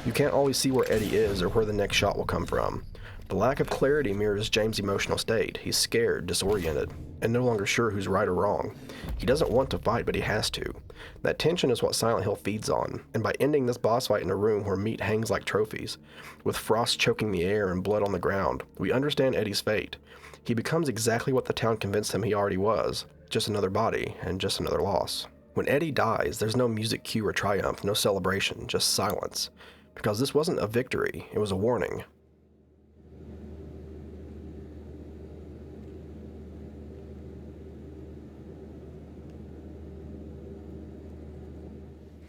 You can't always see where Eddie is or where the next shot will come from. The lack of clarity mirrors James' emotional state. He's scared, disoriented, and no longer sure who's right or wrong. He doesn't want to fight, but he has to. That tension is what Silent Hill feeds on, and by ending this boss fight in a room where meat hangs like trophies, with frost choking the air and blood on the ground, we understand Eddie's fate. He becomes exactly what the town convinced him he already was, just another body and just another loss. When Eddie dies, there's no music cue or triumph, no celebration, just silence. Because this wasn't a victory, it was a warning.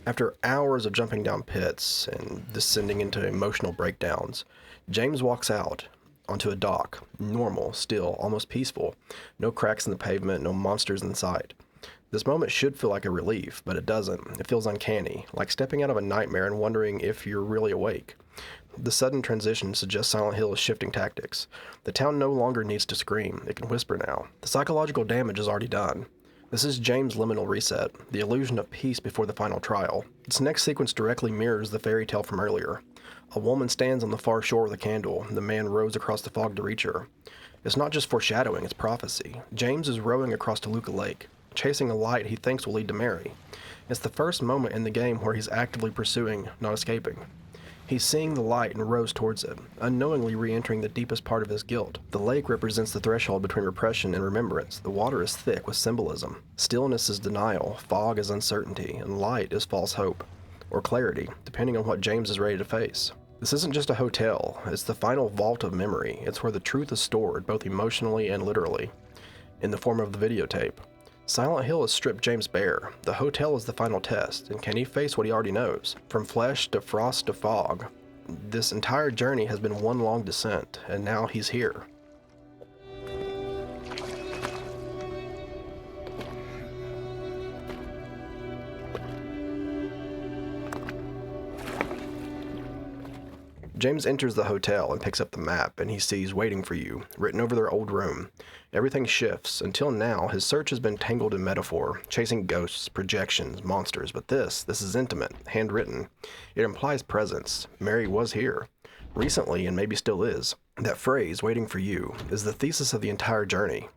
After hours of jumping down pits and descending into emotional breakdowns, James walks out onto a dock, normal, still, almost peaceful. No cracks in the pavement, no monsters in sight. This moment should feel like a relief, but it doesn't. It feels uncanny, like stepping out of a nightmare and wondering if you're really awake. The sudden transition suggests Silent Hill is shifting tactics. The town no longer needs to scream, it can whisper now. The psychological damage is already done. This is James' liminal reset, the illusion of peace before the final trial. Its next sequence directly mirrors the fairy tale from earlier. A woman stands on the far shore with a candle, and the man rows across the fog to reach her. It's not just foreshadowing, it's prophecy. James is rowing across Toluca Lake, chasing a light he thinks will lead to Mary. It's the first moment in the game where he's actively pursuing, not escaping. He's seeing the light and rows towards it, unknowingly re-entering the deepest part of his guilt. The lake represents the threshold between repression and remembrance. The water is thick with symbolism. Stillness is denial, fog is uncertainty, and light is false hope, or clarity, depending on what James is ready to face. This isn't just a hotel, it's the final vault of memory. It's where the truth is stored, both emotionally and literally, in the form of the videotape. Silent Hill has stripped James bare. The hotel is the final test, and can he face what he already knows? From flesh to frost to fog, this entire journey has been one long descent, and now he's here. James enters the hotel and picks up the map, and he sees "Waiting for You" written over their old room. Everything shifts. Until now, his search has been tangled in metaphor, chasing ghosts, projections, monsters, but this is intimate, handwritten. It implies presence. Mary was here. Recently, and maybe still is. That phrase, "waiting for you," is the thesis of the entire journey.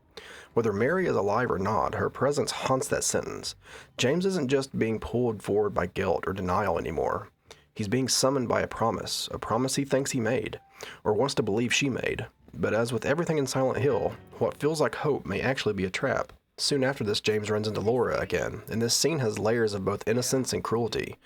Whether Mary is alive or not, her presence haunts that sentence. James isn't just being pulled forward by guilt or denial anymore. He's being summoned by a promise he thinks he made, or wants to believe she made. But as with everything in Silent Hill, what feels like hope may actually be a trap. Soon after this, James runs into Laura again, and this scene has layers of both innocence and cruelty.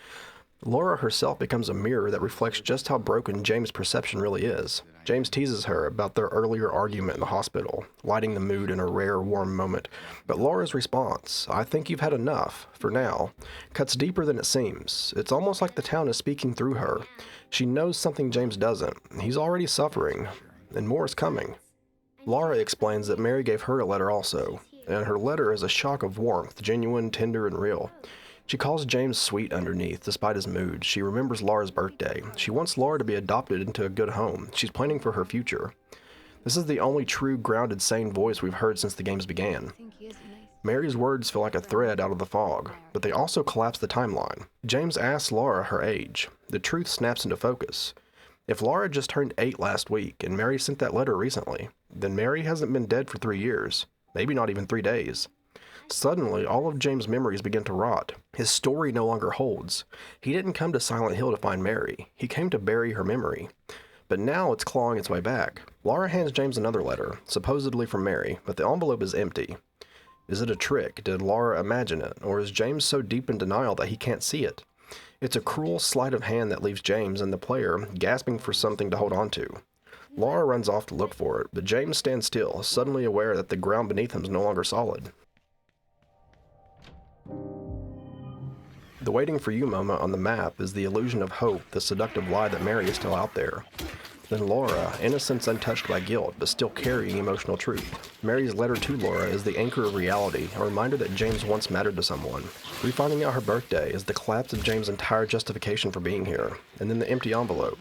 Laura herself becomes a mirror that reflects just how broken James' perception really is. James teases her about their earlier argument in the hospital, lighting the mood in a rare, warm moment. But Laura's response, "I think you've had enough, for now," cuts deeper than it seems. It's almost like the town is speaking through her. She knows something James doesn't. He's already suffering, and more is coming. Laura explains that Mary gave her a letter also, and her letter is a shock of warmth, genuine, tender, and real. She calls James sweet underneath, despite his mood. She remembers Laura's birthday. She wants Laura to be adopted into a good home. She's planning for her future. This is the only true, grounded, sane voice we've heard since the games began. Mary's words feel like a thread out of the fog, but they also collapse the timeline. James asks Laura her age. The truth snaps into focus. If Laura just turned 8 last week, and Mary sent that letter recently, then Mary hasn't been dead for 3 years. Maybe not even 3 days. Suddenly, all of James' memories begin to rot. His story no longer holds. He didn't come to Silent Hill to find Mary. He came to bury her memory. But now it's clawing its way back. Laura hands James another letter, supposedly from Mary, but the envelope is empty. Is it a trick? Did Laura imagine it? Or is James so deep in denial that he can't see it? It's a cruel sleight of hand that leaves James and the player gasping for something to hold on to. Laura runs off to look for it, but James stands still, suddenly aware that the ground beneath him is no longer solid. The "waiting for you" moment on the map is the illusion of hope, the seductive lie that Mary is still out there. Then Laura, innocence untouched by guilt, but still carrying emotional truth. Mary's letter to Laura is the anchor of reality, a reminder that James once mattered to someone. Refinding out her birthday is the collapse of James' entire justification for being here, and then the empty envelope.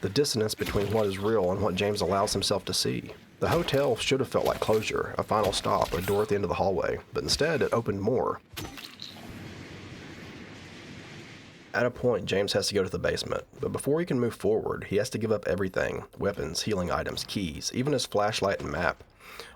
The dissonance between what is real and what James allows himself to see. The hotel should have felt like closure, a final stop, a door at the end of the hallway, but instead it opened more. At a point, James has to go to the basement, but before he can move forward, he has to give up everything: weapons, healing items, keys, even his flashlight and map.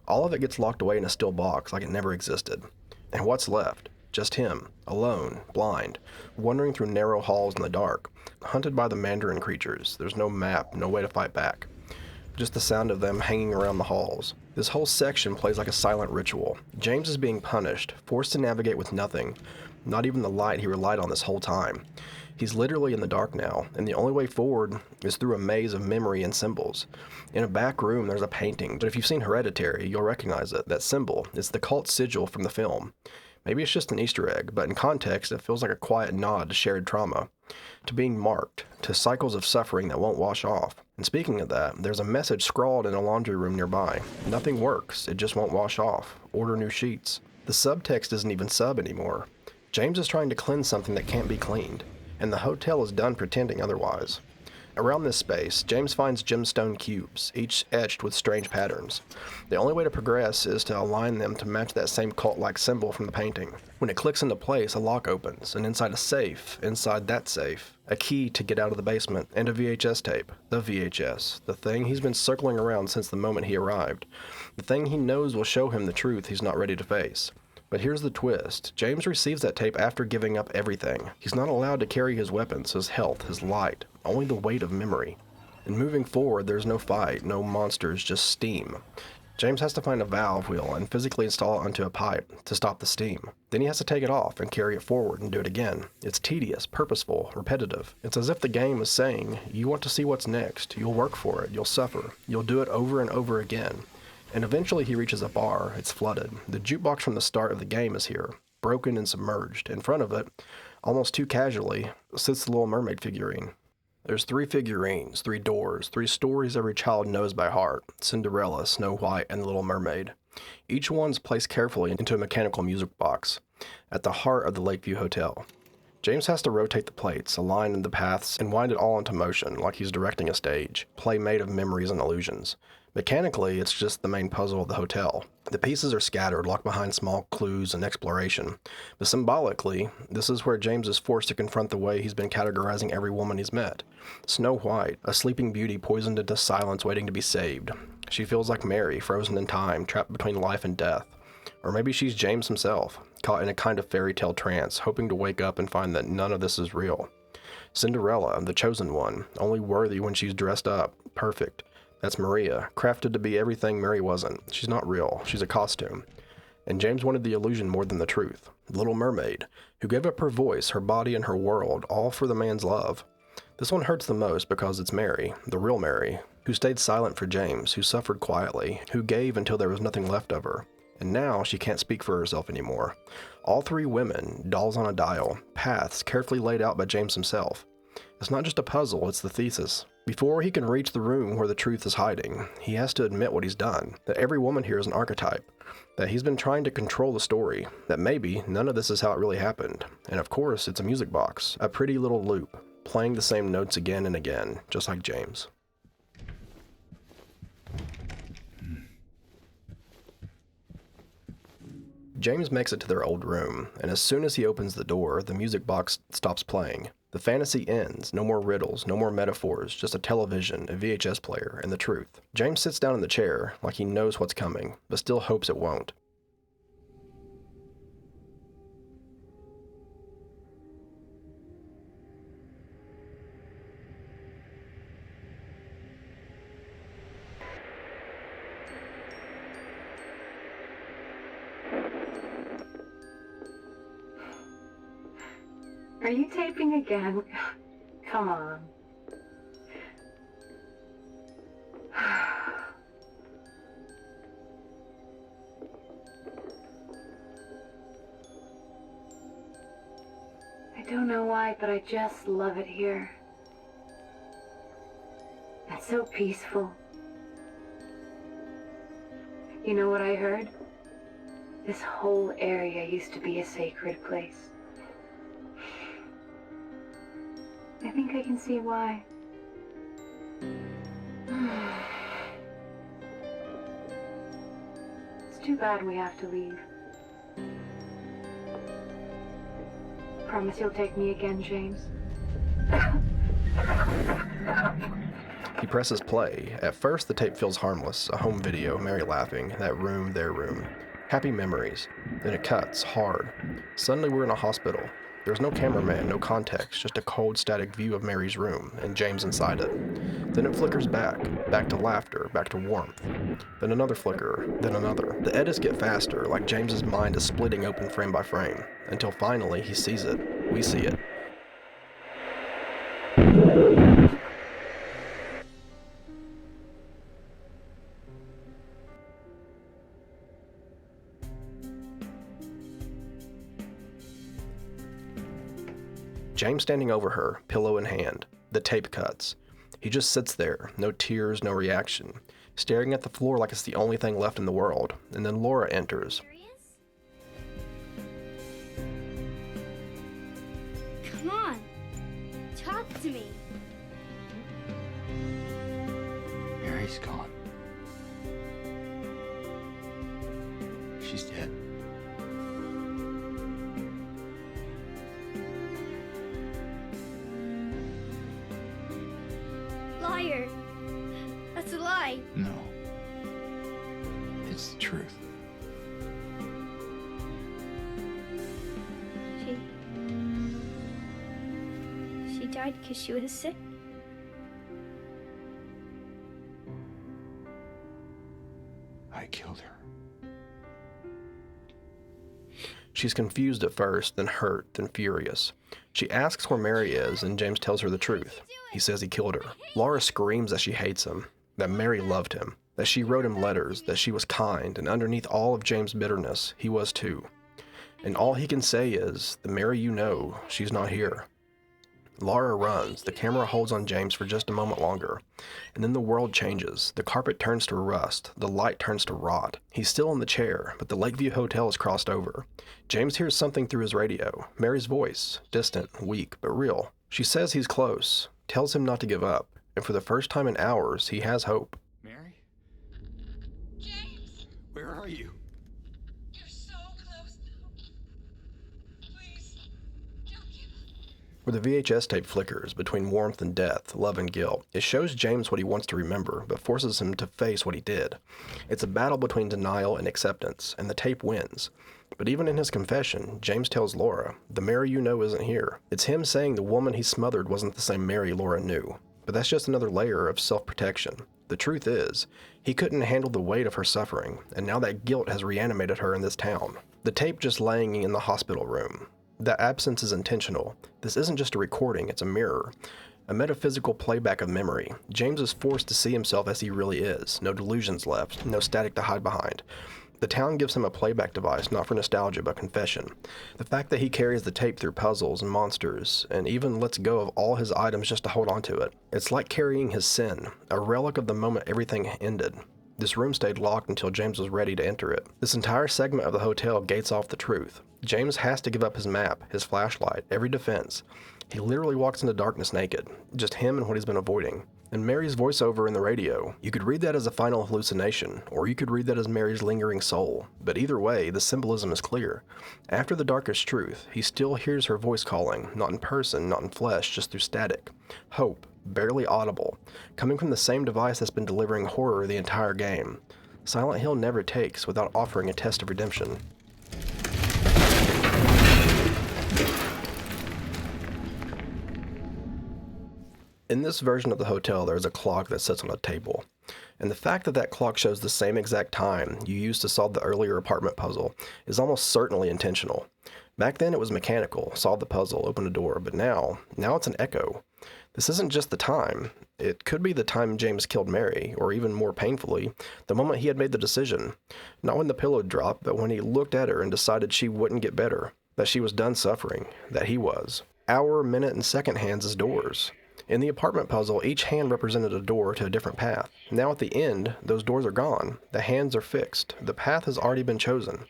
All of it gets locked away in a steel box like it never existed. And what's left? Just him, alone, blind, wandering through narrow halls in the dark, hunted by the Mandarin creatures. There's no map, no way to fight back. Just the sound of them hanging around the halls. This whole section plays like a silent ritual. James is being punished, forced to navigate with nothing, not even the light he relied on this whole time. He's literally in the dark now, and the only way forward is through a maze of memory and symbols. In a back room, there's a painting, but if you've seen Hereditary, you'll recognize it. That symbol is the cult sigil from the film. Maybe it's just an Easter egg, but in context, it feels like a quiet nod to shared trauma, to being marked, to cycles of suffering that won't wash off. And speaking of that, there's a message scrawled in a laundry room nearby. Nothing works, it just won't wash off. Order new sheets. The subtext isn't even sub anymore. James is trying to cleanse something that can't be cleaned, and the hotel is done pretending otherwise. Around this space, James finds gemstone cubes, each etched with strange patterns. The only way to progress is to align them to match that same cult-like symbol from the painting. When it clicks into place, a lock opens, and inside a safe, inside that safe, a key to get out of the basement, and a VHS tape. The VHS, the thing he's been circling around since the moment he arrived. The thing he knows will show him the truth he's not ready to face. But here's the twist. James receives that tape after giving up everything. He's not allowed to carry his weapons, his health, his light, only the weight of memory. And moving forward, there's no fight, no monsters, just steam. James has to find a valve wheel and physically install it onto a pipe to stop the steam. Then he has to take it off and carry it forward and do it again. It's tedious, purposeful, repetitive. It's as if the game is saying, you want to see what's next, you'll work for it, you'll suffer, you'll do it over and over again. And eventually he reaches a bar. It's flooded. The jukebox from the start of the game is here, broken and submerged. In front of it, almost too casually, sits the Little Mermaid figurine. There's 3 figurines, 3 doors, 3 stories every child knows by heart: Cinderella, Snow White, and the Little Mermaid. Each one's placed carefully into a mechanical music box at the heart of the Lakeview Hotel. James has to rotate the plates, align the paths, and wind it all into motion like he's directing a stage, play made of memories and illusions. Mechanically, it's just the main puzzle of the hotel. The pieces are scattered, locked behind small clues and exploration. But symbolically, this is where James is forced to confront the way he's been categorizing every woman he's met. Snow White, a sleeping beauty poisoned into silence waiting to be saved. She feels like Mary, frozen in time, trapped between life and death. Or maybe she's James himself, caught in a kind of fairy tale trance, hoping to wake up and find that none of this is real. Cinderella, the chosen one, only worthy when she's dressed up, perfect. That's Maria, crafted to be everything Mary wasn't. She's not real, she's a costume. And James wanted the illusion more than the truth. The Little Mermaid, who gave up her voice, her body, and her world, all for the man's love. This one hurts the most because it's Mary, the real Mary, who stayed silent for James, who suffered quietly, who gave until there was nothing left of her. And now she can't speak for herself anymore. All 3 women, dolls on a dial, paths carefully laid out by James himself. It's not just a puzzle, it's the thesis. Before he can reach the room where the truth is hiding, he has to admit what he's done, that every woman here is an archetype, that he's been trying to control the story, that maybe none of this is how it really happened. And of course, it's a music box, a pretty little loop, playing the same notes again and again, just like James. James makes it to their old room, and as soon as he opens the door, the music box stops playing. The fantasy ends. No more riddles, no more metaphors, just a television, a VHS player, and the truth. James sits down in the chair, like he knows what's coming, but still hopes it won't. Are you taping again? Come on. I don't know why, but I just love it here. It's so peaceful. You know what I heard? This whole area used to be a sacred place. I think I can see why. too bad we have to leave. Promise you'll take me again, James? He presses play. At first, the tape feels harmless, a home video, Mary laughing, that room, their room. Happy memories. Then it cuts, hard. Suddenly we're in a hospital. There's no cameraman, no context, just a cold, static view of Mary's room, and James inside it. Then it flickers back to laughter, back to warmth. Then another flicker, then another. The edits get faster, like James's mind is splitting open frame by frame, until finally he sees it. We see it. James standing over her, pillow in hand. The tape cuts. He just sits there, no tears, no reaction, staring at the floor like it's the only thing left in the world. And then Laura enters. Come on, talk to me. Mary's gone. She's dead. Liar. That's a lie. No. It's the truth. She died because she was sick. I killed her. She's confused at first, then hurt, then furious. She asks where Mary is, and James tells her the truth. He says he killed her. Laura screams that she hates him, that Mary loved him, that she wrote him letters, that she was kind, and underneath all of James' bitterness, he was too. And all he can say is, the Mary you know, she's not here. Laura runs. The camera holds on James for just a moment longer. And then the world changes. The carpet turns to rust. The light turns to rot. He's still in the chair, but the Lakeview Hotel is crossed over. James hears something through his radio. Mary's voice. Distant, weak, but real. She says he's close. Tells him not to give up. And for the first time in hours, he has hope. Mary? James! Where are you? You're so close now. Please, don't give up. Where the VHS tape flickers between warmth and death, love and guilt, it shows James what he wants to remember, but forces him to face what he did. It's a battle between denial and acceptance, and the tape wins. But even in his confession, James tells Laura, the Mary you know isn't here. It's him saying the woman he smothered wasn't the same Mary Laura knew. But that's just another layer of self-protection. The truth is, he couldn't handle the weight of her suffering, and now that guilt has reanimated her in this town. The tape just laying in the hospital room. That absence is intentional. This isn't just a recording, it's a mirror. A metaphysical playback of memory. James is forced to see himself as he really is. No delusions left, no static to hide behind. The town gives him a playback device, not for nostalgia, but confession. The fact that he carries the tape through puzzles and monsters, and even lets go of all his items just to hold on to it. It's like carrying his sin, a relic of the moment everything ended. This room stayed locked until James was ready to enter it. This entire segment of the hotel gates off the truth. James has to give up his map, his flashlight, every defense. He literally walks into darkness naked, just him and what he's been avoiding. And Mary's voiceover in the radio, you could read that as a final hallucination, or you could read that as Mary's lingering soul. But either way, the symbolism is clear. After the darkest truth, he still hears her voice calling, not in person, not in flesh, just through static. Hope, barely audible, coming from the same device that's been delivering horror the entire game. Silent Hill never takes without offering a test of redemption. In this version of the hotel, there's a clock that sits on a table. And the fact that that clock shows the same exact time you used to solve the earlier apartment puzzle is almost certainly intentional. Back then it was mechanical, solve the puzzle, open a door, but now it's an echo. This isn't just the time. It could be the time James killed Mary, or even more painfully, the moment he had made the decision. Not when the pillow dropped, but when he looked at her and decided she wouldn't get better, that she was done suffering, that he was. Hour, minute, and second hands as doors. In the apartment puzzle, each hand represented a door to a different path. Now at the end, those doors are gone. The hands are fixed. The path has already been chosen.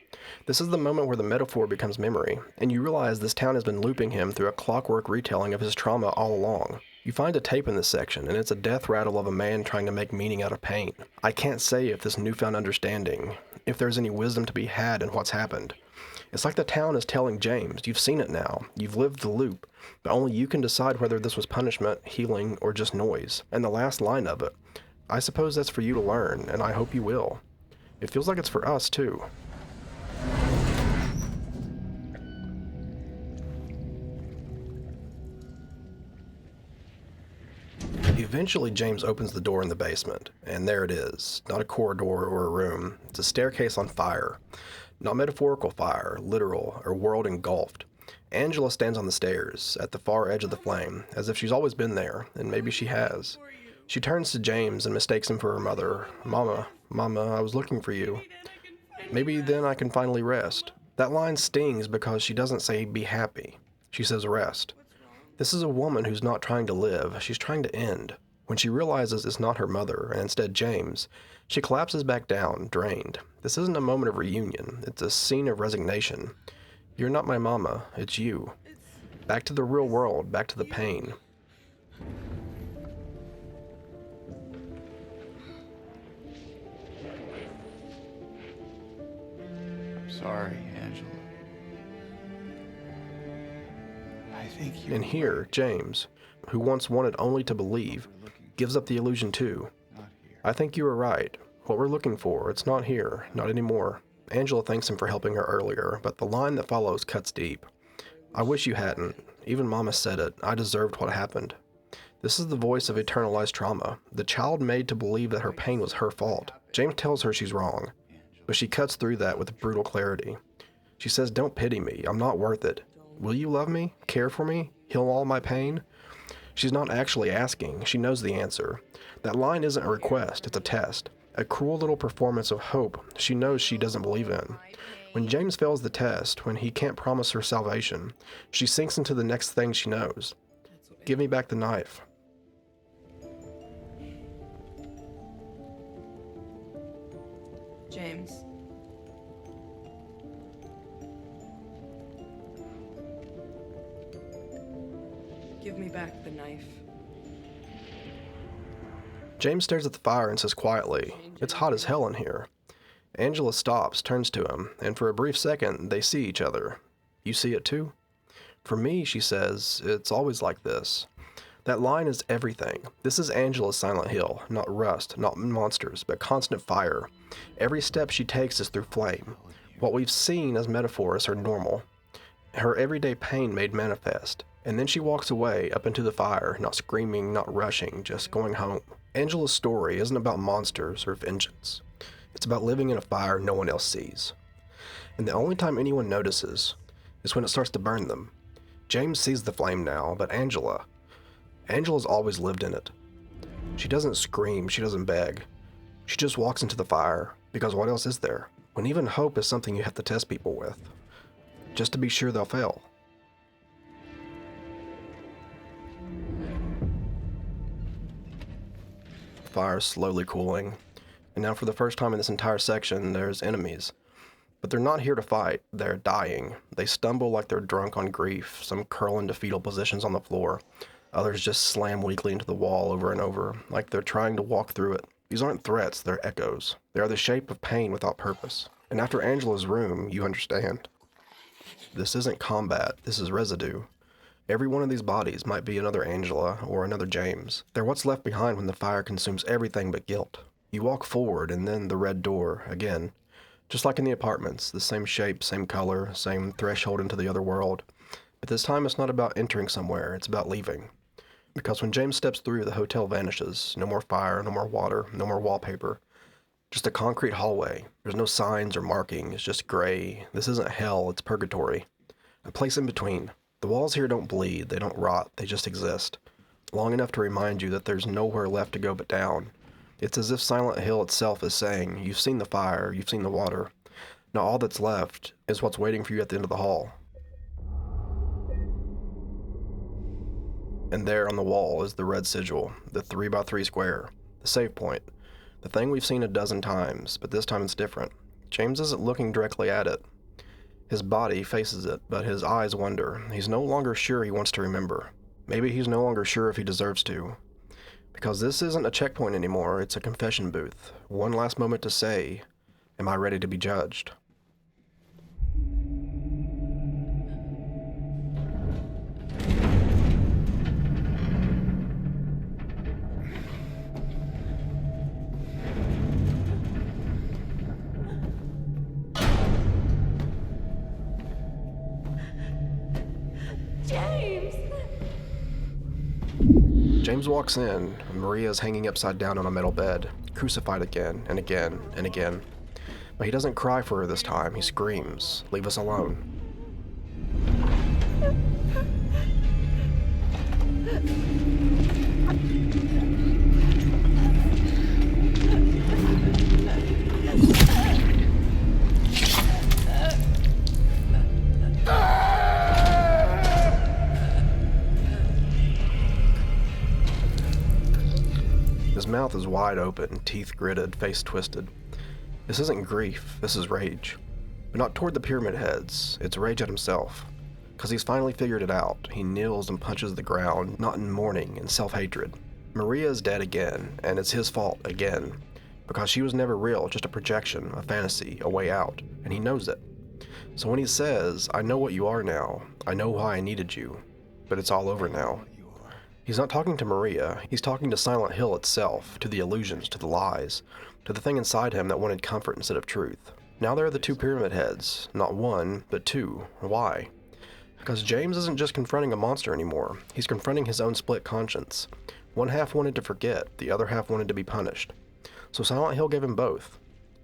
This is the moment where the metaphor becomes memory, and you realize this town has been looping him through a clockwork retelling of his trauma all along. You find a tape in this section, and it's a death rattle of a man trying to make meaning out of pain. I can't say if this newfound understanding if there's any wisdom to be had in what's happened. It's like the town is telling James, you've seen it now, you've lived the loop, but only you can decide whether this was punishment, healing, or just noise. And the last line of it, I suppose that's for you to learn, and I hope you will. It feels like it's for us, too. Eventually, James opens the door in the basement, and there it is. Not a corridor or a room. It's a staircase on fire. Not metaphorical fire, literal, or world engulfed. Angela stands on the stairs, at the far edge of the flame, as if she's always been there, and maybe she has. She turns to James and mistakes him for her mother. Mama, I was looking for you. Maybe then I can finally rest. That line stings because she doesn't say be happy. She says rest. This is a woman who's not trying to live, she's trying to end. When she realizes it's not her mother, and instead James, she collapses back down, drained. This isn't a moment of reunion, it's a scene of resignation. You're not my mama, it's you. Back to the real world, back to the pain. Sorry, Angela. I think you. And here, James, who once wanted only to believe, gives up the illusion too. I think you were right. What we're looking for, it's not here, not anymore. Angela thanks him for helping her earlier, but the line that follows cuts deep. I wish you hadn't. Even Mama said it. I deserved what happened. This is the voice of internalized trauma, the child made to believe that her pain was her fault. James tells her she's wrong, but she cuts through that with brutal clarity. She says, don't pity me. I'm not worth it. Will you love me? Care for me? Heal all my pain? She's not actually asking. She knows the answer. That line isn't a request. It's a test. A cruel little performance of hope she knows she doesn't believe in. When James fails the test, when he can't promise her salvation, she sinks into the next thing she knows. Give me back the knife. James. Give me back the knife. James stares at the fire and says quietly, it's hot as hell in here. Angela stops, turns to him, and for a brief second, they see each other. You see it too? For me, she says, it's always like this. That line is everything. This is Angela's Silent Hill, not rust, not monsters, but constant fire. Every step she takes is through flame. What we've seen as metaphors are normal. Her everyday pain made manifest. And then she walks away up into the fire, not screaming, not rushing, just going home. Angela's story isn't about monsters or vengeance. It's about living in a fire no one else sees. And the only time anyone notices is when it starts to burn them. James sees the flame now, but Angela's always lived in it. She doesn't scream, she doesn't beg. She just walks into the fire, because what else is there? When even hope is something you have to test people with, just to be sure they'll fail. The fire is slowly cooling, and now for the first time in this entire section, there's enemies. But they're not here to fight, they're dying. They stumble like they're drunk on grief, some curl into fetal positions on the floor. Others just slam weakly into the wall over and over, like they're trying to walk through it. These aren't threats, they're echoes. They are the shape of pain without purpose. And after Angela's room, you understand. This isn't combat, this is residue. Every one of these bodies might be another Angela or another James. They're what's left behind when the fire consumes everything but guilt. You walk forward and then the red door, again. Just like in the apartments, the same shape, same color, same threshold into the other world. But this time it's not about entering somewhere, it's about leaving. Because when James steps through, the hotel vanishes. No more fire, no more water, no more wallpaper. Just a concrete hallway. There's no signs or marking, it's just gray. This isn't hell, it's purgatory. A place in between. The walls here don't bleed, they don't rot, they just exist. Long enough to remind you that there's nowhere left to go but down. It's as if Silent Hill itself is saying, you've seen the fire, you've seen the water. Now all that's left is what's waiting for you at the end of the hall. And there on the wall is the red sigil, the 3x3 square, the save point. The thing we've seen a dozen times, but this time it's different. James isn't looking directly at it. His body faces it, but his eyes wonder. He's no longer sure he wants to remember. Maybe he's no longer sure if he deserves to. Because this isn't a checkpoint anymore, it's a confession booth. One last moment to say, Am I ready to be judged? James walks in, and Maria is hanging upside down on a metal bed, crucified again and again and again. But he doesn't cry for her this time, he screams, "Leave us alone." His mouth is wide open, teeth gritted, face twisted. This isn't grief, this is rage. But not toward the pyramid heads, it's rage at himself. Because he's finally figured it out, he kneels and punches the ground, not in mourning and self-hatred. Maria is dead again, and it's his fault again. Because she was never real, just a projection, a fantasy, a way out, and he knows it. So when he says, "I know what you are now, I know why I needed you, but it's all over now," he's not talking to Maria, he's talking to Silent Hill itself, to the illusions, to the lies, to the thing inside him that wanted comfort instead of truth. Now there are the two pyramid heads, not one, but two. Why? Because James isn't just confronting a monster anymore, he's confronting his own split conscience. One half wanted to forget, the other half wanted to be punished. So Silent Hill gave him both.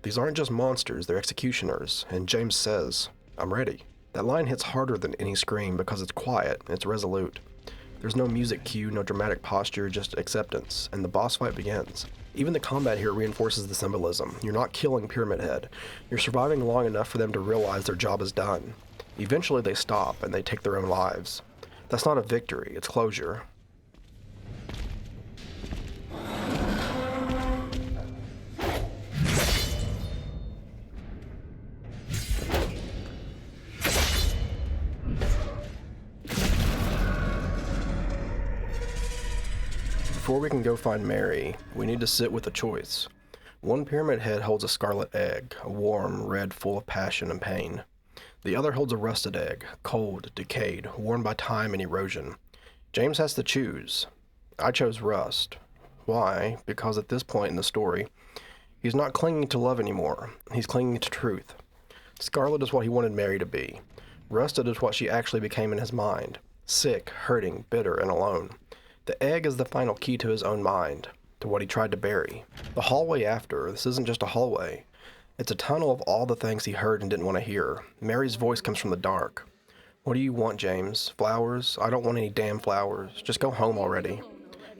These aren't just monsters, they're executioners, and James says, "I'm ready." That line hits harder than any scream because it's quiet, it's resolute. There's no music cue, no dramatic posture, just acceptance, and the boss fight begins. Even the combat here reinforces the symbolism. You're not killing Pyramid Head. You're surviving long enough for them to realize their job is done. Eventually they stop and they take their own lives. That's not a victory, it's closure. Before we can go find Mary, we need to sit with a choice. One pyramid head holds a scarlet egg, a warm red full of passion and pain. The other holds a rusted egg, cold, decayed, worn by time and erosion. James has to choose. I chose rust. Why? Because at this point in the story, he's not clinging to love anymore. He's clinging to truth. Scarlet is what he wanted Mary to be. Rusted is what she actually became in his mind. Sick, hurting, bitter, and alone. The egg is the final key to his own mind, to what he tried to bury. The hallway after, this isn't just a hallway. It's a tunnel of all the things he heard and didn't want to hear. Mary's voice comes from the dark. "What do you want, James? Flowers? I don't want any damn flowers. Just go home already."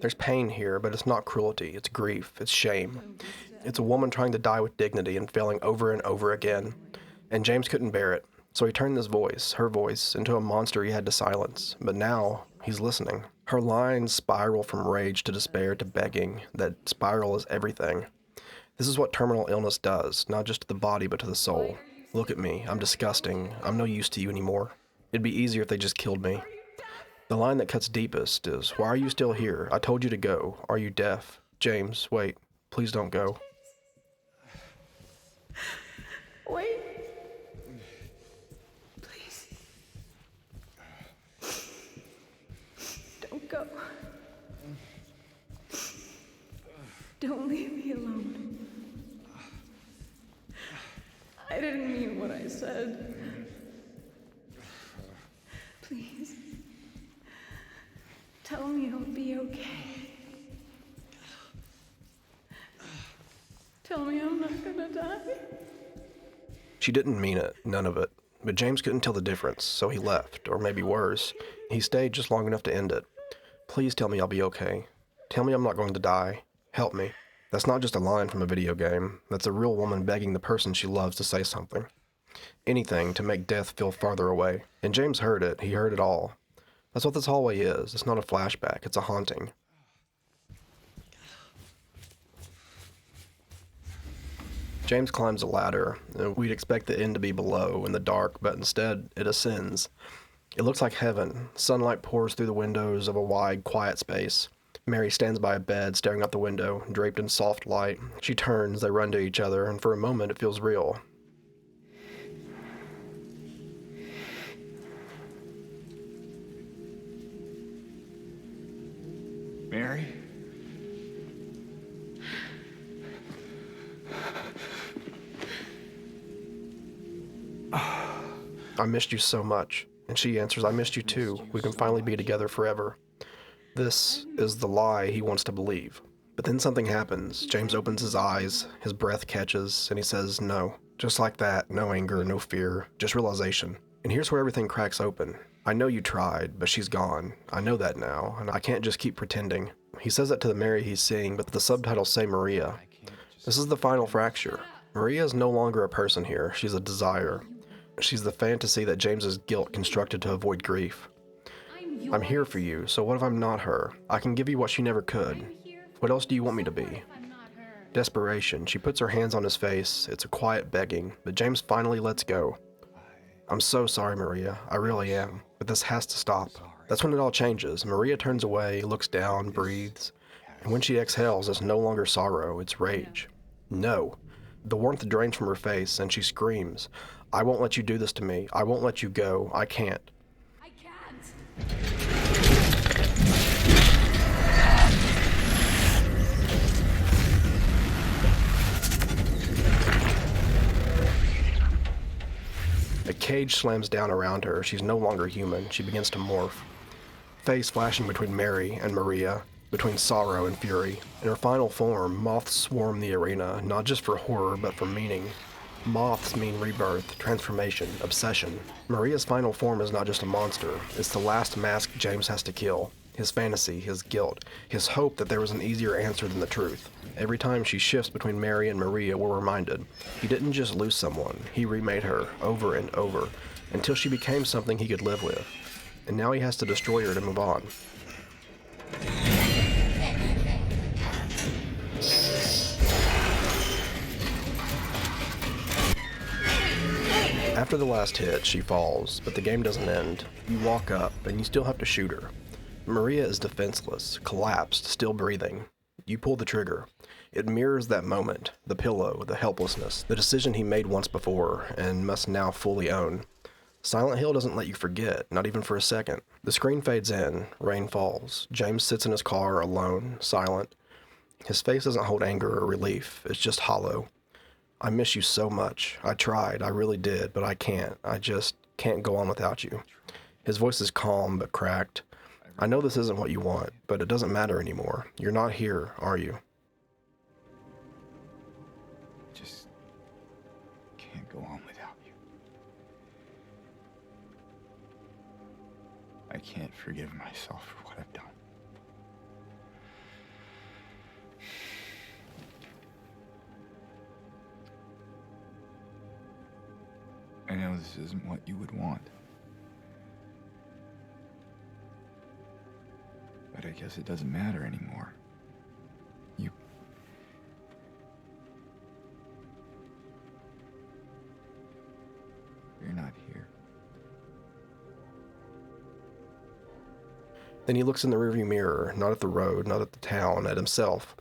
There's pain here, but it's not cruelty. It's grief. It's shame. It's a woman trying to die with dignity and failing over and over again. And James couldn't bear it. So he turned this voice, her voice, into a monster he had to silence. But now, he's listening. Her lines spiral from rage to despair to begging. That spiral is everything. This is what terminal illness does, not just to the body but to the soul. "Look at me. I'm disgusting. I'm no use to you anymore. It'd be easier if they just killed me." The line that cuts deepest is, "Why are you still here? I told you to go. Are you deaf? James, wait. Please don't go." Wait. Please. Don't go. Don't leave me alone. I didn't mean what I said. Please. Tell me I'll be okay. Tell me I'm not gonna die. She didn't mean it, none of it. But James couldn't tell the difference, so he left, or maybe worse, he stayed just long enough to end it. "Please tell me I'll be okay. Tell me I'm not going to die. Help me." That's not just a line from a video game. That's a real woman begging the person she loves to say something. Anything to make death feel farther away. And James heard it. He heard it all. That's what this hallway is. It's not a flashback. It's a haunting. James climbs a ladder. We'd expect the end to be below, in the dark, but instead, it ascends. It looks like heaven. Sunlight pours through the windows of a wide, quiet space. Mary stands by a bed, staring out the window, draped in soft light. She turns, they run to each other, and for a moment it feels real. Mary? I missed you so much. And she answers, I missed you too. We can finally be together forever. This is the lie he wants to believe. But then something happens. James opens his eyes, his breath catches, and he says no. Just like that, no anger, no fear, just realization. And here's where everything cracks open. I know you tried, but she's gone. I know that now, and I can't just keep pretending. He says that to the Mary he's seeing, but the subtitles say Maria. This is the final fracture. Maria is no longer a person here. She's a desire. She's the fantasy that James's guilt constructed to avoid grief. I'm here for you, so what if I'm not her? I can give you what she never could. What else do you want me to be? Desperation. She puts her hands on his face. It's a quiet begging, but James finally lets go. I'm so sorry, Maria. I really am. But this has to stop. That's when it all changes. Maria turns away, looks down, breathes. And when she exhales, it's no longer sorrow, it's rage. No. The warmth drains from her face, and she screams, I won't let you do this to me. I won't let you go. I can't. I can't. A cage slams down around her. She's no longer human. She begins to morph. Face flashing between Mary and Maria, between sorrow and fury. In her final form, moths swarm the arena, not just for horror, but for meaning. Moths mean rebirth, transformation, obsession. Maria's final form is not just a monster. It's the last mask James has to kill. His fantasy, his guilt, his hope that there was an easier answer than the truth. Every time she shifts between Mary and Maria, we're reminded. He didn't just lose someone. He remade her, over and over, until she became something he could live with. And now he has to destroy her to move on. After the last hit, she falls, but the game doesn't end. You walk up, and you still have to shoot her. Maria is defenseless, collapsed, still breathing. You pull the trigger. It mirrors that moment, the pillow, the helplessness, the decision he made once before, and must now fully own. Silent Hill doesn't let you forget, not even for a second. The screen fades in, rain falls. James sits in his car, alone, silent. His face doesn't hold anger or relief, it's just hollow. I miss you so much. I tried, I really did, but I can't. I just can't go on without you. His voice is calm but cracked. I know this isn't what you want, but it doesn't matter anymore. You're not here, are you? Just can't go on without you. I can't forgive myself for what I've done. I know this isn't what you would want. But I guess it doesn't matter anymore. You're not here. Then he looks in the rearview mirror, not at the road, not at the town, at himself.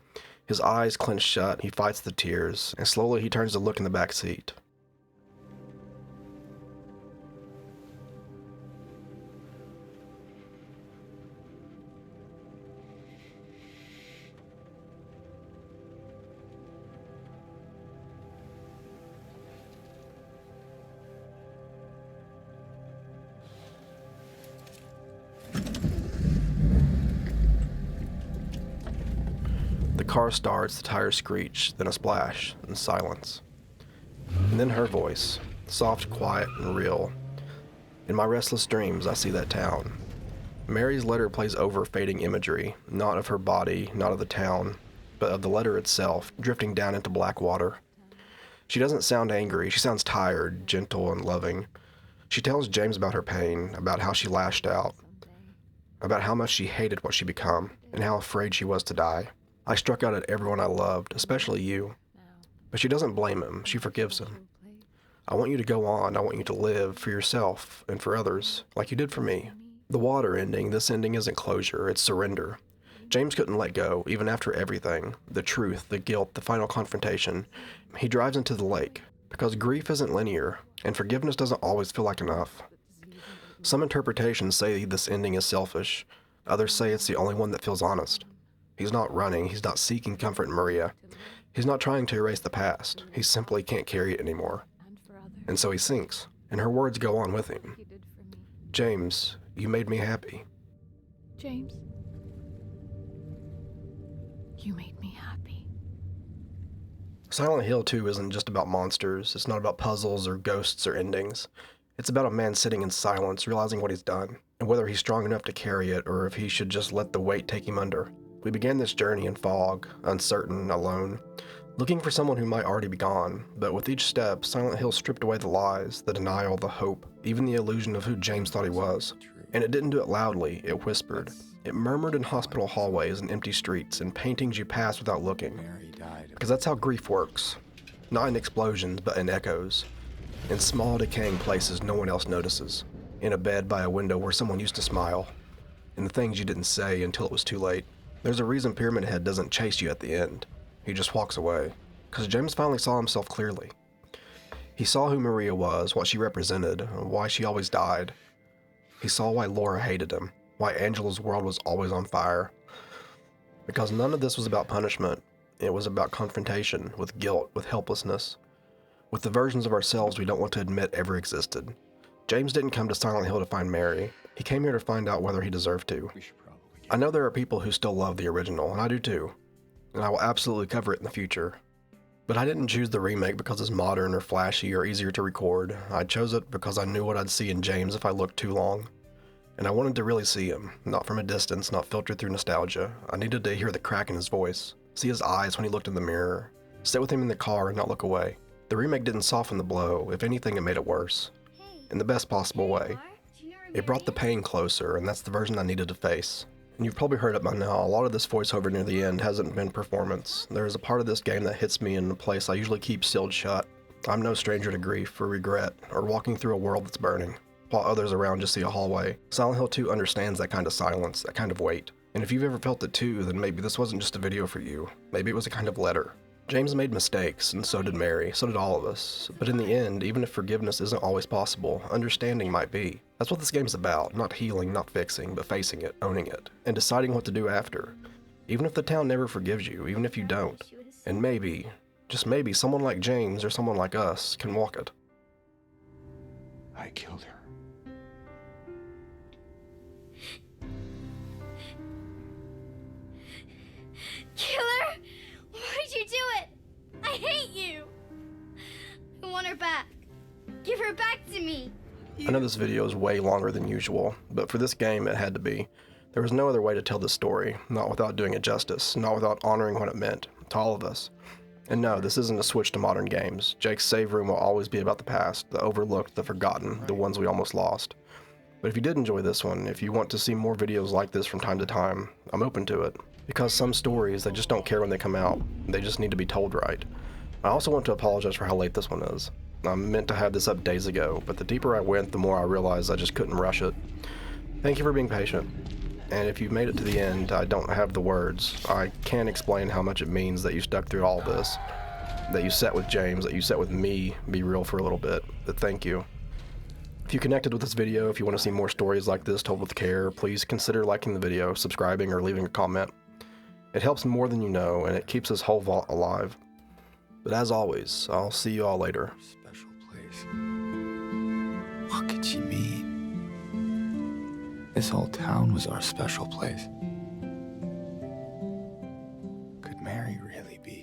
His eyes clench shut, he fights the tears, and slowly he turns to look in the back seat. The car starts, the tires screech, then a splash, and silence. And then her voice, soft, quiet, and real. In my restless dreams, I see that town. Mary's letter plays over fading imagery, not of her body, not of the town, but of the letter itself, drifting down into black water. She doesn't sound angry, she sounds tired, gentle, and loving. She tells James about her pain, about how she lashed out, about how much she hated what she'd become, and how afraid she was to die. I struck out at everyone I loved, especially you. But she doesn't blame him, she forgives him. I want you to go on, I want you to live for yourself and for others, like you did for me. The water ending, this ending isn't closure, it's surrender. James couldn't let go, even after everything. The truth, the guilt, the final confrontation. He drives into the lake, because grief isn't linear, and forgiveness doesn't always feel like enough. Some interpretations say this ending is selfish. Others say it's the only one that feels honest. He's not running, he's not seeking comfort in Maria. He's not trying to erase the past. He simply can't carry it anymore. And so he sinks, and her words go on with him. James, you made me happy. James, you made me happy. Silent Hill 2 isn't just about monsters. It's not about puzzles or ghosts or endings. It's about a man sitting in silence, realizing what he's done, and whether he's strong enough to carry it or if he should just let the weight take him under. We began this journey in fog, uncertain, alone, looking for someone who might already be gone, but with each step, Silent Hill stripped away the lies, the denial, the hope, even the illusion of who James thought he was. And it didn't do it loudly, it whispered. It murmured in hospital hallways and empty streets and paintings you passed without looking. Because that's how grief works. Not in explosions, but in echoes. In small, decaying places no one else notices. In a bed by a window where someone used to smile. In the things you didn't say until it was too late. There's a reason Pyramid Head doesn't chase you at the end. He just walks away. Because James finally saw himself clearly. He saw who Maria was, what she represented, why she always died. He saw why Laura hated him, why Angela's world was always on fire. Because none of this was about punishment. It was about confrontation, with guilt, with helplessness. With the versions of ourselves we don't want to admit ever existed. James didn't come to Silent Hill to find Mary. He came here to find out whether he deserved to. I know there are people who still love the original, and I do too. And I will absolutely cover it in the future. But I didn't choose the remake because it's modern or flashy or easier to record. I chose it because I knew what I'd see in James if I looked too long. And I wanted to really see him, not from a distance, not filtered through nostalgia. I needed to hear the crack in his voice, see his eyes when he looked in the mirror, sit with him in the car and not look away. The remake didn't soften the blow. If anything, it made it worse. In the best possible way. It brought the pain closer, and that's the version I needed to face. And you've probably heard it by now, a lot of this voiceover near the end hasn't been performance. There is a part of this game that hits me in a place I usually keep sealed shut. I'm no stranger to grief or regret, or walking through a world that's burning, while others around just see a hallway. Silent Hill 2 understands that kind of silence, that kind of weight. And if you've ever felt it too, then maybe this wasn't just a video for you. Maybe it was a kind of letter. James made mistakes, and so did Mary, so did all of us. But in the end, even if forgiveness isn't always possible, understanding might be. That's what this game's about, not healing, not fixing, but facing it, owning it, and deciding what to do after. Even if the town never forgives you, even if you don't. And maybe, just maybe, someone like James or someone like us can walk it. I killed her. Killer? Why'd you do it? I hate you! I want her back. Give her back to me. I know this video is way longer than usual, but for this game it had to be. There was no other way to tell this story, not without doing it justice, not without honoring what it meant to all of us. And no, this isn't a switch to modern games. Jake's save room will always be about the past, the overlooked, the forgotten, the ones we almost lost. But if you did enjoy this one, if you want to see more videos like this from time to time, I'm open to it. Because some stories, they just don't care when they come out. They just need to be told right. I also want to apologize for how late this one is. I meant to have this up days ago, but the deeper I went, the more I realized I just couldn't rush it. Thank you for being patient. And if you've made it to the end, I don't have the words. I can't explain how much it means that you stuck through all this. That you sat with James, that you sat with me, be real for a little bit. But thank you. If you connected with this video, if you want to see more stories like this told with care, please consider liking the video, subscribing, or leaving a comment. It helps more than you know, and it keeps this whole vault alive. But as always, I'll see you all later. Special place. What could she mean? This whole town was our special place. Could Mary really be?